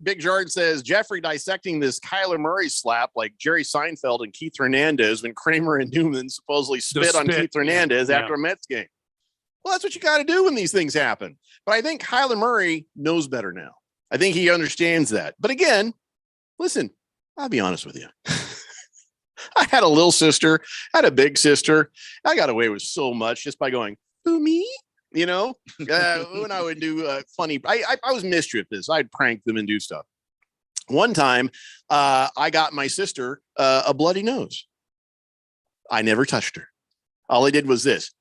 Big Jordan says, Jeffrey dissecting this Kyler Murray slap like Jerry Seinfeld and Keith Hernandez when Kramer and Newman supposedly spit on Keith Hernandez after a Mets game. Well, that's what you got to do when these things happen. But I think Kyler Murray knows better now. I think he understands that. But again, listen, I'll be honest with you. I had a little sister, had a big sister. I got away with so much just by going, who, me? When I would do funny, I was mischievous. I'd prank them and do stuff. One time, I got my sister a bloody nose. I never touched her. All I did was this.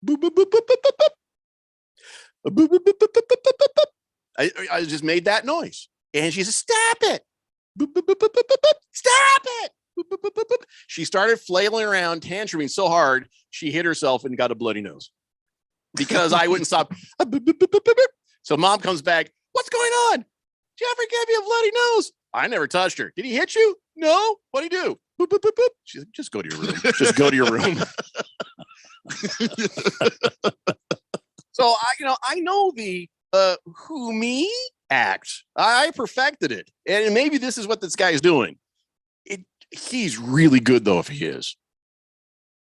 Boop, boop, boop, boop, boop, boop, boop. Boop, boop, boop, boop, boop, boop, boop, boop. I just made that noise. And she said, stop it. Boop, boop, boop, boop, boop, boop, boop. Stop it. Boop, boop, boop, boop, boop. She started flailing around, tantruming so hard, she hit herself and got a bloody nose. Because I wouldn't stop. So mom comes back. What's going on? Jeffrey gave you a bloody nose. I never touched her. Did he hit you? No. What'd he do? Boop, boop, boop, boop. She's like, just go to your room. Just go to your room. So I know the who me act. I perfected it. And maybe this is what this guy's doing. He's really good though if he is.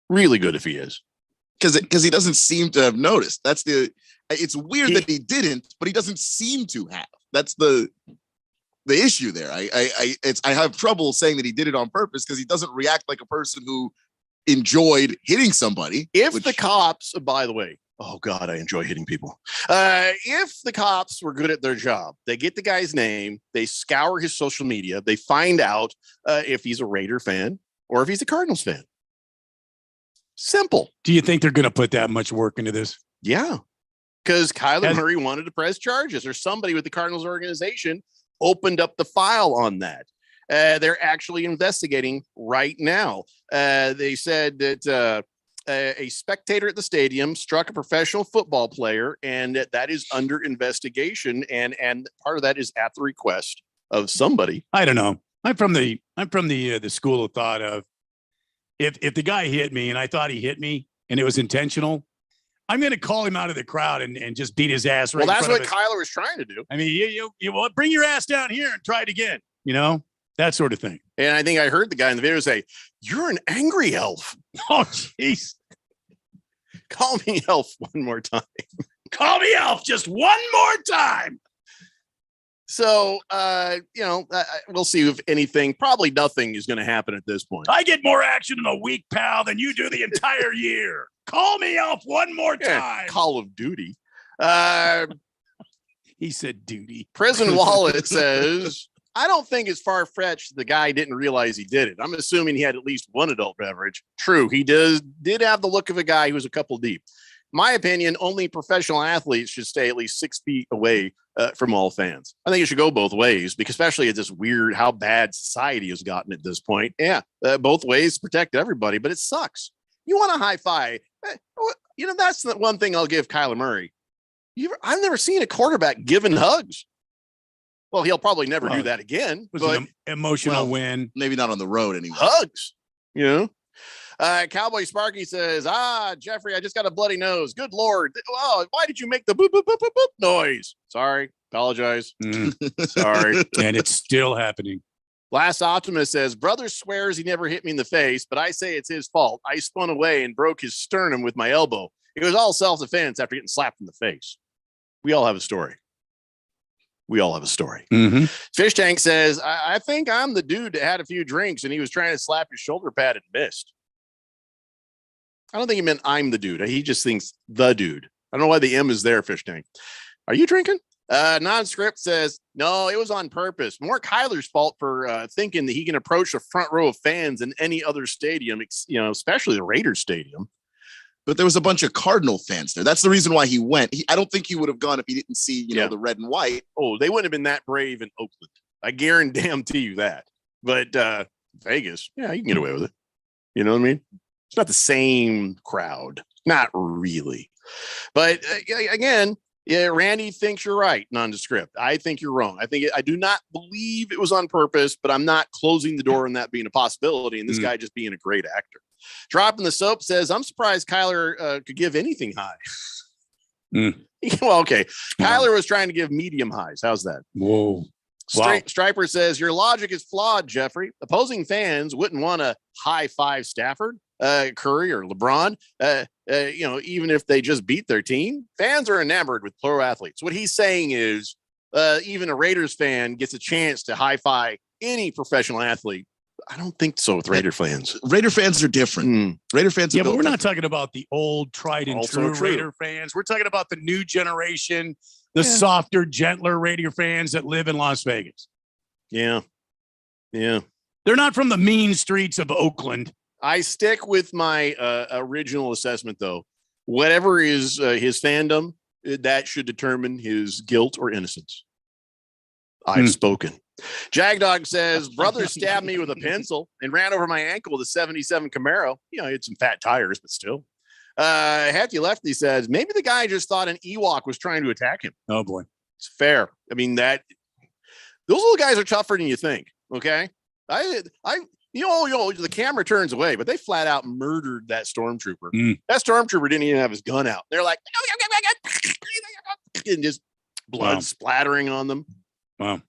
Really good if he is. Because he doesn't seem to have noticed. It's weird that he didn't, but he doesn't seem to have. That's the issue there. I have trouble saying that he did it on purpose because he doesn't react like a person who enjoyed hitting somebody. The cops, by the way, oh God, I enjoy hitting people. If the cops were good at their job, they get the guy's name, they scour his social media, they find out if he's a Raider fan or if he's a Cardinals fan. Simple. Do you think they're going to put that much work into this? Yeah. Because Kyler Murray wanted to press charges, or somebody with the Cardinals organization opened up the file on that. They're actually investigating right now. They said that a spectator at the stadium struck a professional football player, and that is under investigation. And part of that is at the request of somebody. I don't know. I'm from the school of thought of, if the guy hit me and I thought he hit me and it was intentional, I'm going to call him out of the crowd and just beat his ass. Right. Well, that's what Kyler was trying to do. I mean, you bring your ass down here and try it again, that sort of thing. And I think I heard the guy in the video say, "You're an angry elf." Oh, jeez. Call me elf one more time. Call me elf just one more time. So, we'll see if anything, probably nothing is going to happen at this point. I get more action in a week, pal, than you do the entire year. Call me elf one more time. Call of Duty. He said duty. Prison Wallet says, I don't think it's far-fetched the guy didn't realize he did it. I'm assuming he had at least one adult beverage. True, he did have the look of a guy who was a couple deep. My opinion, only professional athletes should stay at least 6 feet away from all fans. I think it should go both ways, because especially at this weird, how bad society has gotten at this point. Yeah, both ways protect everybody, but it sucks. You want a high five. That's the one thing I'll give Kyler Murray. I've never seen a quarterback giving hugs. Well, he'll probably never do that again. But an emotional win. Maybe not on the road anyway. Hugs, Cowboy Sparky says, Jeffrey, I just got a bloody nose. Good Lord. Oh, why did you make the boop, boop, boop, boop, boop noise? Sorry. Apologize. Sorry. And it's still happening. Last Optimist says, brother swears he never hit me in the face, but I say it's his fault. I spun away and broke his sternum with my elbow. It was all self-defense after getting slapped in the face. We all have a story. Mm-hmm. Fish Tank says, I think I'm the dude that had a few drinks and he was trying to slap his shoulder pad and missed. I don't think he meant I'm the dude. He just thinks the dude. I don't know why the M is there, Fish Tank. Are you drinking? Non-script says, no, it was on purpose. More Kyler's fault for thinking that he can approach the front row of fans in any other stadium, especially the Raiders stadium. But there was a bunch of Cardinal fans there. That's the reason why he went. I don't think he would have gone if he didn't see, the red and white. Oh, they wouldn't have been that brave in Oakland. I guarantee you that. But Vegas, yeah, you can get away with it. You know what I mean? It's not the same crowd. Not really. But again, yeah, Randy thinks you're right, nondescript. I think you're wrong. I do not believe it was on purpose, but I'm not closing the door on that being a possibility. And this guy just being a great actor. Dropping the soap says, I'm surprised Kyler could give anything high. Well, okay. Kyler was trying to give medium highs. How's that? Whoa. Wow. Striper says, your logic is flawed, Jeffrey. Opposing fans wouldn't want to high five Stafford, Curry, or LeBron, even if they just beat their team. Fans are enamored with pro athletes. What he's saying is even a Raiders fan gets a chance to high five any professional athlete. I don't think so with Raider fans. Raider fans are different. Raider fans are but we're not talking about the old tried and Also true Raider fans. We're talking about the new generation, the softer, gentler Raider fans that live in Las Vegas. Yeah. They're not from the mean streets of Oakland. I stick with my original assessment, though. Whatever is his fandom, that should determine his guilt or innocence. I've spoken. Jagdog says, brother stabbed me with a pencil and ran over my ankle with a 77 Camaro. He had some fat tires, but still. Hefty Lefty says, maybe the guy just thought an Ewok was trying to attack him. Oh, boy. It's fair. I mean, those little guys are tougher than you think, okay? The camera turns away, but they flat out murdered that stormtrooper. That stormtrooper didn't even have his gun out. They're like, and just blood splattering on them. Wow.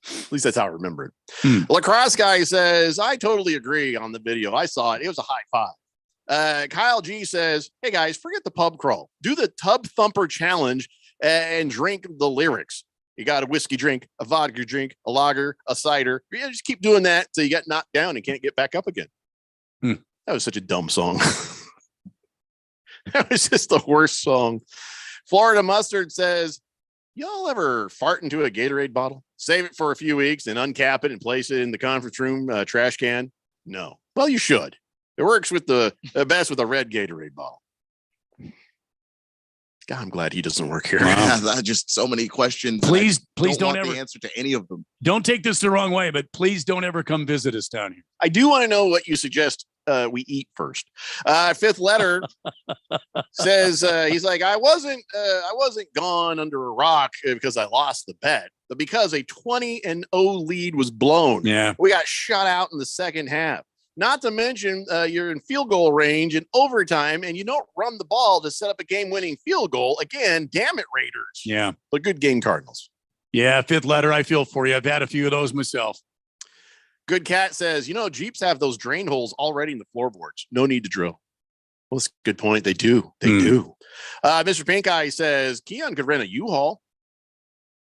At least that's how I remember it. Lacrosse guy says, I totally agree on the video. I saw it. It was a high five. Kyle G says, hey guys, forget the pub crawl. Do the tub thumper challenge and drink the lyrics. You got a whiskey drink, a vodka drink, a lager, a cider. You just keep doing that till you get knocked down and can't get back up again. That was such a dumb song. That was just the worst song. Florida Mustard says, y'all ever fart into a Gatorade bottle? Save it for a few weeks and uncap it and place it in the conference room trash can? No. Well, you should. It works with the best with a red Gatorade bottle. God, I'm glad he doesn't work here. Yeah, just so many questions. Please don't want ever the answer to any of them. Don't take this the wrong way, but please don't ever come visit us down here. I do want to know what you suggest we eat first. Fifth letter says he's like, I wasn't gone under a rock because I lost the bet, but because a 20-0 lead was blown. Yeah, we got shut out in the second half. Not to mention you're in field goal range in overtime, and you don't run the ball to set up a game-winning field goal. Again, damn it, Raiders. Yeah, but good game, Cardinals. Yeah, fifth letter. I feel for you. I've had a few of those myself. Good Cat says, Jeeps have those drain holes already in the floorboards. No need to drill. Well, that's a good point. They do. They do. Mr. Pink Eye says, Keon could rent a U-Haul.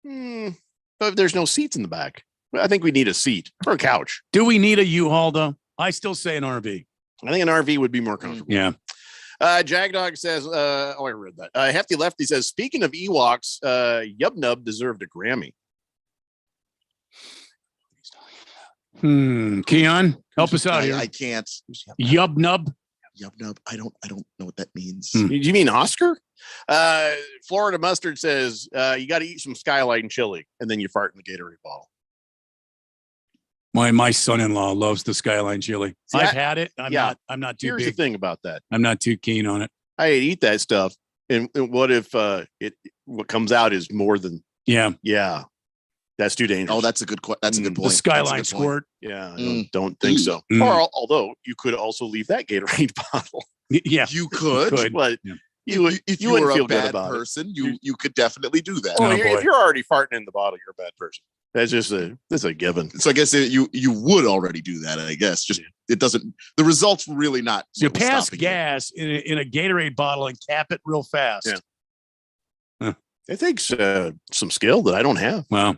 But there's no seats in the back. I think we need a seat or a couch. Do we need a U-Haul, though? I still say an RV. I think an RV would be more comfortable. Yeah. Jagdog says, I read that. Hefty Lefty says, speaking of Ewoks, Yubnub deserved a Grammy. Keon, help us out here. I can't. Yubnub. Yubnub. I don't know what that means. Do you mean Oscar? Florida Mustard says, you got to eat some Skyline chili and then you fart in the Gatorade bottle. My son-in-law loves the Skyline chili. See, I've had it. I'm not too Here's big. the thing about that. I'm not too keen on it. I eat that stuff. And what if what comes out is more than Yeah. That's too dangerous. Oh, that's a good point. The Skyline squirt. Yeah, I don't think so. Or although you could also leave that Gatorade bottle. Yeah. You could. But if you wouldn't were feel a good bad about person, you could definitely do that. Well, if you're already farting in the bottle, you're a bad person. That's just a given. So I guess you would already do that. I guess just it doesn't. The results really not. You pass gas in a Gatorade bottle and cap it real fast. Yeah. It takes some skill that I don't have. Wow.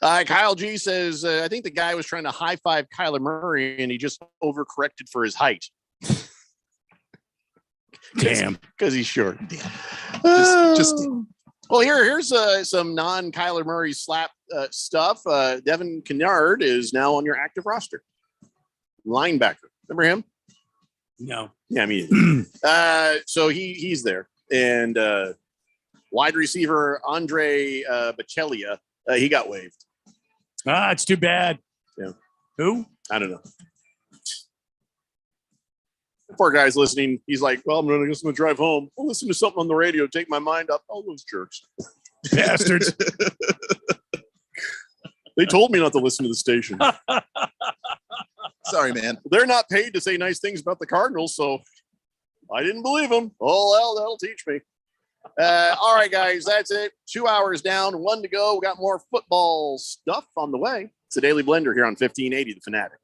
Kyle G says, I think the guy was trying to high five Kyler Murray and he just overcorrected for his height. Damn. Because he's short. Just Well, here's some non-Kyler Murray slap stuff. Devin Kennard is now on your active roster. Linebacker. Remember him? No. Yeah, I mean, so he's there. And wide receiver Andre Bachelia, he got waived. It's too bad. Yeah. Who? I don't know. Poor guy's listening. He's like, well, I'm going to drive home. I'll listen to something on the radio, take my mind up. All those jerks. Bastards. They told me not to listen to the station. Sorry, man. They're not paid to say nice things about the Cardinals, so I didn't believe them. Oh, well, that'll teach me. All right, guys, that's it. 2 hours down, 1 to go. We got more football stuff on the way. It's the Daily Blender here on 1580 The Fanatic.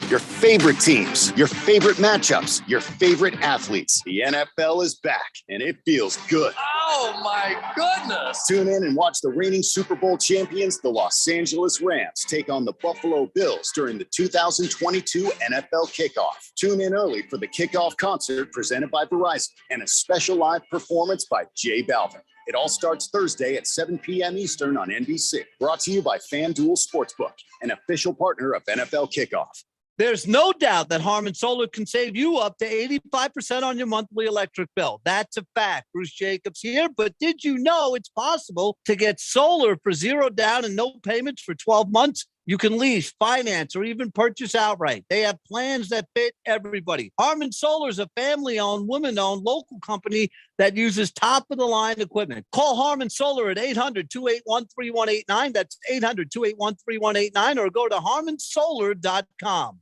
Your favorite teams, your favorite matchups, your favorite athletes. The NFL is back, and it feels good. Oh, my goodness. Tune in and watch the reigning Super Bowl champions, the Los Angeles Rams, take on the Buffalo Bills during the 2022 NFL kickoff. Tune in early for the kickoff concert presented by Verizon and a special live performance by J Balvin. It all starts Thursday at 7 p.m. Eastern on NBC. Brought to you by FanDuel Sportsbook, an official partner of NFL Kickoff. There's no doubt that Harman Solar can save you up to 85% on your monthly electric bill. That's a fact. Bruce Jacobs here. But did you know it's possible to get solar for $0 down and no payments for 12 months? You can lease, finance, or even purchase outright. They have plans that fit everybody. Harman Solar is a family-owned, women-owned local company that uses top-of-the-line equipment. Call Harman Solar at 800-281-3189. That's 800-281-3189, or go to harmansolar.com.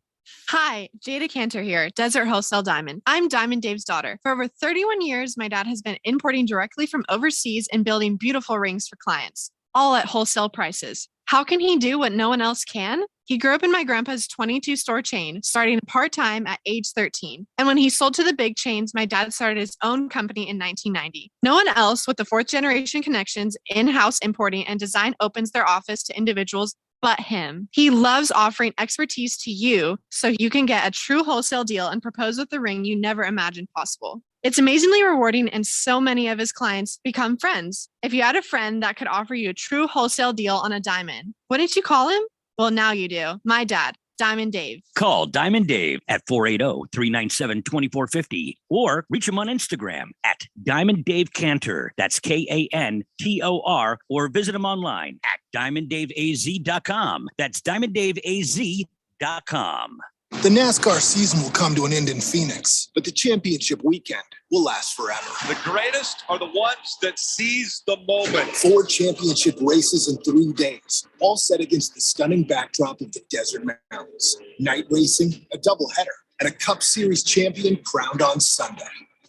Hi, Jada Cantor here, Desert Wholesale Diamond. I'm Diamond Dave's daughter. For over 31 years, my dad has been importing directly from overseas and building beautiful rings for clients, all at wholesale prices. How can he do what no one else can? He grew up in my grandpa's 22-store chain, starting part-time at age 13. And when he sold to the big chains, my dad started his own company in 1990. No one else with the fourth-generation connections, in-house importing, and design opens their office to individuals but him. He loves offering expertise to you so you can get a true wholesale deal and propose with the ring you never imagined possible. It's amazingly rewarding, and so many of his clients become friends. If you had a friend that could offer you a true wholesale deal on a diamond, wouldn't you call him? Well, now you do. My dad, Diamond Dave. Call Diamond Dave at 480-397-2450 or reach him on Instagram at Diamond Dave Cantor. That's Kantor, or visit him online at DiamondDaveAZ.com. That's DiamondDaveAZ.com. The NASCAR season will come to an end in Phoenix, but the championship weekend will last forever. The greatest are the ones that seize the moment. 4 championship races in 3 days, all set against the stunning backdrop of the desert mountains. Night racing, a doubleheader, and a Cup Series champion crowned on Sunday.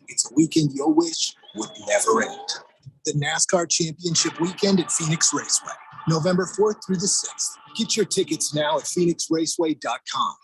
It's a weekend you'll wish would never end. The NASCAR Championship Weekend at Phoenix Raceway, November 4th through the 6th. Get your tickets now at phoenixraceway.com.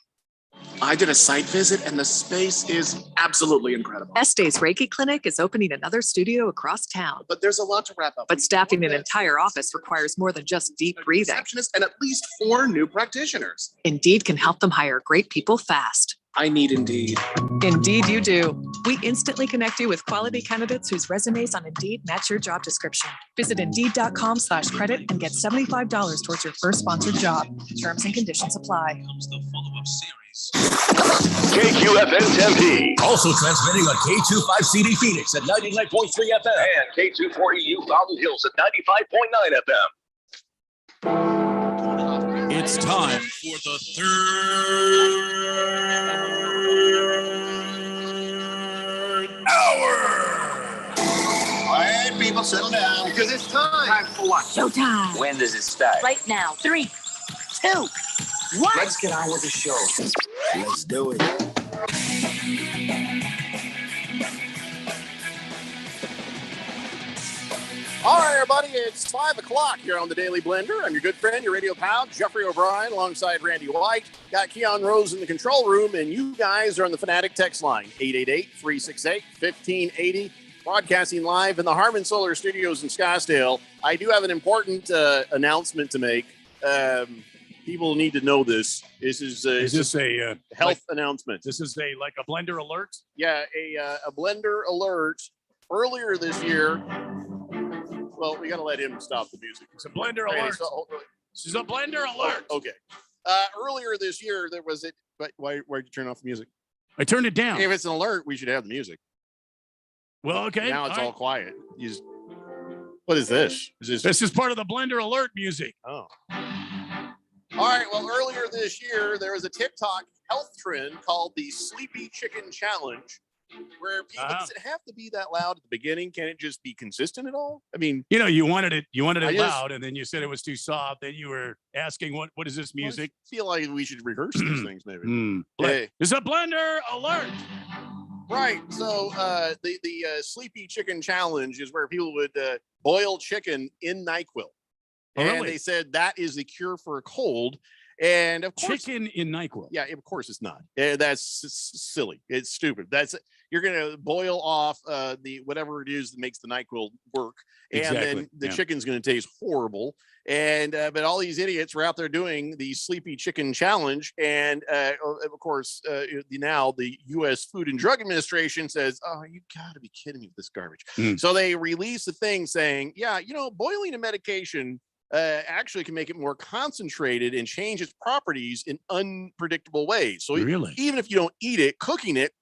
I did a site visit and the space is absolutely incredible. Este's Reiki Clinic is opening another studio across town. But there's a lot to wrap up. But staffing an entire office requires more than just deep breathing. Receptionist and at least 4 new practitioners. Indeed can help them hire great people fast. I need Indeed. Indeed you do. We instantly connect you with quality candidates whose resumes on Indeed match your job description. Visit Indeed.com/credit and get $75 towards your first sponsored job. Terms and conditions apply. KQFN Tempe. Also transmitting on K25CD Phoenix at 99.3 FM. And K240U Fountain Hills at 95.9 FM. It's time for the third hour. All right, people, settle down. Because it's time. Time for what? Showtime. When does it start? Right now. 3, 2, 1. Let's get on with the show. Let's do it. All right, everybody, it's 5 o'clock here on the Daily Blender. I'm your good friend, your radio pal, Jeffrey O'Brien, alongside Randy White. Got Keon Rose in the control room, and you guys are on the Fanatic text line, 888-368-1580, broadcasting live in the Harman Solar Studios in Scottsdale. I do have an important announcement to make. People need to know this. This is this a health announcement? This is like a blender alert. Yeah, a blender alert. Earlier this year. Well, we got to let him stop the music. It's a blender Okay, alert. so- This is a blender alert. Okay. Earlier this year, there was it. But why'd you turn off the music? I turned it down. If it's an alert, we should have the music. Well, okay. Now it's all all right. quiet. What is this? This is part of the blender alert music. Oh. All right. Well, earlier this year, there was a TikTok health trend called the Sleepy Chicken Challenge, where people does it have to be that loud at the beginning? Can it just be consistent at all? I mean, You wanted it I just- loud, and then you said it was too soft. Then you were asking, what is this music? I feel like we should rehearse these things, maybe. Hey. It's a blender alert. Right. So the Sleepy Chicken Challenge is where people would boil chicken in NyQuil. And Really? they said that is the cure for a cold. And of course, Chicken in NyQuil. Yeah, of course it's not. That's silly. It's stupid. You're gonna boil off the whatever it is that makes the NyQuil work, and then the chicken's gonna taste horrible. And but all these idiots were out there doing the Sleepy Chicken Challenge, and of course now the U.S. Food and Drug Administration says, "Oh, you got to be kidding me with this garbage." So they released a thing saying, "Yeah, boiling a medication." Actually can make it more concentrated and change its properties in unpredictable ways. So even if you don't eat it, cooking it,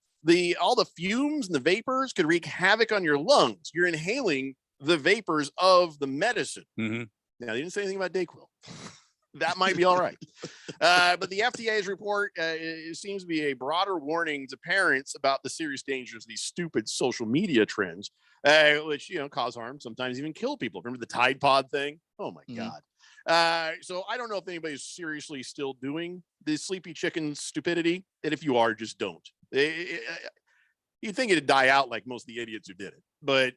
all the fumes and the vapors could wreak havoc on your lungs. You're inhaling the vapors of the medicine. Mm-hmm. Now, they didn't say anything about Dayquil. That might be all right. But the FDA's report it seems to be a broader warning to parents about the serious dangers of these stupid social media trends, which, cause harm, sometimes even kill people. Remember the Tide Pod thing? Oh, my God. So I don't know if anybody's seriously still doing the Sleepy Chicken stupidity. And if you are, just don't. You'd think it'd die out like most of the idiots who did it. But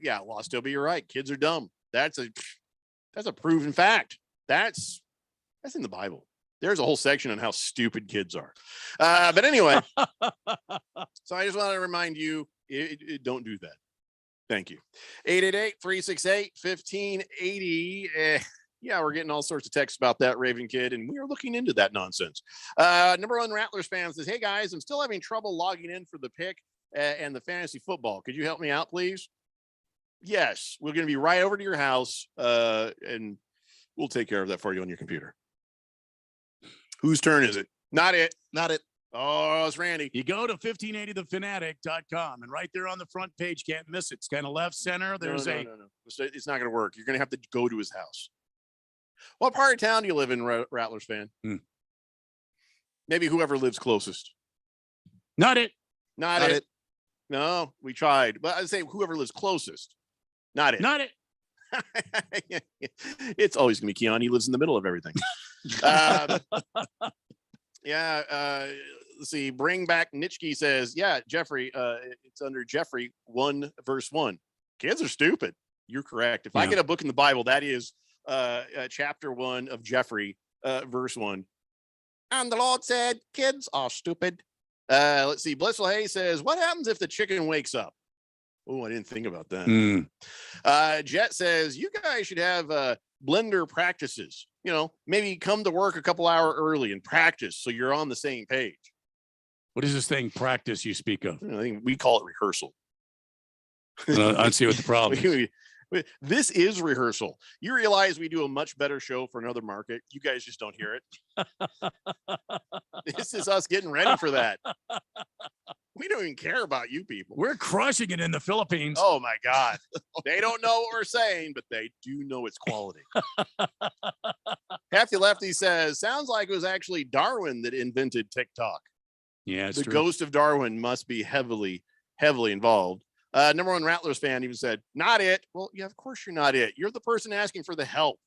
yeah, Lost Toby, you're right. Kids are dumb. That's a proven fact. That's in the Bible. There's a whole section on how stupid kids are. But anyway, so I just want to remind you, don't do that. Thank you. 888-368-1580. Yeah, we're getting all sorts of texts about that, Raven Kid, and we are looking into that nonsense. Number one Rattlers fan says, "Hey guys, I'm still having trouble logging in for the pick and the fantasy football. Could you help me out, please?" Yes, we're going to be right over to your house, and we'll take care of that for you on your computer. Whose turn is it? Not it. Not it. Oh, it's Randy. You go to 1580thefanatic.com, and right there on the front page, can't miss it. It's kind of left center. There's no. It's not going to work. You're going to have to go to his house. What part of town do you live in, Rattlers fan? Maybe whoever lives closest. Not it. Not it. No, we tried. But I'd say whoever lives closest. Not it. Not it. It's always going to be Keon. He lives in the middle of everything. Let's see. Bring back Nitschke says, yeah, Jeffrey, it's under Jeffrey 1 verse 1. Kids are stupid. You're correct. If I get a book in the Bible, that is chapter 1 of Jeffrey, verse 1. And the Lord said, kids are stupid. Let's see. Blissful Hay says, what happens if the chicken wakes up? Oh, I didn't think about that. Jet says, you guys should have blender practices. Maybe come to work a couple hours early and practice so you're on the same page. What is this thing practice you speak of? I think we call it rehearsal. I'd see what the problem is. This is rehearsal. You realize we do a much better show for another market. You guys just don't hear it. This is us getting ready for that. We don't even care about you people. We're crushing it in the Philippines. Oh my God. They don't know what we're saying, but they do know it's quality. Hefty Lefty says, sounds like it was actually Darwin that invented TikTok. Yeah, it's the true. ghost of Darwin must be heavily involved. Number one Rattlers fan even said, not it. Well, yeah, of course you're not it. You're the person asking for the help.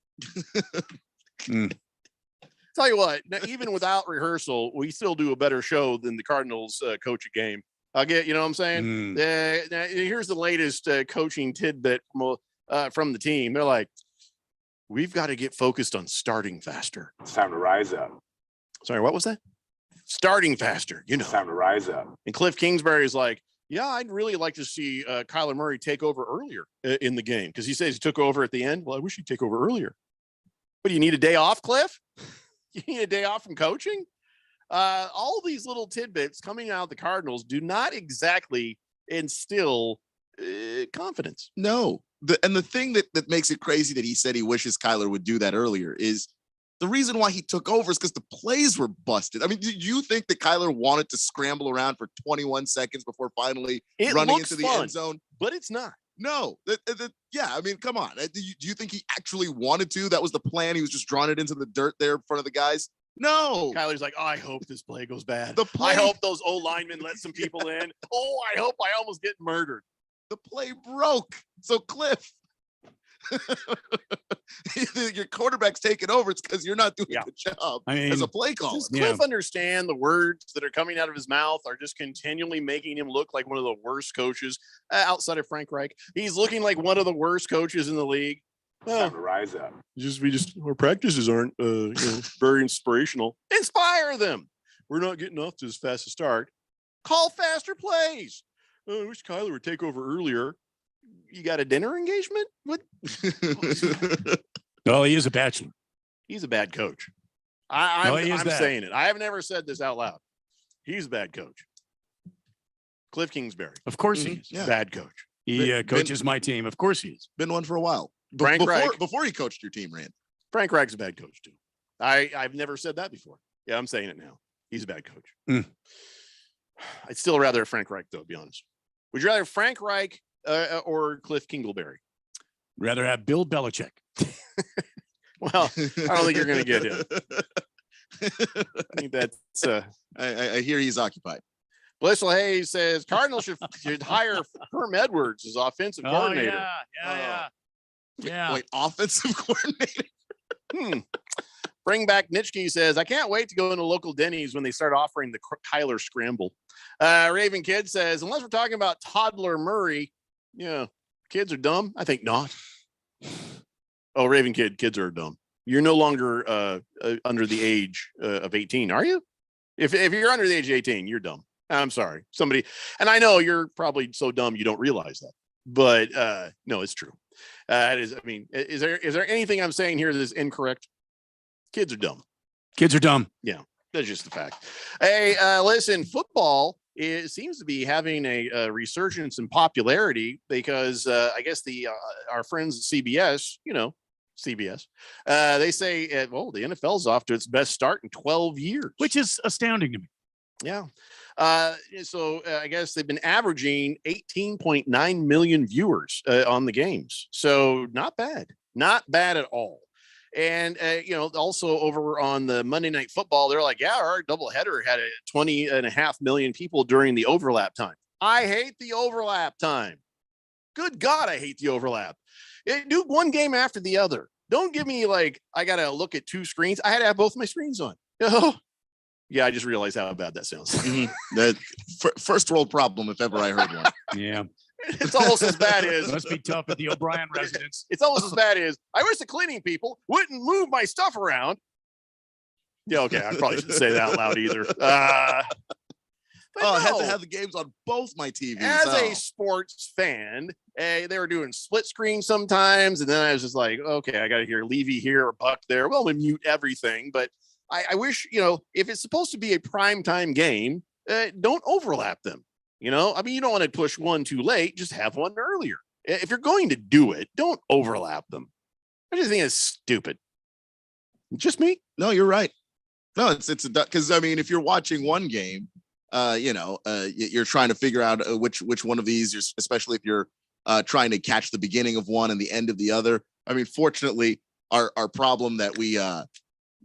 Tell you what, even without rehearsal, we still do a better show than the Cardinals coach a game. I'll get, you know what I'm saying? Here's the latest coaching tidbit from the team. They're like, we've got to get focused on starting faster. It's time to rise up. Sorry, what was that? Starting faster, It's time to rise up. And Cliff Kingsbury is like, yeah, I'd really like to see Kyler Murray take over earlier in the game because he says he took over at the end. Well, I wish he'd take over earlier. But do you need a day off, Cliff? You need a day off from coaching? All these little tidbits coming out of the Cardinals do not exactly instill confidence. No. And the thing that makes it crazy that he said he wishes Kyler would do that earlier is the reason why he took over is because the plays were busted. I mean, did you think that Kyler wanted to scramble around for 21 seconds before finally running into the end zone? But it's not. No. Yeah, I mean, come on. Do you think he actually wanted to? That was the plan. He was just drawing it into the dirt there in front of the guys? No. Kyler's like, oh, I hope this play goes bad. I hope those old linemen let some people in. Oh, I hope I almost get murdered. The play broke. So Cliff, your quarterback's taking over. It's because you're not doing a good job as a play caller. Does Cliff understand the words that are coming out of his mouth are just continually making him look like one of the worst coaches outside of Frank Reich? He's looking like one of the worst coaches in the league. Time to rise up. Our practices aren't very inspirational. Inspire them. We're not getting off to as fast a start. Call faster plays. I wish Kyler would take over earlier. You got a dinner engagement? What? No, he is a bachelor. He's a bad coach. I'm saying it. I have never said this out loud. He's a bad coach. Cliff Kingsbury. Of course he is. Yeah. Bad coach. He coaches my team. Of course he is. Been one for a while. Before he coached your team, Rand. Frank Reich's a bad coach too. I've never said that before. Yeah, I'm saying it now. He's a bad coach. I'd still rather have Frank Reich, though, to be honest. Would you rather Frank Reich or Cliff Kingsbury? Rather have Bill Belichick. Well, I don't think you're going to get him. I think that's. I hear he's occupied. Blissful Hayes says Cardinals should hire Herm Edwards as offensive coordinator. Yeah. Wait, offensive coordinator? Bring back Nitschke says, I can't wait to go into local Denny's when they start offering the Kyler scramble. Raven Kid says, unless we're talking about toddler Murray, kids are dumb. I think not. Oh, Raven Kid, kids are dumb. You're no longer under the age of 18, are you? If you're under the age of 18, you're dumb. I'm sorry. Somebody, and I know you're probably so dumb you don't realize that. But no, it's true. Is there anything I'm saying here that is incorrect? Kids are dumb. Kids are dumb. Yeah, that's just the fact. Hey, listen, football seems to be having a resurgence in popularity because I guess our friends at CBS, CBS, they say, the NFL is off to its best start in 12 years. Which is astounding to me. Yeah. So I guess they've been averaging 18.9 million viewers on the games. So not bad at all. And, also over on the Monday Night Football, they're like, yeah, our doubleheader had 20.5 million people during the overlap time. I hate the overlap time. Good God, I hate the overlap. Do one game after the other. Don't give me I got to look at two screens. I had to have both my screens on. Yeah, I just realized how bad that sounds. That first world problem, if ever I heard one. Yeah. It's almost as bad as must be tough at the O'Brien residence. It's almost as bad as I wish the cleaning people wouldn't move my stuff around. Yeah, okay. I probably shouldn't say that out loud either. I had to have the games on both my TVs. As a sports fan, they were doing split screen sometimes, and then I was just like, okay, I got to hear Levy here or Buck there. Well, we mute everything, but I wish, if it's supposed to be a primetime game, don't overlap them. You don't want to push one too late. Just have one earlier. If you're going to do it, don't overlap them. I just think it's stupid. Just me? No, you're right. No, it's because if you're watching one game, you're trying to figure out which one of these, especially if you're trying to catch the beginning of one and the end of the other. Fortunately, our problem that we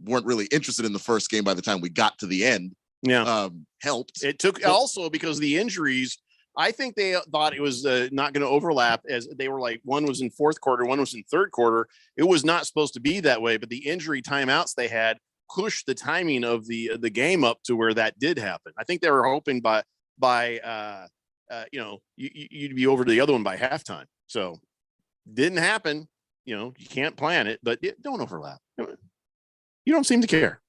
weren't really interested in the first game by the time we got to the end. Yeah, helped. It took also because of the injuries. I think they thought it was not going to overlap, as they were like one was in fourth quarter, one was in third quarter. It was not supposed to be that way, but the injury timeouts they had pushed the timing of the game up to where that did happen. I think they were hoping by you'd be over to the other one by halftime. So didn't happen. You can't plan it, but don't overlap. You don't seem to care.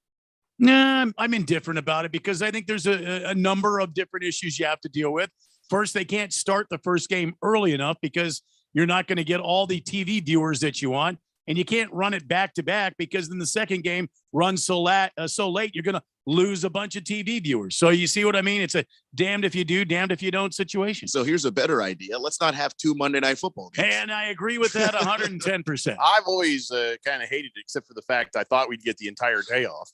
Nah, I'm indifferent about it because I think there's a number of different issues you have to deal with. First, they can't start the first game early enough because you're not going to get all the TV viewers that you want. and you can't run it back to back because in the second game run so late, you're going to lose a bunch of TV viewers. So you see what I mean? It's a damned if you do, damned if you don't situation. So here's a better idea. Let's not have 2 Monday Night Football games. And I agree with that 110%. I've always kind of hated it, except for the fact I thought we'd get the entire day off.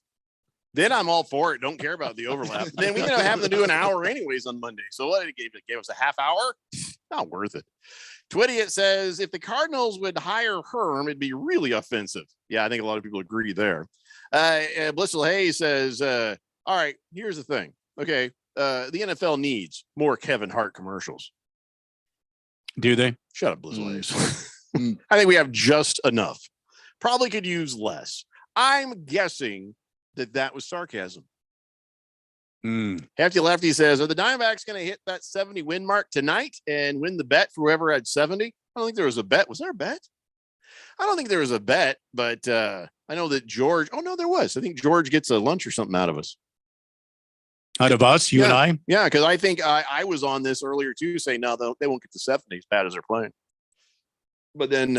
Then I'm all for it. Don't care about the overlap. Then we have to do an hour anyways on Monday. So what it gave us a half hour? Not worth it. Twittiot says, if the Cardinals would hire Herm, it'd be really offensive. Yeah, I think a lot of people agree there. Blissful Hayes says, all right, here's the thing. Okay, the NFL needs more Kevin Hart commercials. Do they? Shut up, Blissful Hayes. I think we have just enough. Probably could use less. I'm guessing that was sarcasm. Hefty Lefty says, are the Diamondbacks going to hit that 70 win mark tonight and win the bet for whoever had 70? I don't think there was a bet. Was there a bet? I don't think there was a bet, but I know that George, oh no, there was. I think George gets a lunch or something out of us. Out of us, you and I? Yeah, because I think I was on this earlier too, saying, no, they won't get to 70 as bad as they're playing. But then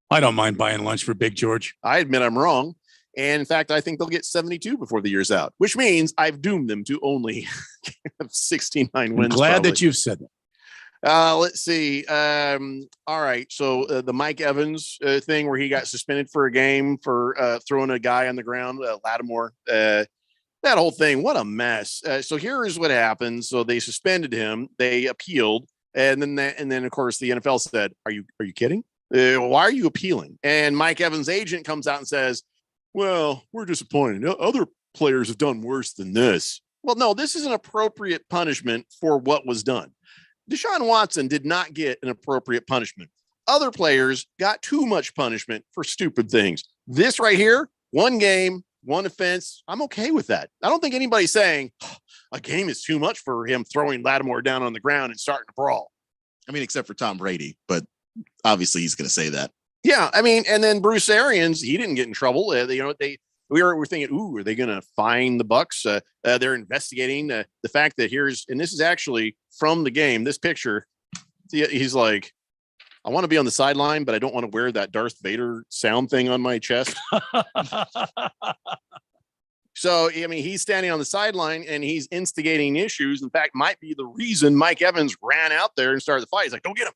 I don't mind buying lunch for Big George. I admit I'm wrong. And in fact, I think they'll get 72 before the year's out, which means I've doomed them to only 69 wins. I'm glad that you've said that. Let's see. All right. So the Mike Evans thing where he got suspended for a game for throwing a guy on the ground, Lattimore, that whole thing. What a mess. So here's what happened. So they suspended him. They appealed. And then of course, the NFL said, are you kidding? Why are you appealing? And Mike Evans' agent comes out and says, well, we're disappointed. Other players have done worse than this. Well, no, this is an appropriate punishment for what was done. Deshaun Watson did not get an appropriate punishment. Other players got too much punishment for stupid things. This right here, 1 game, 1 offense. I'm okay with that. I don't think anybody's saying a game is too much for him throwing Lattimore down on the ground and starting to brawl. I mean, except for Tom Brady, but obviously he's going to say that. Yeah, I mean, and then Bruce Arians, he didn't get in trouble. We were thinking, ooh, are they going to fine the Bucks? They're investigating the fact that and this is actually from the game. This picture, he's like, I want to be on the sideline, but I don't want to wear that Darth Vader sound thing on my chest. So, I mean, he's standing on the sideline and he's instigating issues. In fact, might be the reason Mike Evans ran out there and started the fight. He's like, don't get him.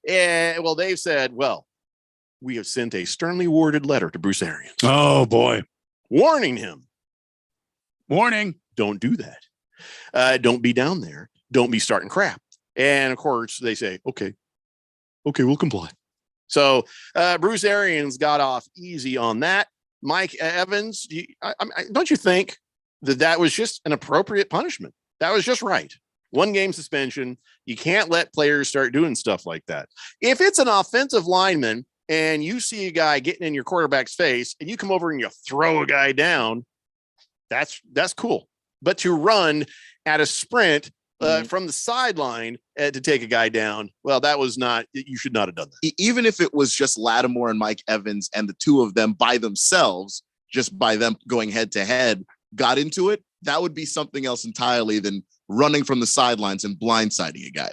And well, they've said, well, we have sent a sternly worded letter to Bruce Arians. Oh, boy. Warning him. Warning. Don't do that. Don't be down there. Don't be starting crap. And, of course, they say, okay, we'll comply. So Bruce Arians got off easy on that. Mike Evans, don't you think that was just an appropriate punishment? That was just right. 1 game suspension. You can't let players start doing stuff like that. If it's an offensive lineman, and you see a guy getting in your quarterback's face and you come over and you throw a guy down, that's cool. But to run at a sprint from the sideline to take a guy down, well, you should not have done that. Even if it was just Lattimore and Mike Evans and the 2 of them by themselves, just by them going head to head, got into it, that would be something else entirely than running from the sidelines and blindsiding a guy.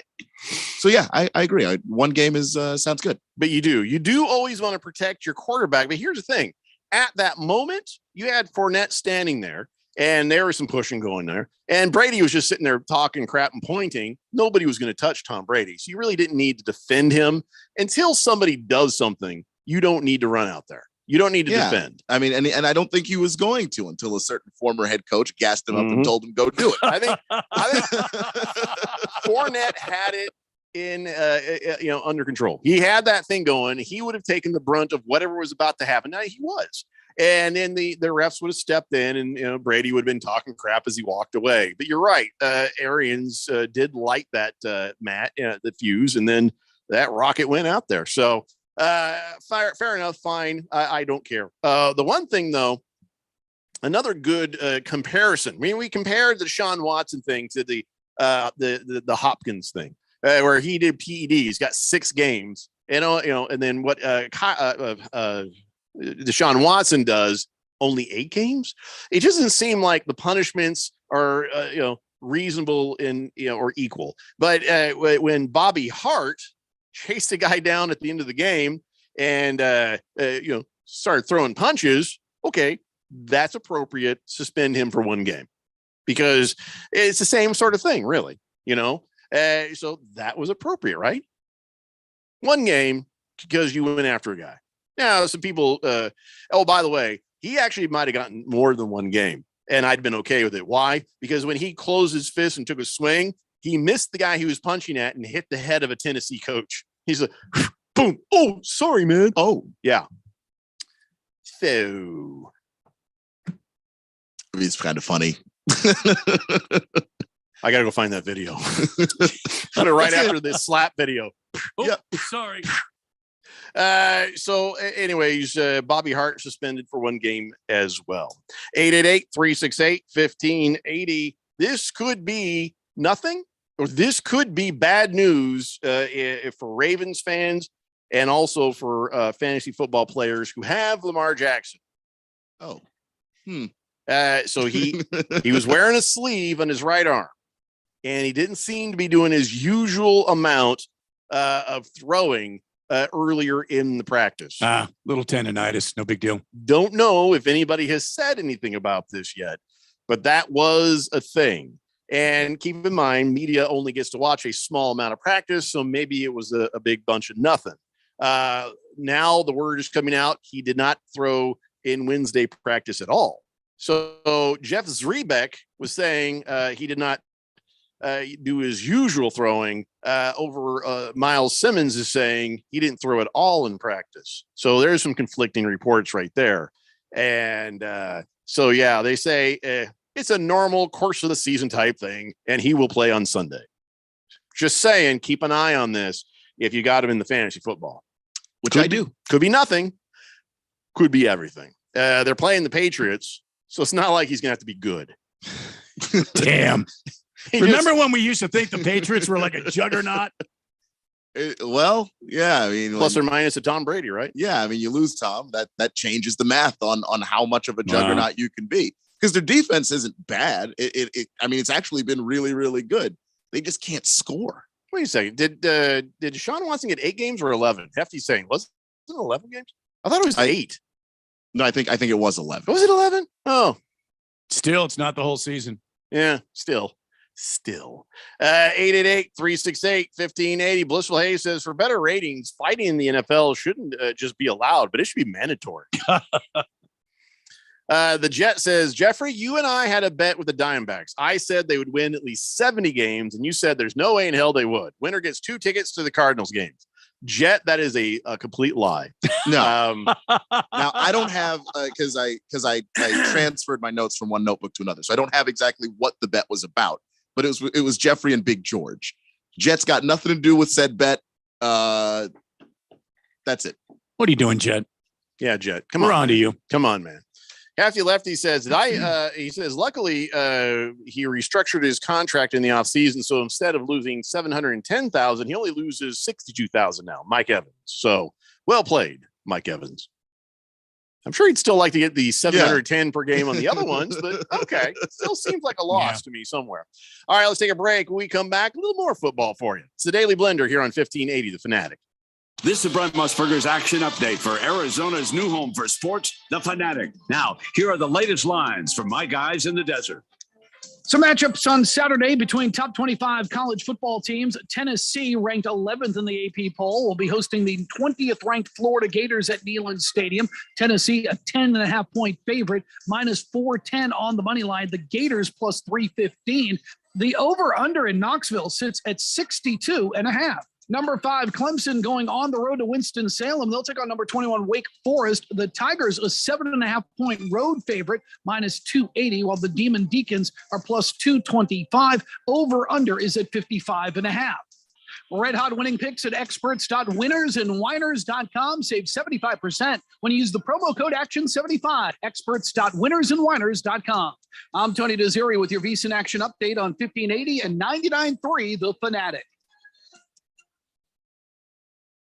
So yeah, I agree. 1 game is sounds good. But you do always want to protect your quarterback. But here's the thing: at that moment, you had Fournette standing there, and there was some pushing going there, and Brady was just sitting there talking crap and pointing. Nobody was going to touch Tom Brady, so you really didn't need to defend him until somebody does something. You don't need to run out there. You don't need to defend. I mean, and I don't think he was going to until a certain former head coach gassed him up and told him go do it. I think Fournette had it in under control. He had that thing going. He would have taken the brunt of whatever was about to happen. Now he was. And then the refs would have stepped in, and Brady would have been talking crap as he walked away. But you're right. Arians did light that the fuse, and then that rocket went out there. So fair enough. Fine. I don't care. The one thing though, another good comparison. I mean, we compared the Deshaun Watson thing to the Hopkins thing, where he did PEDs, got 6 games, and then what Deshaun Watson does, only 8 games. It doesn't seem like the punishments are reasonable or equal. But when Bobby Hart chased a guy down at the end of the game and started throwing punches, okay, that's appropriate. Suspend him for one game because it's the same sort of thing, really. So that was appropriate, right? One game because you went after a guy. Now, some people, by the way, he actually might have gotten more than one game, and I'd been okay with it. Why? Because when he closed his fist and took a swing, he missed the guy he was punching at and hit the head of a Tennessee coach. He's like, boom. Oh, sorry, man. Oh, yeah. So it's kind of funny. I got to go find that video. Right after this slap video. Oh, yeah. Sorry. So anyways, Bobby Hart suspended for one game as well. 888-368-1580. This could be nothing, or this could be bad news for Ravens fans and also for fantasy football players who have Lamar Jackson. Oh. So he was wearing a sleeve on his right arm, and he didn't seem to be doing his usual amount of throwing earlier in the practice. Little tendonitis, no big deal. Don't know if anybody has said anything about this yet, but that was a thing. And keep in mind, media only gets to watch a small amount of practice, so maybe it was a big bunch of nothing. Now the word is coming out. He did not throw in Wednesday practice at all. So Jeff Zrebiec was saying he did not do his usual throwing. Miles Simmons is saying he didn't throw at all in practice. So there's some conflicting reports right there. And so, yeah, they say it's a normal course of the season type thing, and he will play on Sunday. Just saying, keep an eye on this if you got him in the fantasy football. Which I do. Could be nothing. Could be everything. They're playing the Patriots, so it's not like he's going to have to be good. Damn. Remember when we used to think the Patriots were like a juggernaut? Well, yeah. I mean, plus or minus a Tom Brady, right? Yeah. I mean, you lose Tom. That changes the math on how much of a juggernaut you can be, because their defense isn't bad. I mean, it's actually been really, really good. They just can't score. Wait a second. Did Deshaun Watson get 8 games or 11? Hefty's saying, was it 11 games? I thought it was 8. No, I think it was 11. Was it 11? Oh, still, it's not the whole season. Yeah, still. 888-368-1580. Blissful Hayes says, for better ratings, fighting in the NFL shouldn't just be allowed, but it should be mandatory. The Jet says, Jeffrey, you and I had a bet with the Diamondbacks. I said they would win at least 70 games, and you said there's no way in hell they would. Winner gets 2 tickets to the Cardinals games. Jet, that is a complete lie. No. Now I don't have because I transferred my notes from one notebook to another, so I don't have exactly what the bet was about. But it was Jeffrey and Big George. Jet's got nothing to do with said bet. That's it. What are you doing, Jet? Yeah, Jet. We're on to you. Come on, man. Hefty Lefty says that he says, luckily he restructured his contract in the offseason. So instead of losing $710,000, he only loses $62,000 now. Mike Evans. So well played, Mike Evans. I'm sure he'd still like to get the 710 per game on the other ones, but okay. It still seems like a loss to me somewhere. All right, let's take a break. When we come back, a little more football for you. It's the Daily Blender here on 1580 The Fanatic. This is Brent Musburger's action update for Arizona's new home for sports, The Fanatic. Now, here are the latest lines from my guys in the desert. Some matchups on Saturday between top 25 college football teams. Tennessee, ranked 11th in the AP poll, will be hosting the 20th ranked Florida Gators at Neyland Stadium. Tennessee, a 10.5-point favorite, minus 410 on the money line. The Gators plus 315. The over-under in Knoxville sits at 62.5. Number 5, Clemson going on the road to Winston-Salem. They'll take on number 21, Wake Forest. The Tigers, a 7.5-point road favorite, minus 280, while the Demon Deacons are plus 225. Over-under is at 55.5. Red hot winning picks at experts.winnersandwiners.com. Save 75% when you use the promo code ACTION75. Experts.winnersandwiners.com. I'm Tony Desiri with your VSiN Action update on 1580 and 99.3 The Fanatic.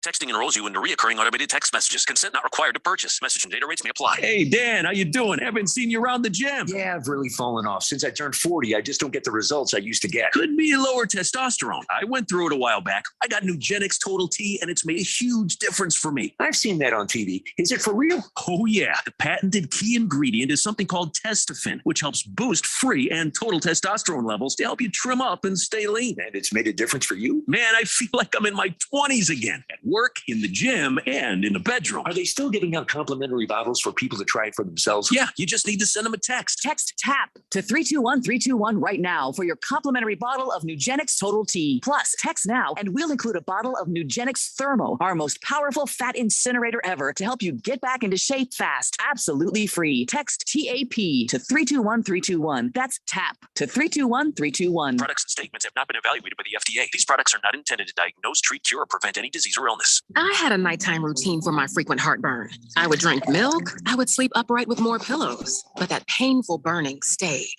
Texting enrolls you into recurring automated text messages. Consent not required to purchase. Message and data rates may apply. Hey, Dan, how you doing? Haven't seen you around the gym. Yeah, I've really fallen off. Since I turned 40, I just don't get the results I used to get. Could be lower testosterone. I went through it a while back. I got Nugenix Total T, and it's made a huge difference for me. I've seen that on TV. Is it for real? Oh, yeah. The patented key ingredient is something called Testofen, which helps boost free and total testosterone levels to help you trim up and stay lean. And it's made a difference for you? Man, I feel like I'm in my 20s again. At work, in the gym, and in the bedroom. Are they still giving out complimentary bottles for people to try it for themselves? Yeah, you just need to send them a text. Text TAP to 321-321 right now for your complimentary bottle of Nugenix Total T. Plus, text now and we'll include a bottle of Nugenix Thermo, our most powerful fat incinerator ever, to help you get back into shape fast. Absolutely free. Text TAP to 321-321. That's TAP to 321-321. Products and statements have not been evaluated by the FDA. These products are not intended to diagnose, treat, cure, or prevent any disease or illness. I had a nighttime routine for my frequent heartburn. I would drink milk. I would sleep upright with more pillows, but that painful burning stayed.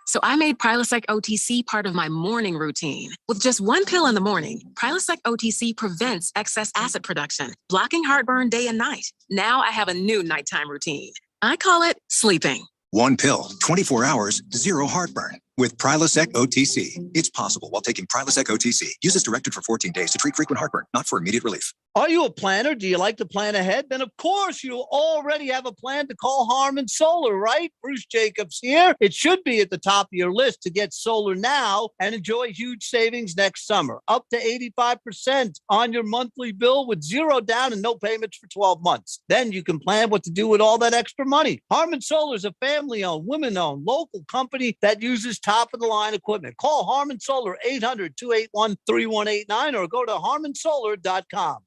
So I made Prilosec OTC part of my morning routine. With just one pill in the morning, Prilosec OTC prevents excess acid production, blocking heartburn day and night. Now I have a new nighttime routine. I call it sleeping. One pill, 24 hours, zero heartburn. With Prilosec OTC. It's possible while taking Prilosec OTC. Use as directed for 14 days to treat frequent heartburn, not for immediate relief. Are you a planner? Do you like to plan ahead? Then, of course, you already have a plan to call Harmon Solar, right? Bruce Jacobs here. It should be at the top of your list to get solar now and enjoy huge savings next summer. Up to 85% on your monthly bill with zero down and no payments for 12 months. Then you can plan what to do with all that extra money. Harmon Solar is a family-owned, women-owned, local company that uses top-of-the-line equipment. Call Harmon Solar 800-281-3189 or go to harmonsolar.com.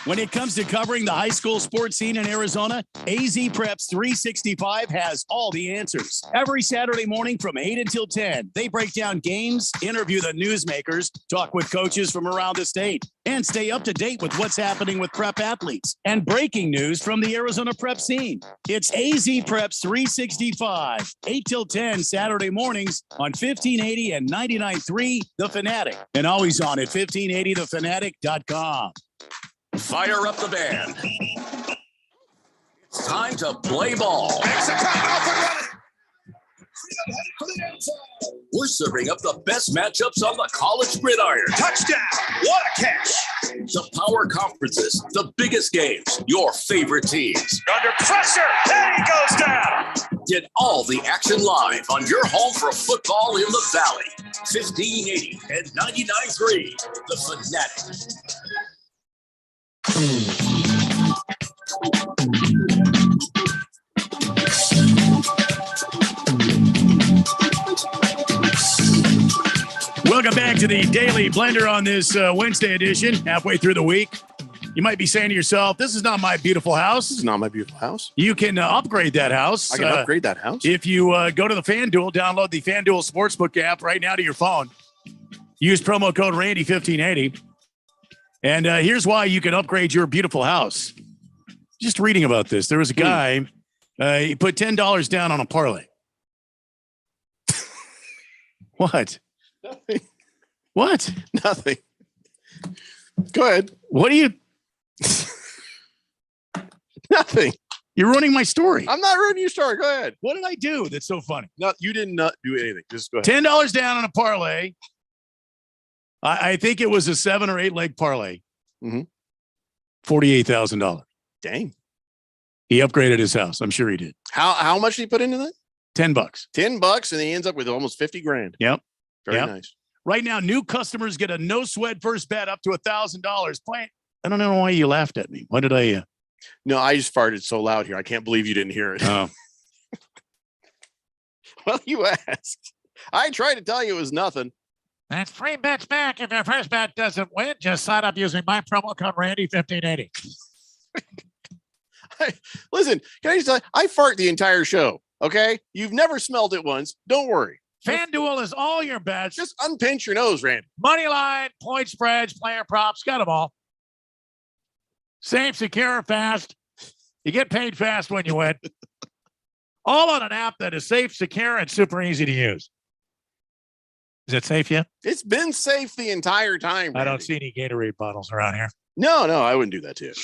When it comes to covering the high school sports scene in Arizona, AZ Preps 365 has all the answers. Every Saturday morning from 8 until 10, they break down games, interview the newsmakers, talk with coaches from around the state, and stay up to date with what's happening with prep athletes and breaking news from the Arizona prep scene. It's AZ Preps 365, 8 till 10 Saturday mornings on 1580 and 99.3 The Fanatic, and always on at 1580thefanatic.com. Fire up the band. It's time to play ball. We're serving up the best matchups on the college gridiron. Touchdown! What a catch! The power conferences, the biggest games, your favorite teams. Under pressure, and he goes down. Get all the action live on your home for football in the Valley. 1580 and 99.3 The Fanatic. Welcome back to the Daily Blender on this Wednesday edition, halfway through the week. You might be saying to yourself, this is not my beautiful house. This is not my beautiful house. You can upgrade that house. I can upgrade that house. If you go to the FanDuel, download the FanDuel Sportsbook app right now to your phone. Use promo code Randy1580. And here's why you can upgrade your beautiful house. Just reading about this. There was a guy, he put $10 down on a parlay. What? Nothing. What? Nothing. Go ahead. What do you... Nothing. You're ruining my story. I'm not ruining your story. Go ahead. What did I do that's so funny? No, you did not do anything. Just go ahead. $10 down on a parlay. I think it was a 7 or 8 leg parlay. Mm-hmm. $48,000. Dang. He upgraded his house. I'm sure he did. How much did he put into that? $10. $10, and he ends up with almost 50 grand. Yep. Very nice. Right now, new customers get a no sweat first bet up to $1,000. I don't know why you laughed at me. What did I? No, I just farted so loud here. I can't believe you didn't hear it. Oh. Well, you asked. I tried to tell you it was nothing. That's free bets back if your first bet doesn't win. Just sign up using my promo code Randy1580. Listen, can I just tell you, I fart the entire show, okay? You've never smelled it once. Don't worry. FanDuel is all your bets. Just unpinch your nose, Randy. Money line, point spreads, player props, got them all. Safe, secure, fast. You get paid fast when you win. All on an app that is safe, secure, and super easy to use. Is it safe yet? It's been safe the entire time, Randy. I don't see any Gatorade bottles around here. No, I wouldn't do that to you.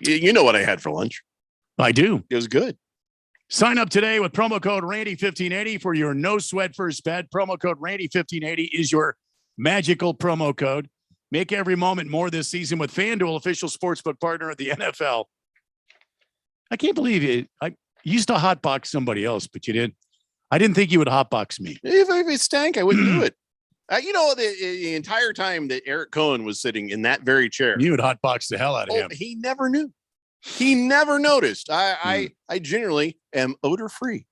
You know what I had for lunch. I do. It was good. Sign up today with promo code Randy1580 for your no sweat first bet. Promo code Randy1580 is your magical promo code. Make every moment more this season with FanDuel, official sportsbook partner of the NFL. I can't believe it. I used to hotbox somebody else, but you didn't. I didn't think you would hotbox me. If it stank, I wouldn't do it. The entire time that Eric Cohen was sitting in that very chair, you would hotbox the hell out of him. He never knew. He never noticed. I generally am odor free.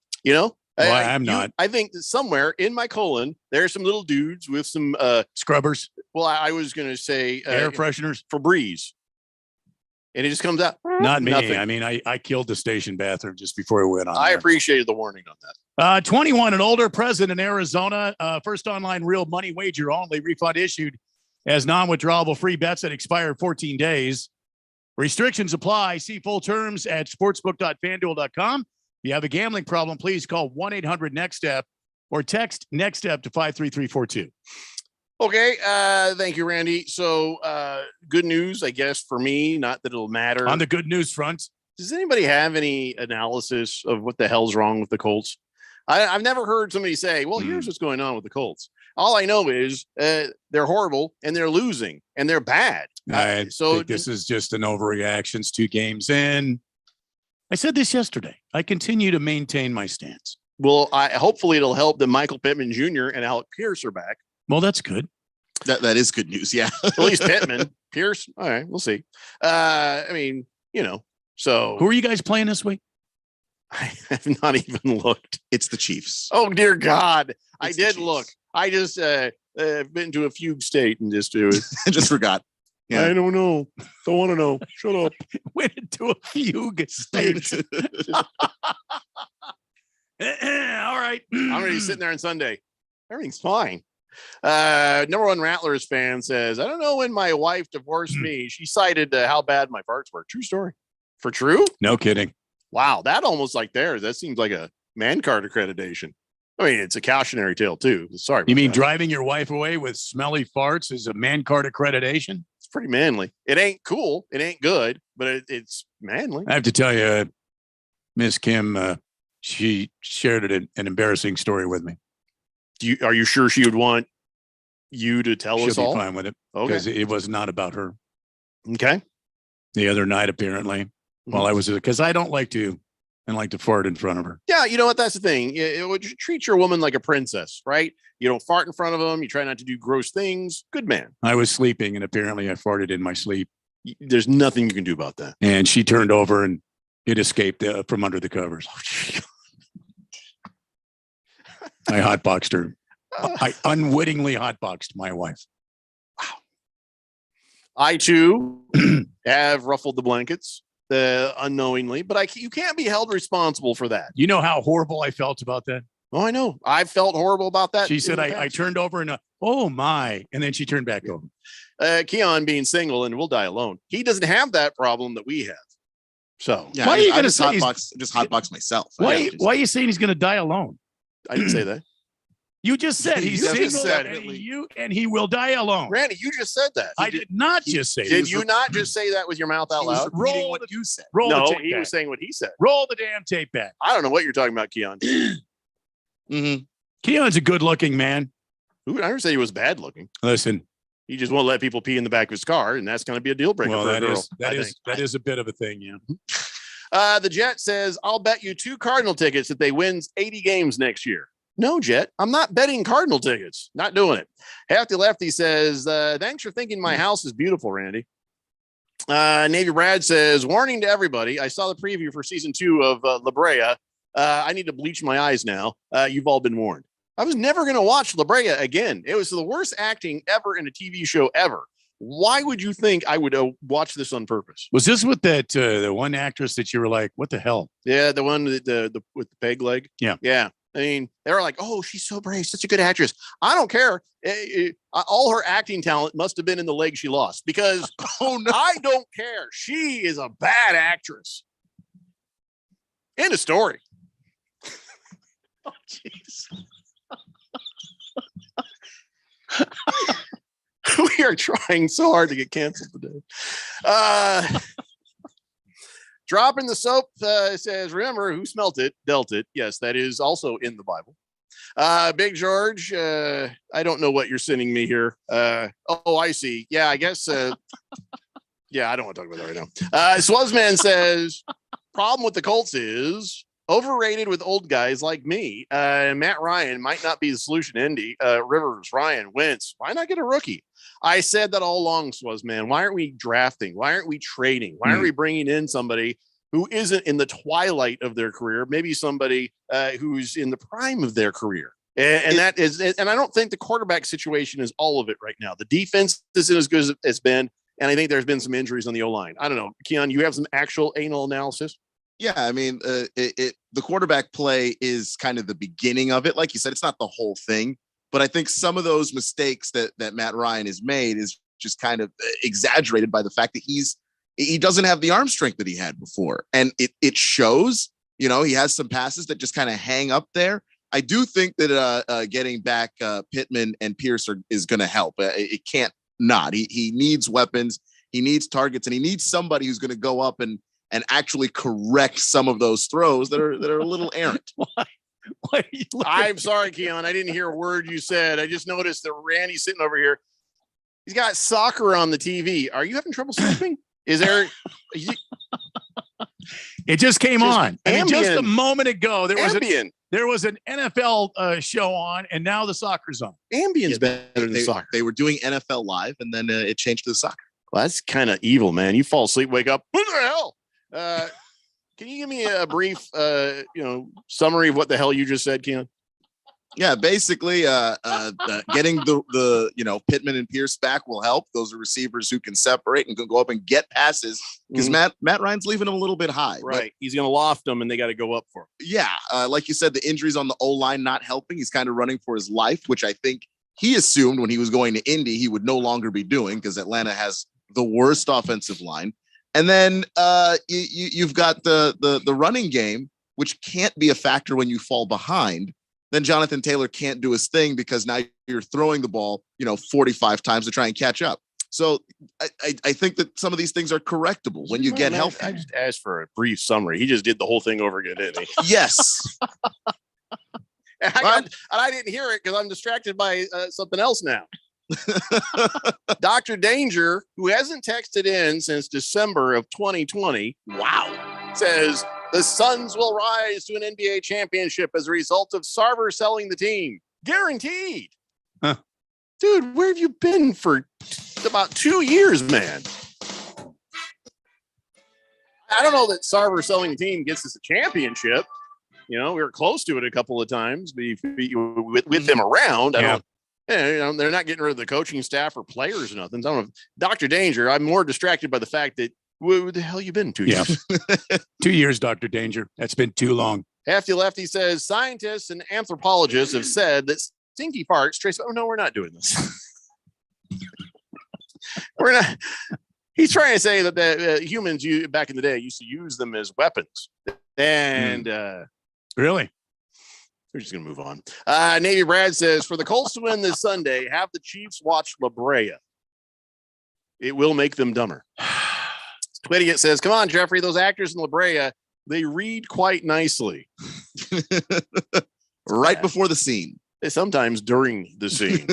I'm not. I think that somewhere in my colon there's some little dudes with some scrubbers. Well, I was going to say air fresheners, Febreze, and it just comes out. Not me. Nothing. I mean, I killed the station bathroom just before we went on. I appreciated the warning on that. 21 and older, present in Arizona. First online real money wager only. Refund issued as non-withdrawable free bets that expire 14 days. Restrictions apply. See full terms at sportsbook.fanduel.com. If you have a gambling problem, please call 1-800-NEXT-STEP or text NEXT STEP to 53342. Okay. Thank you, Randy. So good news, I guess, for me, not that it'll matter. On the good news front. Does anybody have any analysis of what the hell's wrong with the Colts? I've never heard somebody say, well, here's what's going on with the Colts. All I know is they're horrible and they're losing and they're bad. I think this is just an overreaction. 2 games in. I said this yesterday. I continue to maintain my stance. Well, hopefully it'll help that Michael Pittman Jr. and Alec Pierce are back. Well, that's good. That is good news. Yeah. At least Pittman. Pierce. All right. We'll see. So who are you guys playing this week? I have not even looked. It's the Chiefs. Oh, dear God. I did look. I just been to a fugue state and just do it. I just forgot. Yeah. I don't know. Don't want to know. Shut up. Went into a fugue state. All right. I'm going to be sitting there on Sunday. Everything's fine. Number one Rattlers fan says, I don't know when my wife divorced me. She cited how bad my farts were. True story. For true? No kidding. Wow. That almost like theirs. That seems like a man card accreditation. I mean, it's a cautionary tale too. Sorry. You mean driving your wife away with smelly farts is a man card accreditation? It's pretty manly. It ain't cool. It ain't good, but it's manly. I have to tell you, Miss Kim, she shared an embarrassing story with me. Are you sure she would want you to tell us all? She'll be fine with it because it was not about her. Okay. The other night, apparently, while I was, because I don't like to fart in front of her. Yeah, you know what? That's the thing. You treat your woman like a princess, right? You don't fart in front of them. You try not to do gross things. Good man. I was sleeping, and apparently I farted in my sleep. There's nothing you can do about that. And she turned over, and it escaped from under the covers. I hotboxed her. I unwittingly hotboxed my wife. Wow. I, too, have ruffled the blankets. Unknowingly, but you can't be held responsible for that. You know how horrible I felt about that? Oh, I know. I felt horrible about that. She said, I turned over and oh my, and then she turned back over. Keon being single and will die alone. He doesn't have that problem that we have. So yeah, why are you going to say just hotbox myself? Why are you saying he's going to die alone? I didn't say that. You just said he's single and he will die alone. Randy, you just said that. I did not just say that. Did you not just say that with your mouth out loud? Roll what you said. No, he was saying what he said. Roll the damn tape back. I don't know what you're talking about, Keon. Keon's a good-looking man. I never said he was bad looking. Listen. He just won't let people pee in the back of his car, and that's going to be a deal breaker for a girl. That is a bit of a thing, yeah. The Jet says, I'll bet you 2 Cardinal tickets that they wins 80 games next year. No, Jet, I'm not betting Cardinal tickets. Not doing it. Hefty Lefty says, thanks for thinking my house is beautiful, Randy. Navy Brad says, warning to everybody. I saw the preview for season 2 of La Brea. I need to bleach my eyes now. You've all been warned. I was never going to watch La Brea again. It was the worst acting ever in a TV show ever. Why would you think I would watch this on purpose? Was this with that the one actress that you were like, what the hell? Yeah, the one with the peg leg. Yeah. Yeah. I mean, they were like, oh, she's so brave, such a good actress. I don't care. All her acting talent must have been in the leg she lost because I don't care. She is a bad actress. End of story. Oh, jeez. We are trying so hard to get canceled today. Dropping the soap says, remember who smelt it, dealt it. Yes, that is also in the Bible. Big George, I don't know what you're sending me here. Oh, I see. Yeah, I guess. Yeah, I don't want to talk about that right now. Swazman says, problem with the Colts is overrated with old guys like me. Matt Ryan might not be the solution to Indy. Rivers, Ryan, Wentz. Why not get a rookie? I said that all along, Swazman. Why aren't we drafting? Why aren't we trading? Why aren't we bringing in somebody who isn't in the twilight of their career? Maybe somebody who's in the prime of their career. And that is, and I don't think the quarterback situation is all of it right now. The defense isn't as good as it's been. And I think there's been some injuries on the O-line. I don't know. Keon, you have some actual anal analysis? Yeah, I mean, the quarterback play is kind of the beginning of it. Like you said, it's not the whole thing. But I think some of those mistakes that Matt Ryan has made is just kind of exaggerated by the fact that he doesn't have the arm strength that he had before. And it shows. You know, he has some passes that just kind of hang up there. I do think that getting back Pittman and Pierce is going to help. It can't not. He needs weapons. He needs targets, and he needs somebody who's going to go up and actually correct some of those throws that are a little errant. Why I'm sorry, Keon. I didn't hear a word you said. I just noticed that Randy's sitting over here. He's got soccer on the TV. Are you having trouble sleeping? Is there? It just came on. I mean, just a Ambien. moment ago, there was an Ambien. NFL show on, and now the soccer's on. Ambien's better than soccer. They were doing NFL Live, and then it changed to the soccer. Well, that's kind of evil, man. You fall asleep, wake up. What the hell? Can you give me a brief, summary of what the hell you just said, Keon? Yeah, basically, getting the Pittman and Pierce back will help. Those are receivers who can separate and can go up and get passes because Matt Ryan's leaving them a little bit high. Right, but, he's going to loft them, and they got to go up for him. Yeah, like you said, the injuries on the O-line not helping. He's kind of running for his life, which I think he assumed when he was going to Indy he would no longer be doing because Atlanta has the worst offensive line. And then you've got the running game, which can't be a factor when you fall behind. Then Jonathan Taylor can't do his thing because now you're throwing the ball, 45 times to try and catch up. So I think that some of these things are correctable when you get healthy. I just asked for a brief summary. He just did the whole thing over again, didn't he? Yes. I didn't hear it because I'm distracted by something else now. Dr. Danger, who hasn't texted in since December of 2020, says the Suns will rise to an NBA championship as a result of Sarver selling the team. Guaranteed. Huh. Dude, where have you been for about 2 years, man? I don't know that Sarver selling the team gets us a championship. We were close to it a couple of times with them around. They're not getting rid of the coaching staff or players or nothing. I don't know. Dr. Danger, I'm more distracted by the fact that where the hell you been 2 years? 2 years, Dr. Danger. That's been too long. Hefty Lefty says scientists and anthropologists have said that stinky farts trace. Oh no, we're not doing this. We're not. He's trying to say that humans back in the day used to use them as weapons. And really? We're just going to move on. Navy Brad says, for the Colts to win this Sunday, have the Chiefs watch La Brea. It will make them dumber. Twittiot says, come on, Jeffrey, those actors in La Brea, they read quite nicely. Right before the scene. Sometimes during the scene.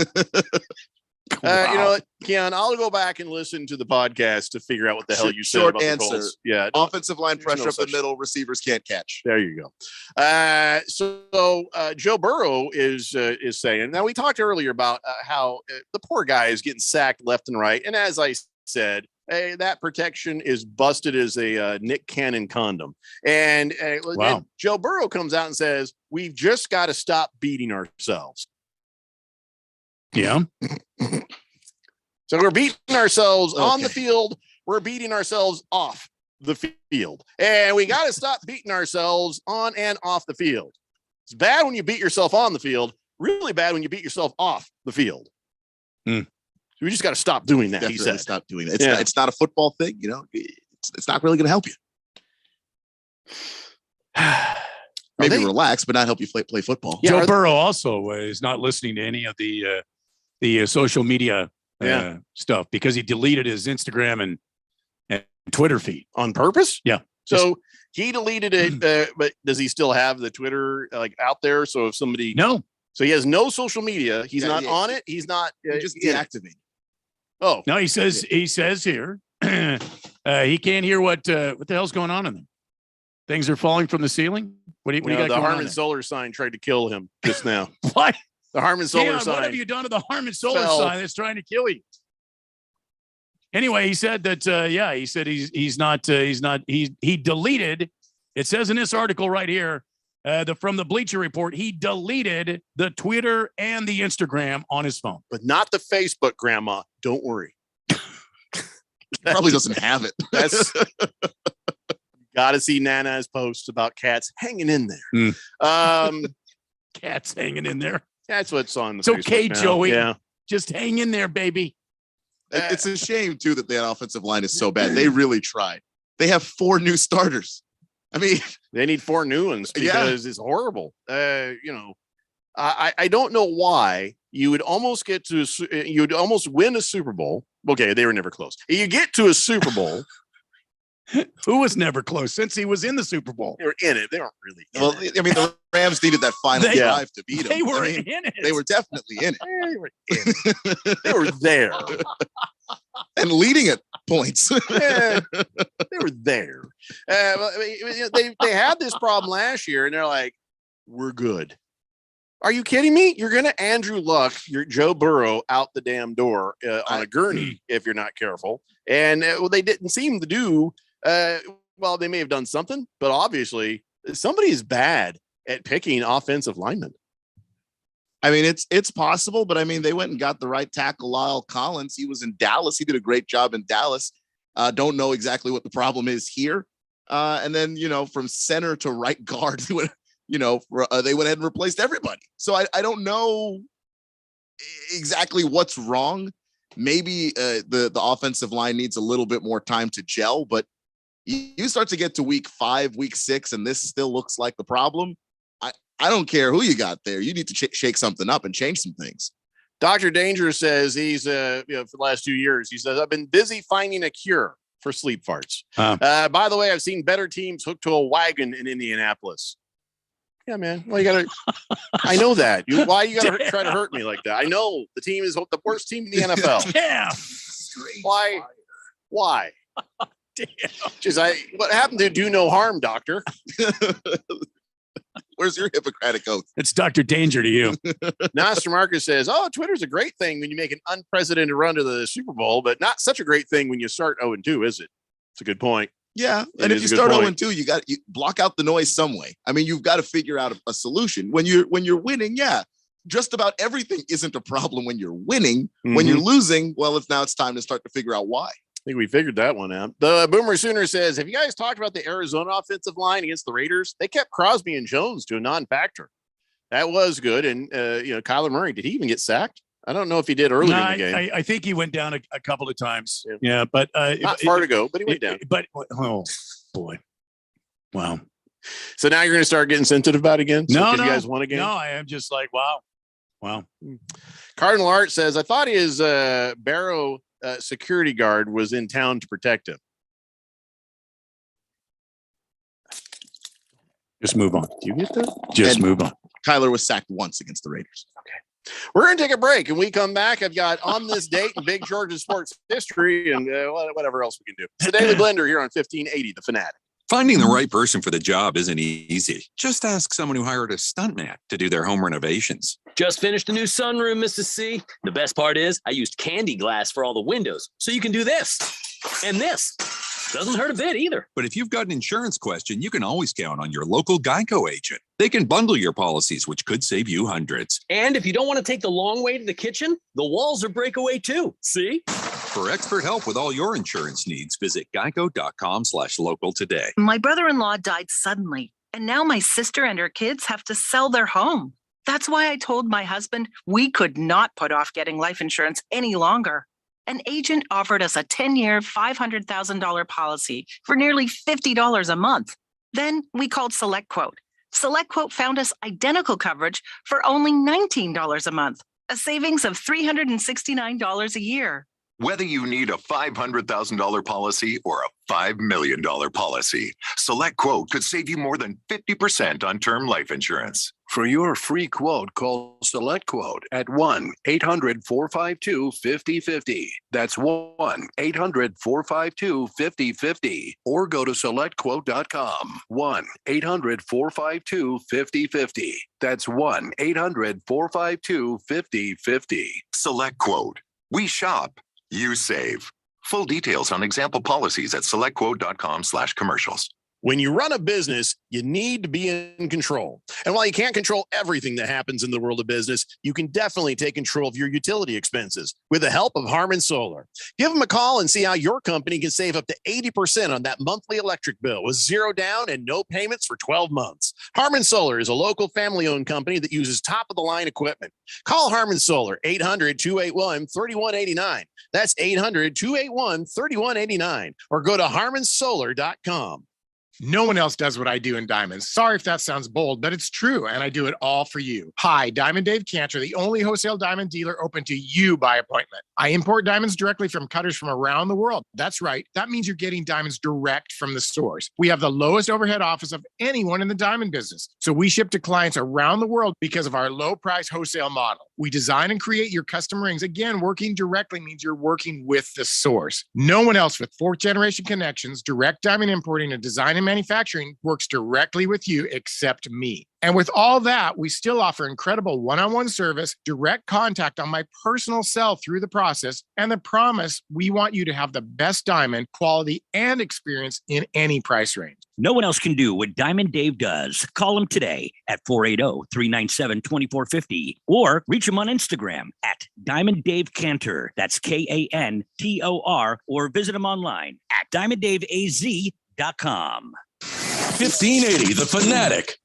Wow. You know what, Keon, I'll go back and listen to the podcast to figure out what the hell you said Short about answer. the Colts. Yeah. Offensive line pressure no up the such- middle, receivers can't catch. There you go. So Joe Burrow is saying, now we talked earlier about how the poor guy is getting sacked left and right. And as I said, that protection is busted as a Nick Cannon condom. And Joe Burrow comes out and says, we've just got to stop beating ourselves. Yeah. So we're beating ourselves on the field. We're beating ourselves off the field. And we got to stop beating ourselves on and off the field. It's bad when you beat yourself on the field. Really bad when you beat yourself off the field. So we just got to stop doing that. Definitely he said. stop doing that. It's not a football thing. It's not really going to help you. Maybe relax, but not help you play football. Joe Burrow also is not listening to any of the social media stuff because he deleted his Instagram Twitter feed on purpose. Yeah. So he deleted it, but does he still have the Twitter like out there? So if somebody no, so he has no social media. He's Yeah, not yeah. on it. He's not Just in it. deactivate. Oh no, he says here he can't hear what the hell's going on in there. Things are falling from the ceiling. What do you got the going on Harmon there? Solar sign tried to kill him just now. What? The Harmon Solar Dion, sign. what have you done to the Harmon Solar fell. sign that's trying to kill you? Anyway, he said that he said he deleted. It says in this article right here, from the Bleacher Report, he deleted the Twitter and the Instagram on his phone, but not the Facebook, Grandma. Don't worry. Probably doesn't have it. That's got to see Nana's posts about cats hanging in there. Cats hanging in there. That's what's on the. It's okay, Facebook now. Joey. Yeah, just hang in there, baby. It's a shame too that that offensive line is so bad. They really tried. They have 4 new starters. I mean, they need 4 new ones because it's horrible. I don't know why you would almost get to you'd almost win a Super Bowl. Okay, they were never close. You get to a Super Bowl. Who was never close since he was in the Super Bowl? They were in it. They weren't really. Well, I mean, the Rams needed that final drive to beat them. They were I mean, in it. They were definitely in it. They were in it. They were there and leading at points. Yeah, they were there. They had this problem last year, and they're like, "We're good." Are you kidding me? You're going to Andrew Luck, your Joe Burrow out the damn door on a gurney if you're not careful. And they didn't seem to do. Well, they may have done something, but obviously somebody is bad at picking offensive linemen. I mean, it's possible, but I mean, they went and got the right tackle, Lyle Collins. He was in Dallas. He did a great job in Dallas. Don't know exactly what the problem is here. And then, from center to right guard, they went ahead and replaced everybody. So I don't know exactly what's wrong. Maybe the offensive line needs a little bit more time to gel, but you start to get to week 5, week 6, and this still looks like the problem. I don't care who you got there. You need to shake something up and change some things. Dr. Danger says he's, for the last 2 years, he says, I've been busy finding a cure for sleep farts. By the way, I've seen better teams hooked to a wagon in Indianapolis. Yeah, man. Well, you got to, I know that. Why you got to try to hurt me like that? I know the team is the worst team in the NFL. Yeah. Why? Damn. What happened to do no harm, doctor? Where's your Hippocratic oath? It's Dr. Danger to you. Marcus says, Twitter's a great thing when you make an unprecedented run to the Super Bowl, but not such a great thing when you start 0-2, is it? It's a good point. Yeah. And if you start 0-2, you block out the noise some way. I mean, you've got to figure out a solution. When you're winning, yeah, just about everything isn't a problem when you're winning. Mm-hmm. When you're losing, well, it's time to start to figure out why. I think we figured that one out. The Boomer Sooner says, have you guys talked about the Arizona offensive line against the Raiders? They kept Crosby and Jones to a non-factor. That was good. And, Kyler Murray, did he even get sacked? I don't know if he did early in the game. I think he went down a couple of times. Yeah, but not far to go, but he went down. But oh boy, wow. So now you're going to start getting sensitive about it again? No, you guys won again? No, I am just like, wow. Cardinal Art says, I thought his Barrow security guard was in town to protect him. Just move on. Do you get that? Just move on. Kyler was sacked once against the Raiders. Okay. We're going to take a break. And we come back. I've got on this date in Big Georgia sports history and whatever else we can do. It's the Daily Blender here on 1580, The Fanatic. Finding the right person for the job isn't easy. Just ask someone who hired a stuntman to do their home renovations. Just finished a new sunroom, Mrs. C. The best part is I used candy glass for all the windows, so you can do this and this. Doesn't hurt a bit either. But if you've got an insurance question, you can always count on your local Geico agent. They can bundle your policies, which could save you hundreds. And if you don't want to take the long way to the kitchen, the walls are breakaway too. See? For expert help with all your insurance needs, visit geico.com/local today. My brother-in-law died suddenly, and now my sister and her kids have to sell their home. That's why I told my husband we could not put off getting life insurance any longer. An agent offered us a 10-year, $500,000 policy for nearly $50 a month. Then we called SelectQuote. SelectQuote found us identical coverage for only $19 a month, a savings of $369 a year. Whether you need a $500,000 policy or a $5 million policy, Select Quote could save you more than 50% on term life insurance. For your free quote, call Select Quote at 1-800-452-5050. That's 1-800-452-5050. Or go to selectquote.com. 1-800-452-5050. That's 1-800-452-5050. Select Quote. We shop, you save. Full details on example policies at selectquote.com/commercials. When you run a business, you need to be in control. And while you can't control everything that happens in the world of business, you can definitely take control of your utility expenses with the help of Harmon Solar. Give them a call and see how your company can save up to 80% on that monthly electric bill with zero down and no payments for 12 months. Harmon Solar is a local family-owned company that uses top-of-the-line equipment. Call Harmon Solar, 800-281-3189. That's 800-281-3189. Or go to harmonsolar.com. No one else does what I do in diamonds. Sorry if that sounds bold, but it's true, and I do it all for you. Hi, Diamond Dave Cantor, the only wholesale diamond dealer open to you by appointment. I import diamonds directly from cutters from around the world. That's right. That means you're getting diamonds direct from the source. We have the lowest overhead office of anyone in the diamond business. So we ship to clients around the world because of our low price wholesale model. We design and create your custom rings. Again, working directly means you're working with the source. No one else with fourth generation connections, direct diamond importing, and design and manufacturing works directly with you except me. And with all that, we still offer incredible one-on-one service, direct contact on my personal cell through the process, and the promise we want you to have the best diamond quality and experience in any price range. No one else can do what Diamond Dave does. Call him today at 480-397-2450 or reach him on Instagram at Diamond Dave Cantor. That's Kantor, or visit him online at diamonddaveaz.com. 1580 The Fanatic.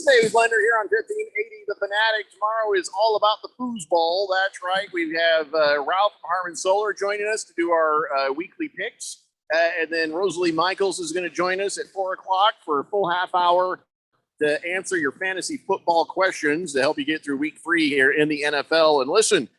Dave Blender here on 1580 The Fanatic. Tomorrow is all about the foosball. That's right. We have Ralph from Harmon Solar joining us to do our weekly picks. And then Rosalie Michaels is going to join us at 4 o'clock for a full half hour to answer your fantasy football questions to help you get through week 3 here in the NFL. And listen,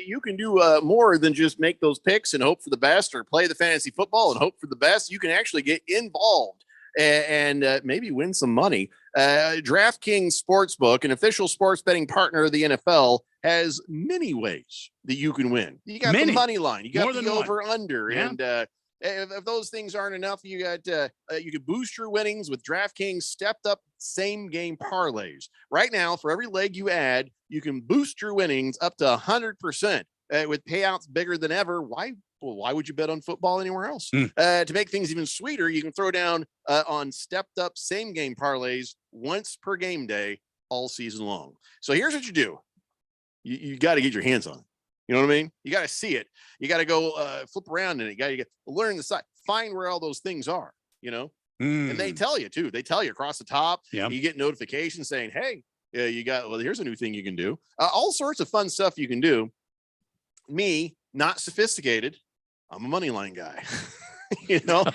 you can do more than just make those picks and hope for the best, or play the fantasy football and hope for the best. You can actually get involved and maybe win some money. DraftKings Sportsbook, an official sports betting partner of the NFL, has many ways that you can win. You got the money line, you got the over under, and if those things aren't enough, you got you can boost your winnings with DraftKings stepped up same game parlays. Right now, for every leg you add, you can boost your winnings up to 100% with payouts bigger than ever. Why would you bet on football anywhere else? To make things even sweeter, you can throw down on stepped up same game parlays once per game day all season long. So here's what you do. You got to get your hands on it. You know what I mean? You got to see it. You got to go flip around in it. You got to learn the site, find where all those things are, you know? And they tell you too. They tell you across the top. You get notifications saying, hey, you got, well, here's a new thing you can do. All sorts of fun stuff you can do. Me, not sophisticated. I'm a money line guy, you know,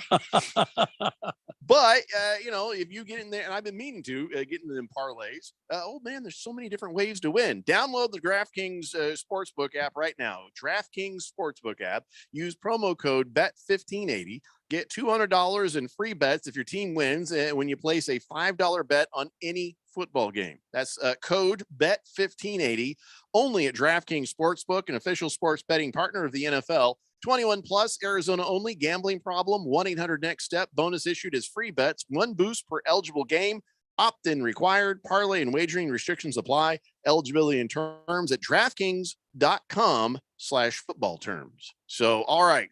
but, you know, if you get in there, and I've been meaning to get into them parlays, oh man, there's so many different ways to win. Download the DraftKings Sportsbook app right now. DraftKings Sportsbook app. Use promo code BET1580. Get $200 in free bets if your team wins when you place a $5 bet on any football game. That's code BET1580 only at DraftKings Sportsbook, an official sports betting partner of the NFL. 21 plus, Arizona only. Gambling problem? 1-800-NEXT-STEP. Bonus issued as free bets. 1 boost per eligible game. Opt-in required. Parlay and wagering restrictions apply. Eligibility and terms at DraftKings.com/football terms. So, all right.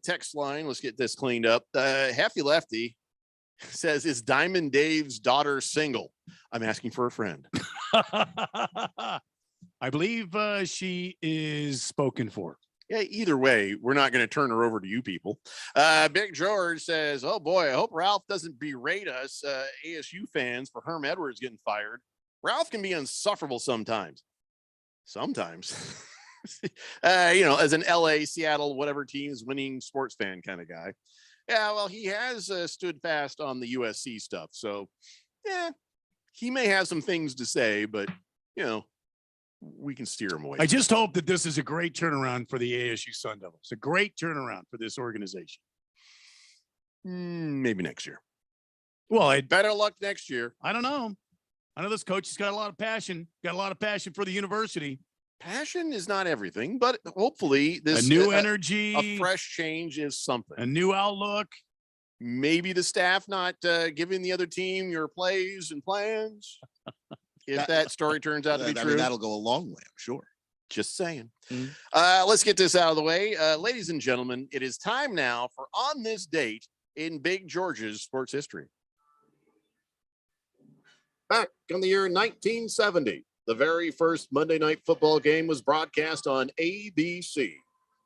Text line. Let's get this cleaned up. Hefty Lefty says, is Diamond Dave's daughter single? I'm asking for a friend. I believe she is spoken for. Yeah, either way, we're not going to turn her over to you people. Big George says, oh boy, I hope Ralph doesn't berate us ASU fans for Herm Edwards getting fired. Ralph can be insufferable sometimes. As an LA, Seattle, whatever team's winning sports fan kind of guy. Yeah, well, he has stood fast on the USC stuff. So, yeah, he may have some things to say, but, we can steer him away. I just hope that this is a great turnaround for the ASU Sun Devils. A great turnaround for this organization. Maybe next year. Well, better luck next year. I don't know. I know this coach has got a lot of passion, for the university. Passion is not everything, but hopefully this a new energy, a fresh change is something. A new outlook. Maybe the staff not giving the other team your plays and plans. If that story turns out to be true, that'll go a long way, I'm sure. Just saying. Let's get this out of the way. Ladies and gentlemen, it is time now for On This Date in Big George's sports history. Back in the year 1970, the very first Monday Night Football game was broadcast on ABC.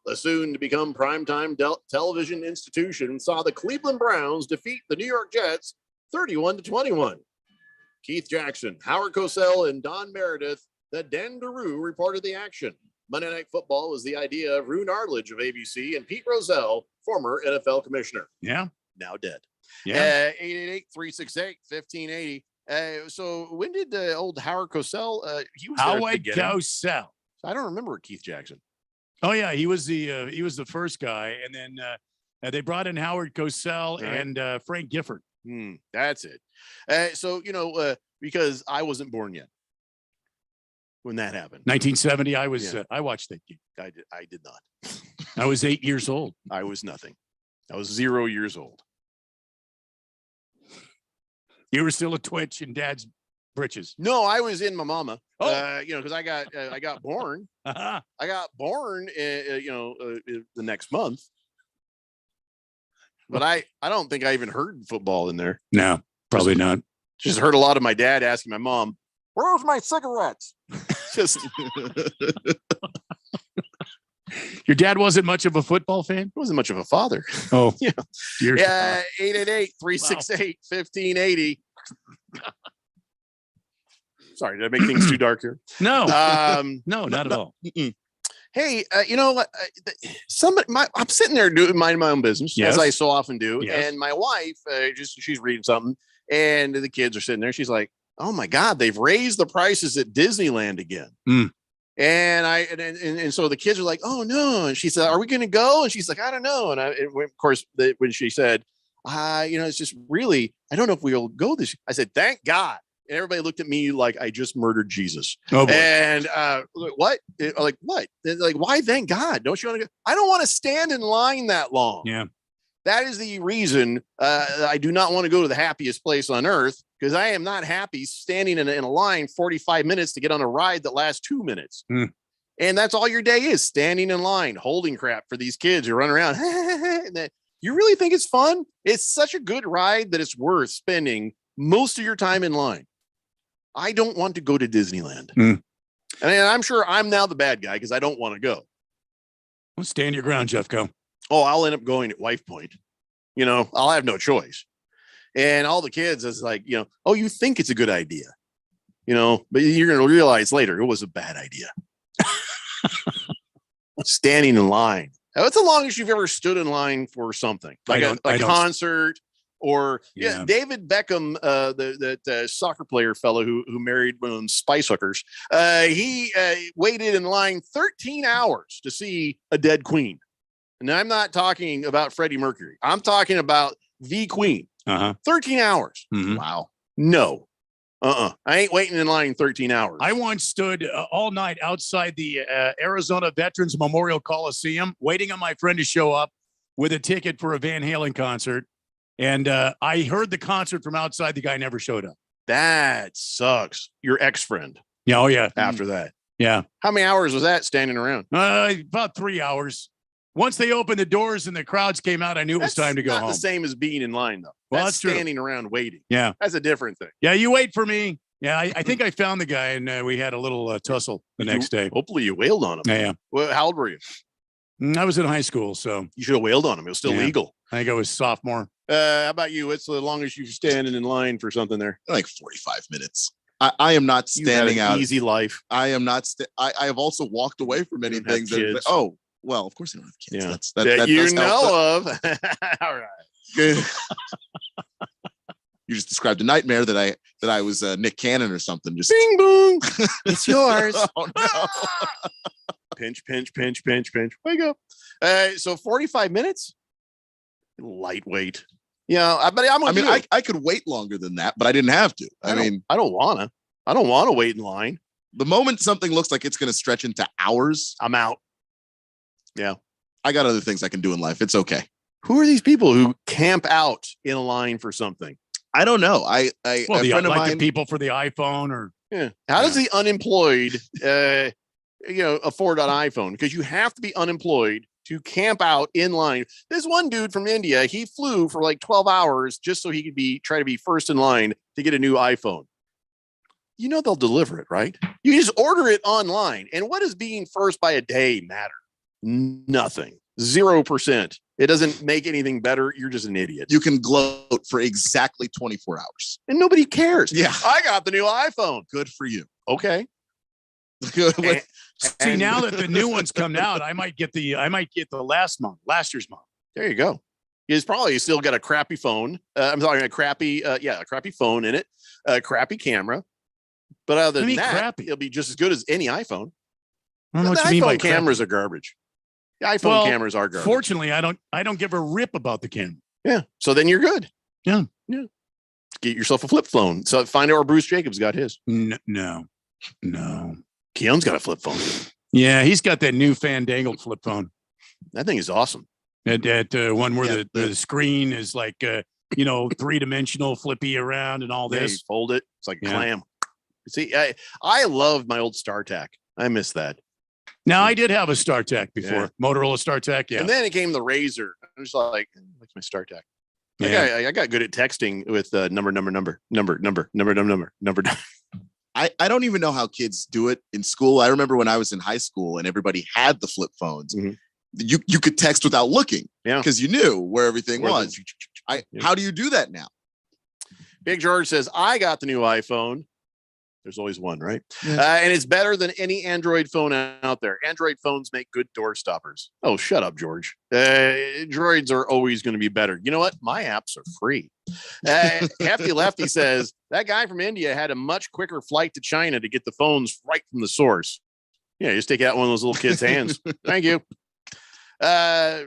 The soon-to-become primetime television institution saw the Cleveland Browns defeat the New York Jets 31-21. Keith Jackson, Howard Cosell, and Don Meredith, the Dendaroo, reported the action. Monday Night Football was the idea of Rune Arledge of ABC and Pete Rozelle, former NFL commissioner. Yeah. Now dead. Yeah. 888-368-1580. So when did old Howard Cosell? He was Howard Cosell. I don't remember Keith Jackson. Oh yeah, he was the first guy, and then they brought in Howard Cosell and Frank Gifford. That's it. Because I wasn't born yet when that happened. 1970. I was. I watched that game. I did not. I was 8 years old. I was nothing. I was 0 years old. You were still a twitch in Dad's britches. No, I was in my mama. Because I got born. I got born. The next month. But I don't think I even heard football in there. No, probably not. Just heard a lot of my dad asking my mom, "Where's my cigarettes?" Just. Your dad wasn't much of a football fan? Wasn't much of a father. Oh, yeah. 888-368-1580. Sorry, did I make things too dark here? No, no, not at all. Hey, I'm sitting there minding my own business, as I so often do. Yes. And my wife, she's reading something, and the kids are sitting there. She's like, "Oh my God, they've raised the prices at Disneyland again." And so the kids are like, "Oh no!" And she said, "Are we going to go?" And she's like, "I don't know." And of course, when she said, "It's just really, I don't know if we'll go this," I said, "Thank God." And everybody looked at me like I just murdered Jesus. Oh, boy. And what? Like what? They're like, why? Thank God. Don't you want to go? I don't want to stand in line that long. Yeah. That is the reason I do not want to go to the happiest place on earth, because I am not happy standing in a line 45 minutes to get on a ride that lasts 2 minutes. And that's all your day is, standing in line, holding crap for these kids who run around. And you really think it's fun? It's such a good ride that it's worth spending most of your time in line. I don't want to go to Disneyland. And I'm sure I'm now the bad guy because I don't want to go. Well, stand your ground, Jeffco. Oh, I'll end up going at Wife Point. I'll have no choice. And all the kids is like, oh, you think it's a good idea, but you're going to realize later it was a bad idea. Standing in line. That's the longest you've ever stood in line for something, like a concert. Or David Beckham, the soccer player fellow who married one of them spice hookers, he waited in line 13 hours to see a dead queen. And I'm not talking about Freddie Mercury. I'm talking about the Queen. 13 hours. Wow. No. I ain't waiting in line 13 hours. I once stood all night outside the Arizona Veterans Memorial Coliseum, waiting on my friend to show up with a ticket for a Van Halen concert. And I heard the concert from outside. The guy never showed up. That sucks. Your ex-friend. Yeah. Oh, yeah. After that. Yeah. How many hours was that standing around? About 3 hours. Once they opened the doors and the crowds came out, I knew it was time to go home. Not the same as being in line, though. Well, that's true. Standing around waiting. Yeah. That's a different thing. Yeah. You wait for me. Yeah. I think I found the guy, and we had a little tussle the next day. Hopefully you wailed on him. Yeah. Well, how old were you? I was in high school, so. You should have wailed on him. It was still legal. I think I was sophomore. How about you? What's the longest you've standing in line for something there? Like 45 minutes. I am not You had standing an out. easy life. I am not. I have also walked away from many You don't have things. That, kids. oh, well, of course I don't have kids. Yeah. That That you does help, know of. All right. but- You just described a nightmare that I was Nick Cannon or something. Just Bing boom. It's yours. oh no. Pinch, pinch, pinch, pinch, pinch. Wake up. So 45 minutes. Lightweight. Yeah, but I'm. I mean, I could wait longer than that, but I didn't have to. I don't wanna. I don't want to wait in line. The moment something looks like it's going to stretch into hours, I'm out. Yeah, I got other things I can do in life. It's okay. Who are these people who camp out in a line for something? I don't know. Well, a friend of like mine, the people for the iPhone or Yeah. How does the unemployed, afford an iPhone? Because you have to be unemployed to camp out in line. This one dude from India, he flew for like 12 hours just so he could try to be first in line to get a new iPhone. You know they'll deliver it, right? You just order it online. And what does being first by a day matter? Nothing. 0%. It doesn't make anything better. You're just an idiot. you can gloat for exactly 24 hours. And nobody cares. Yeah. I got the new iPhone. Good for you. Okay. Good. see now that the new one's come out, I might get the last year's month. There you go. He's probably still got a crappy phone. I'm talking a crappy phone in it, a crappy camera. But other than that, crappy? it'll be just as good as any iPhone. I don't know The what you mean by iPhone cameras are garbage. The iPhone cameras are garbage. Fortunately, I don't give a rip about the camera. Yeah. So then you're good. Yeah. Yeah. Get yourself a flip phone. So find out where Bruce Jacobs got his. No. Keon's got a flip phone. Yeah, he's got that new fandangled flip phone. That thing is awesome. That one where the screen is like, 3-dimensional, flippy around and all Yeah, you this. fold it. It's like a Yeah. clam. See, I love my old StarTAC. I miss that. Now, I did have a StarTAC before. Yeah. Motorola StarTAC, yeah. And then it came the Razor. I was like, what's my StarTAC? Yeah. I got good at texting with number. I don't even know how kids do it in school. I remember when I was in high school and everybody had the flip phones. Mm-hmm. You could text without looking. Yeah. Because you knew where everything Where was. How do you do that now? Big George says, I got the new iPhone. There's always one, right? Yeah. And it's better than any Android phone out there. Android phones make good door stoppers. Oh, shut up, George. Droids are always going to be better. You know what? My apps are free. Hefty Lefty says, that guy from India had a much quicker flight to China to get the phones right from the source. Yeah, just take out one of those little kids' hands. Thank you.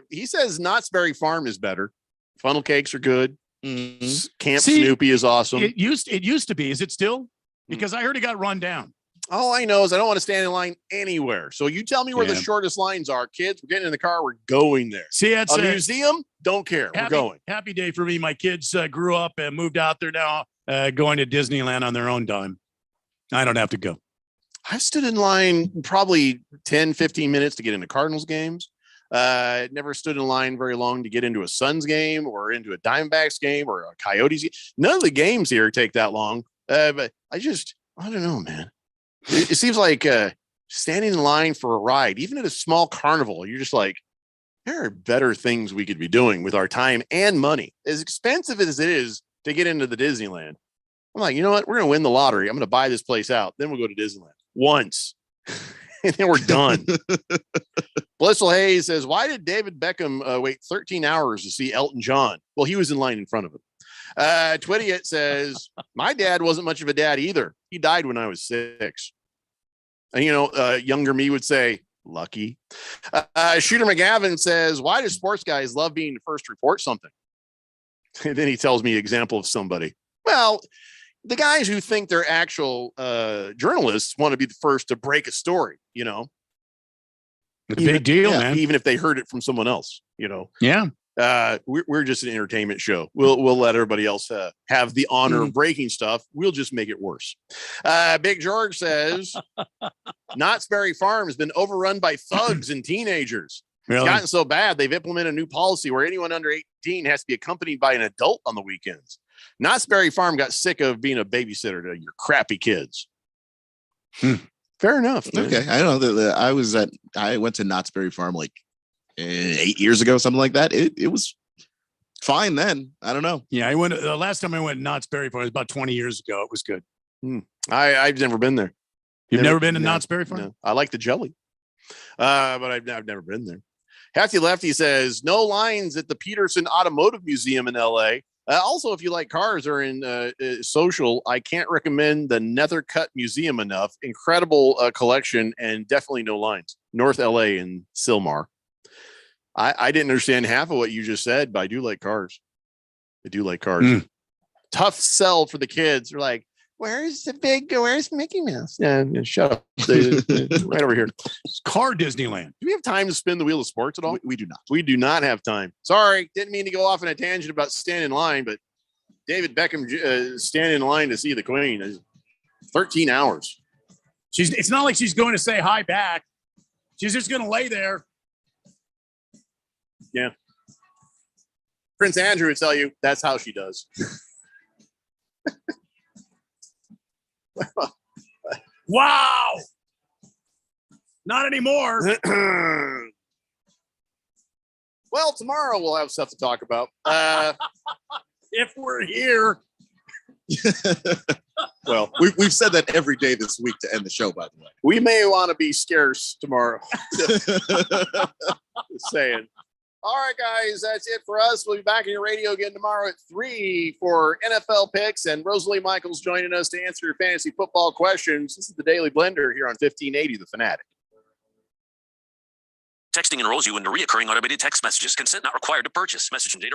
He says Knott's Berry Farm is better. Funnel cakes are good. Mm-hmm. Camp Snoopy is awesome. It used to be. Is it still? Because I heard it got run down. All I know is I don't want to stand in line anywhere. So you tell me where the Yeah. shortest lines are. Kids, we're getting in the car. We're going there. See, that's a museum. Don't care. We're going. Happy day for me. My kids grew up and moved out there now, going to Disneyland on their own dime. I don't have to go. I stood in line probably 10, 15 minutes to get into Cardinals games. Never stood in line very long to get into a Suns game or into a Diamondbacks game or a Coyotes game. None of the games here take that long. But I don't know, man. It seems like standing in line for a ride, even at a small carnival, you're just like, there are better things we could be doing with our time and money. As expensive as it is to get into the Disneyland, I'm like, you know what? We're going to win the lottery. I'm going to buy this place out. Then we'll go to Disneyland once. And then we're done. Blissful Hayes says, why did David Beckham wait 13 hours to see Elton John? Well, he was in line in front of him. Twittiot says, my dad wasn't much of a dad either. He died when I was 6. And, younger me would say, lucky. Shooter McGavin says, why do sports guys love being the first to report something? And then he tells me an example of somebody. Well, the guys who think they're actual journalists want to be the first to break a story, It's a big deal, man. Even if they heard it from someone else, Yeah. We're just an entertainment show. We'll let everybody else have the honor of breaking stuff. We'll just make it worse. Big George says Knott's Berry Farm has been overrun by thugs and teenagers. Really? It's gotten so bad they've implemented a new policy where anyone under 18 has to be accompanied by an adult on the weekends. Knott's Berry Farm got sick of being a babysitter to your crappy kids. Fair enough. Man. Okay, I know that I went to Knott's Berry Farm like 8 years ago, something like that. It was fine then. I don't know. Yeah, I went the last time I went to Knott's Berry Farm was about 20 years ago. It was good. I've never been there. You've never been to Knott's Berry Farm? No. I like the jelly, but I've never been there. Hefty Lefty says no lines at the Peterson Automotive Museum in LA. Also, if you like cars or in social, I can't recommend the Nethercutt Museum enough. Incredible collection and definitely no lines. North LA in Silmar. I didn't understand half of what you just said, but I do like cars. I do like cars. Tough sell for the kids. They're like, where's Mickey Mouse? Yeah, shut up. Right over here. Car Disneyland. Do we have time to spin the wheel of sports at all? We do not. We do not have time. Sorry, didn't mean to go off on a tangent about standing in line, but David Beckham standing in line to see the Queen. 13 hours. It's not like she's going to say hi back. She's just going to lay there. Yeah. Prince Andrew would tell you that's how she does. Wow. Not anymore. Well, tomorrow we'll have stuff to talk about. If we're here. Well, we've said that every day this week to end the show, by the way. We may want to be scarce tomorrow. Just saying. All right, guys, that's it for us. We'll be back on your radio again tomorrow at 3 for NFL picks. And Rosalie Michaels joining us to answer your fantasy football questions. This is the Daily Blender here on 1580 The Fanatic. Texting enrolls you into recurring automated text messages. Consent not required to purchase. Message and data rate